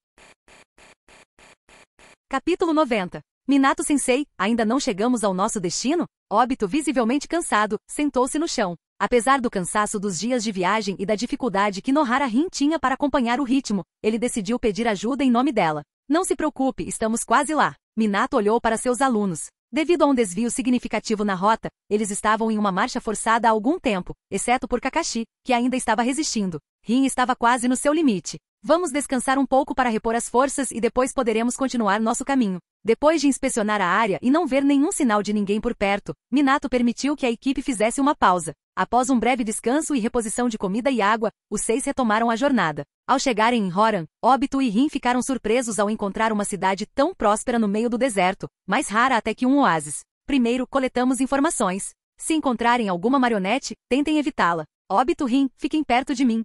Capítulo 90. Minato-sensei, ainda não chegamos ao nosso destino? Obito, visivelmente cansado, sentou-se no chão. Apesar do cansaço dos dias de viagem e da dificuldade que Nohara-Rin tinha para acompanhar o ritmo, ele decidiu pedir ajuda em nome dela. "Não se preocupe, estamos quase lá." Minato olhou para seus alunos. Devido a um desvio significativo na rota, eles estavam em uma marcha forçada há algum tempo, exceto por Kakashi, que ainda estava resistindo. Rin estava quase no seu limite. "Vamos descansar um pouco para repor as forças e depois poderemos continuar nosso caminho." Depois de inspecionar a área e não ver nenhum sinal de ninguém por perto, Minato permitiu que a equipe fizesse uma pausa. Após um breve descanso e reposição de comida e água, os 6 retomaram a jornada. Ao chegarem em Horan, Obito e Rin ficaram surpresos ao encontrar uma cidade tão próspera no meio do deserto, mais rara até que um oásis. "Primeiro, coletamos informações. Se encontrarem alguma marionete, tentem evitá-la. Obito, Rin, fiquem perto de mim."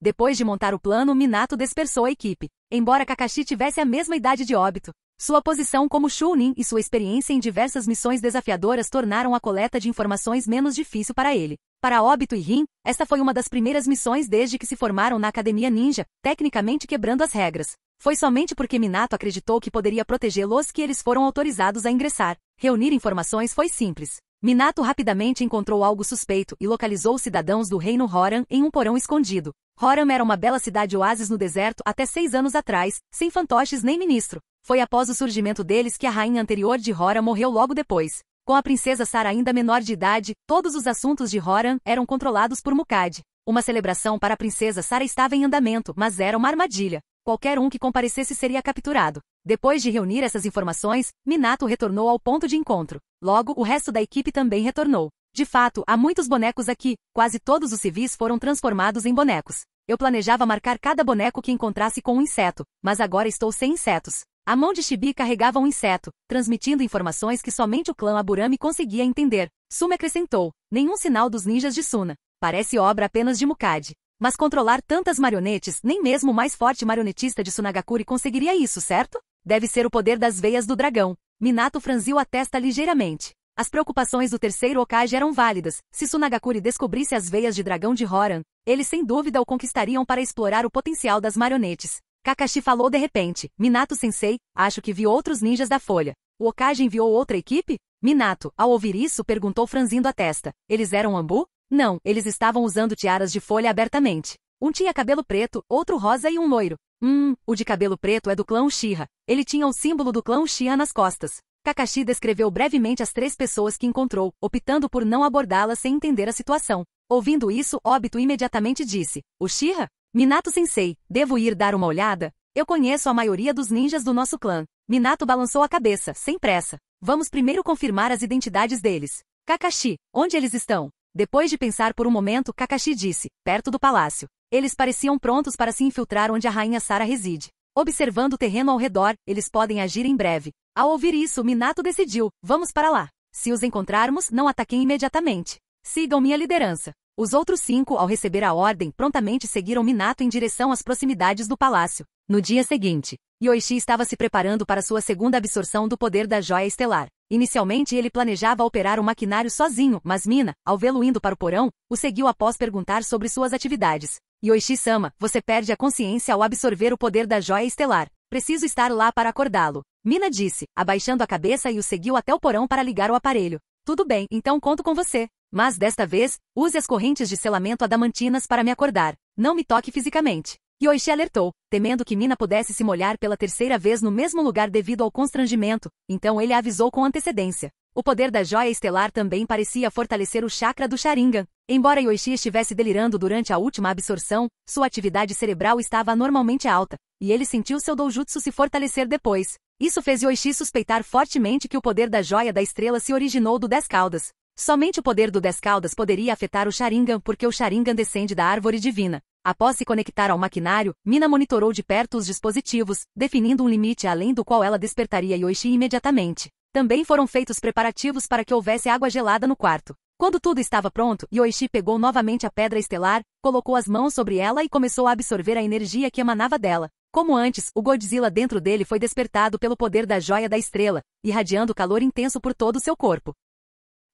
Depois de montar o plano, Minato dispersou a equipe. Embora Kakashi tivesse a mesma idade de Obito, sua posição como Chunin e sua experiência em diversas missões desafiadoras tornaram a coleta de informações menos difícil para ele. Para Obito e Rin, esta foi uma das primeiras missões desde que se formaram na Academia Ninja, tecnicamente quebrando as regras. Foi somente porque Minato acreditou que poderia protegê-los que eles foram autorizados a ingressar. Reunir informações foi simples. Minato rapidamente encontrou algo suspeito e localizou os cidadãos do reino Horan em um porão escondido. Horan era uma bela cidade oásis no deserto até 6 anos atrás, sem fantoches nem ministro. Foi após o surgimento deles que a rainha anterior de Horan morreu logo depois. Com a princesa Sara ainda menor de idade, todos os assuntos de Horan eram controlados por Mukade. Uma celebração para a princesa Sara estava em andamento, mas era uma armadilha. Qualquer um que comparecesse seria capturado. Depois de reunir essas informações, Minato retornou ao ponto de encontro. Logo, o resto da equipe também retornou. De fato, há muitos bonecos aqui, quase todos os civis foram transformados em bonecos. Eu planejava marcar cada boneco que encontrasse com um inseto, mas agora estou sem insetos. A mão de Chibi carregava um inseto, transmitindo informações que somente o clã Aburami conseguia entender. Sumi acrescentou: "Nenhum sinal dos ninjas de Suna. Parece obra apenas de Mukade. Mas controlar tantas marionetes, nem mesmo o mais forte marionetista de Sunagakure conseguiria isso, certo? Deve ser o poder das veias do dragão." Minato franziu a testa ligeiramente. As preocupações do terceiro Hokage eram válidas. Se Sunagakure descobrisse as veias de dragão de Horan, eles sem dúvida o conquistariam para explorar o potencial das marionetes. Kakashi falou de repente: "Minato-sensei, acho que vi outros ninjas da Folha. O Hokage enviou outra equipe?" Minato, ao ouvir isso, perguntou franzindo a testa: "Eles eram Ambu?" "Não, eles estavam usando tiaras de folha abertamente. Um tinha cabelo preto, outro rosa e um loiro." O de cabelo preto é do clã Uchiha. Ele tinha o símbolo do clã Uchiha nas costas." Kakashi descreveu brevemente as 3 pessoas que encontrou, optando por não abordá-las sem entender a situação. Ouvindo isso, Obito imediatamente disse: "Uchiha? Minato-sensei, devo ir dar uma olhada? Eu conheço a maioria dos ninjas do nosso clã." Minato balançou a cabeça, sem pressa. Vamos primeiro confirmar as identidades deles. Kakashi, onde eles estão? Depois de pensar por um momento, Kakashi disse, perto do palácio. Eles pareciam prontos para se infiltrar onde a rainha Sara reside. Observando o terreno ao redor, eles podem agir em breve. Ao ouvir isso, Minato decidiu, vamos para lá. Se os encontrarmos, não ataquem imediatamente. Sigam minha liderança. Os outros 5, ao receber a ordem, prontamente seguiram Minato em direção às proximidades do palácio. No dia seguinte, Yoichi estava se preparando para sua segunda absorção do poder da joia estelar. Inicialmente ele planejava operar o maquinário sozinho, mas Mina, ao vê-lo indo para o porão, o seguiu após perguntar sobre suas atividades. Yoichi-sama, você perde a consciência ao absorver o poder da joia estelar. Preciso estar lá para acordá-lo. Mina disse, abaixando a cabeça e o seguiu até o porão para ligar o aparelho. Tudo bem, então conto com você. Mas desta vez, use as correntes de selamento adamantinas para me acordar. Não me toque fisicamente. Yoichi alertou, temendo que Mina pudesse se molhar pela terceira vez no mesmo lugar devido ao constrangimento, então ele a avisou com antecedência. O poder da joia estelar também parecia fortalecer o chakra do Sharingan. Embora Yoichi estivesse delirando durante a última absorção, sua atividade cerebral estava anormalmente alta, e ele sentiu seu doujutsu se fortalecer depois. Isso fez Yoichi suspeitar fortemente que o poder da joia da estrela se originou do 10 caudas. Somente o poder do 10 caudas poderia afetar o Sharingan porque o Sharingan descende da árvore divina. Após se conectar ao maquinário, Mina monitorou de perto os dispositivos, definindo um limite além do qual ela despertaria Yoichi imediatamente. Também foram feitos preparativos para que houvesse água gelada no quarto. Quando tudo estava pronto, Yoichi pegou novamente a pedra estelar, colocou as mãos sobre ela e começou a absorver a energia que emanava dela. Como antes, o Godzilla dentro dele foi despertado pelo poder da joia da estrela, irradiando calor intenso por todo o seu corpo.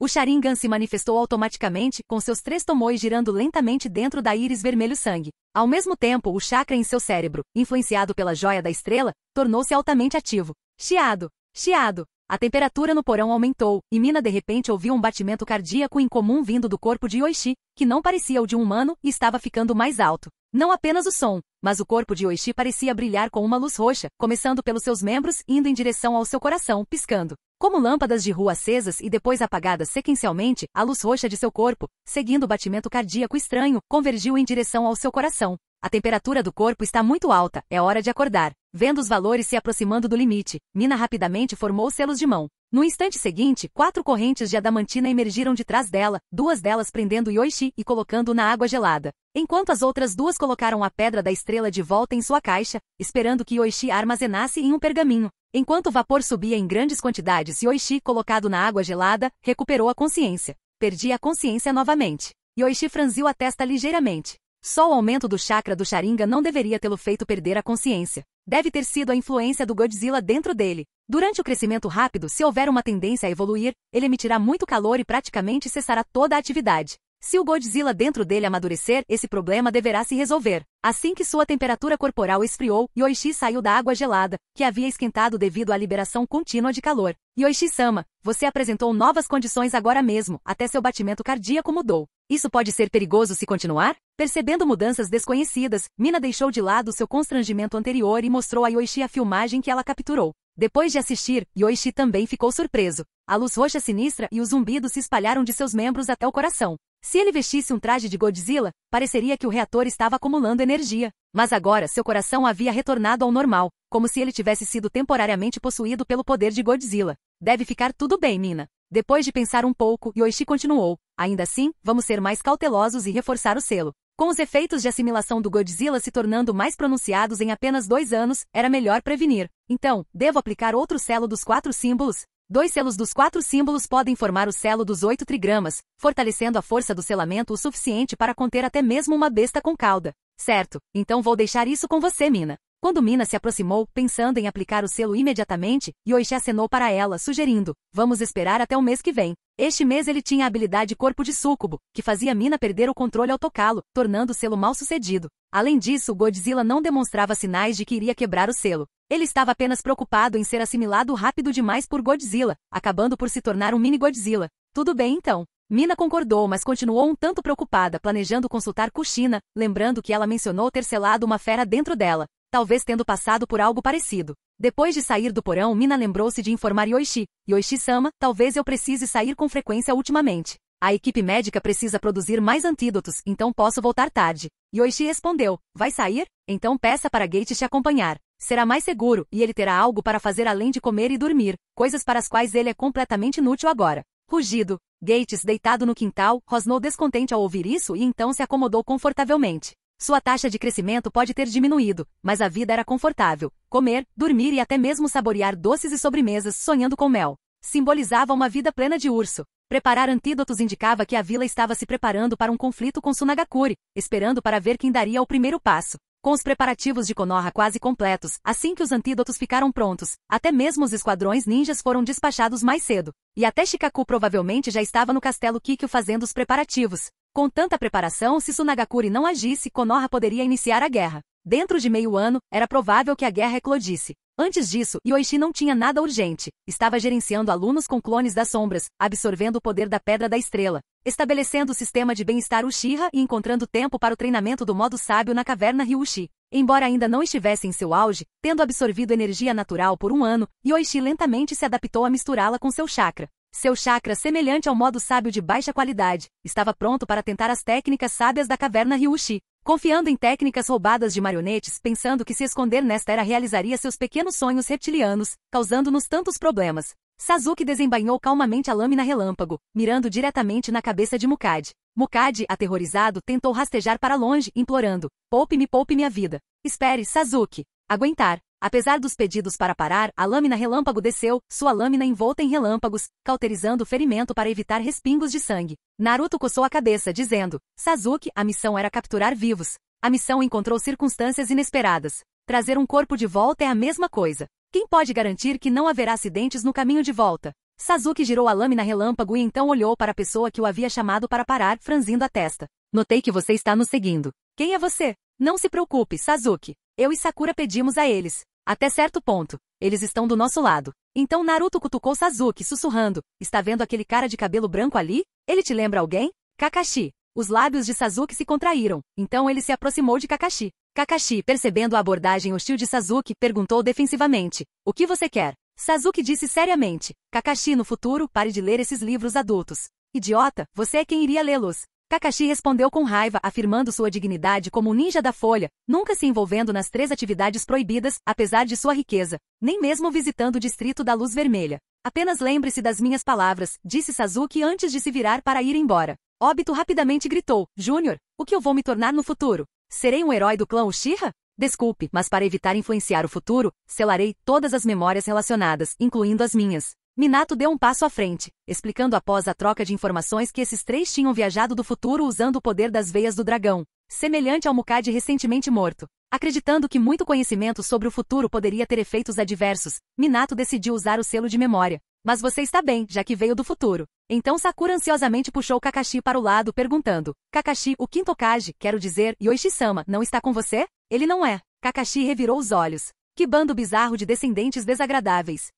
O Sharingan se manifestou automaticamente, com seus 3 tomoes girando lentamente dentro da íris vermelho sangue. Ao mesmo tempo, o chakra em seu cérebro, influenciado pela joia da estrela, tornou-se altamente ativo. Chiado! Chiado! A temperatura no porão aumentou, e Mina de repente ouviu um batimento cardíaco incomum vindo do corpo de Yoichi, que não parecia o de um humano e estava ficando mais alto. Não apenas o som, mas o corpo de Yoichi parecia brilhar com uma luz roxa, começando pelos seus membros e indo em direção ao seu coração, piscando. Como lâmpadas de rua acesas e depois apagadas sequencialmente, a luz roxa de seu corpo, seguindo o batimento cardíaco estranho, convergiu em direção ao seu coração. A temperatura do corpo está muito alta, é hora de acordar. Vendo os valores se aproximando do limite, Mina rapidamente formou selos de mão. No instante seguinte, 4 correntes de adamantina emergiram de trás dela, 2 delas prendendo Yoichi e colocando-o na água gelada. Enquanto as outras 2 colocaram a pedra da estrela de volta em sua caixa, esperando que Yoichi a armazenasse em um pergaminho. Enquanto o vapor subia em grandes quantidades, Yoichi, colocado na água gelada, recuperou a consciência. Perdi a consciência novamente. Yoichi franziu a testa ligeiramente. Só o aumento do chakra do Sharingan não deveria tê-lo feito perder a consciência. Deve ter sido a influência do Godzilla dentro dele. Durante o crescimento rápido, se houver uma tendência a evoluir, ele emitirá muito calor e praticamente cessará toda a atividade. Se o Godzilla dentro dele amadurecer, esse problema deverá se resolver. Assim que sua temperatura corporal esfriou, Yoichi saiu da água gelada, que havia esquentado devido à liberação contínua de calor. Yoichi-sama, você apresentou novas condições agora mesmo, até seu batimento cardíaco mudou. Isso pode ser perigoso se continuar? Percebendo mudanças desconhecidas, Mina deixou de lado seu constrangimento anterior e mostrou a Yoichi a filmagem que ela capturou. Depois de assistir, Yoichi também ficou surpreso. A luz roxa sinistra e os zumbidos se espalharam de seus membros até o coração. Se ele vestisse um traje de Godzilla, pareceria que o reator estava acumulando energia. Mas agora seu coração havia retornado ao normal, como se ele tivesse sido temporariamente possuído pelo poder de Godzilla. Deve ficar tudo bem, Mina. Depois de pensar um pouco, Yoichi continuou. Ainda assim, vamos ser mais cautelosos e reforçar o selo. Com os efeitos de assimilação do Godzilla se tornando mais pronunciados em apenas 2 anos, era melhor prevenir. Então, devo aplicar outro selo dos 4 símbolos? 2 selos dos 4 símbolos podem formar o selo dos 8 trigramas, fortalecendo a força do selamento o suficiente para conter até mesmo uma besta com cauda. Certo, então vou deixar isso com você, Mina. Quando Mina se aproximou, pensando em aplicar o selo imediatamente, Yoichi acenou para ela, sugerindo, vamos esperar até o mês que vem. Este mês ele tinha a habilidade Corpo de Súcubo, que fazia Mina perder o controle ao tocá-lo, tornando o selo mal sucedido. Além disso, o Godzilla não demonstrava sinais de que iria quebrar o selo. Ele estava apenas preocupado em ser assimilado rápido demais por Godzilla, acabando por se tornar um mini Godzilla. Tudo bem então. Mina concordou, mas continuou um tanto preocupada, planejando consultar Kushina, lembrando que ela mencionou ter selado uma fera dentro dela, talvez tendo passado por algo parecido. Depois de sair do porão, Mina lembrou-se de informar Yoichi. Yoichi-sama, talvez eu precise sair com frequência ultimamente. A equipe médica precisa produzir mais antídotos, então posso voltar tarde. Yoichi respondeu, vai sair? Então peça para Gate te acompanhar. Será mais seguro, e ele terá algo para fazer além de comer e dormir, coisas para as quais ele é completamente inútil agora. Rugido. Gates, deitado no quintal, rosnou descontente ao ouvir isso e então se acomodou confortavelmente. Sua taxa de crescimento pode ter diminuído, mas a vida era confortável. Comer, dormir e até mesmo saborear doces e sobremesas, sonhando com mel. Simbolizava uma vida plena de urso. Preparar antídotos indicava que a vila estava se preparando para um conflito com Sunagakure, esperando para ver quem daria o primeiro passo. Com os preparativos de Konoha quase completos, assim que os antídotos ficaram prontos, até mesmo os esquadrões ninjas foram despachados mais cedo. E até Shikaku provavelmente já estava no castelo Kikyo fazendo os preparativos. Com tanta preparação, se Sunagakure não agisse, Konoha poderia iniciar a guerra. Dentro de meio ano, era provável que a guerra eclodisse. Antes disso, Yoichi não tinha nada urgente. Estava gerenciando alunos com clones das sombras, absorvendo o poder da Pedra da Estrela, estabelecendo o sistema de bem-estar Uchiha e encontrando tempo para o treinamento do modo sábio na caverna Ryushi. Embora ainda não estivesse em seu auge, tendo absorvido energia natural por um ano, Yoichi lentamente se adaptou a misturá-la com seu chakra. Seu chakra, semelhante ao modo sábio de baixa qualidade, estava pronto para tentar as técnicas sábias da caverna Ryushi. Confiando em técnicas roubadas de marionetes, pensando que se esconder nesta era realizaria seus pequenos sonhos reptilianos, causando-nos tantos problemas. Sasuke desembainhou calmamente a lâmina relâmpago, mirando diretamente na cabeça de Mukade. Mukade, aterrorizado, tentou rastejar para longe, implorando: poupe-me a vida. Espere, Sasuke. Aguentar. Apesar dos pedidos para parar, a lâmina relâmpago desceu, sua lâmina envolta em relâmpagos, cauterizando o ferimento para evitar respingos de sangue. Naruto coçou a cabeça, dizendo: Sasuke, a missão era capturar vivos. A missão encontrou circunstâncias inesperadas. Trazer um corpo de volta é a mesma coisa. Quem pode garantir que não haverá acidentes no caminho de volta? Sasuke girou a lâmina relâmpago e então olhou para a pessoa que o havia chamado para parar, franzindo a testa. Notei que você está nos seguindo. Quem é você? Não se preocupe, Sasuke. Eu e Sakura pedimos a eles. Até certo ponto. Eles estão do nosso lado. Então Naruto cutucou Sasuke, sussurrando: está vendo aquele cara de cabelo branco ali? Ele te lembra alguém? Kakashi. Os lábios de Sasuke se contraíram. Então ele se aproximou de Kakashi. Kakashi, percebendo a abordagem hostil de Sasuke, perguntou defensivamente: o que você quer? Sasuke disse seriamente: Kakashi, no futuro, pare de ler esses livros adultos. Idiota, você é quem iria lê-los. Kakashi respondeu com raiva, afirmando sua dignidade como um ninja da folha, nunca se envolvendo nas 3 atividades proibidas, apesar de sua riqueza, nem mesmo visitando o distrito da Luz Vermelha. Apenas lembre-se das minhas palavras, disse Sasuke antes de se virar para ir embora. Obito rapidamente gritou: Júnior, o que eu vou me tornar no futuro? Serei um herói do clã Uchiha? Desculpe, mas para evitar influenciar o futuro, selarei todas as memórias relacionadas, incluindo as minhas. Minato deu um passo à frente, explicando após a troca de informações que esses 3 tinham viajado do futuro usando o poder das veias do dragão, semelhante ao Mukade recentemente morto. Acreditando que muito conhecimento sobre o futuro poderia ter efeitos adversos, Minato decidiu usar o selo de memória. Mas você está bem, já que veio do futuro. Então Sakura ansiosamente puxou Kakashi para o lado, perguntando: Kakashi, o quinto Hokage, quero dizer, Yoichi-sama, não está com você? Ele não é. Kakashi revirou os olhos. Que bando bizarro de descendentes desagradáveis.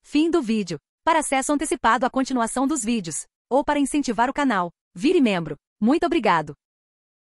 Fim do vídeo. Para acesso antecipado à continuação dos vídeos, ou para incentivar o canal, vire membro. Muito obrigado.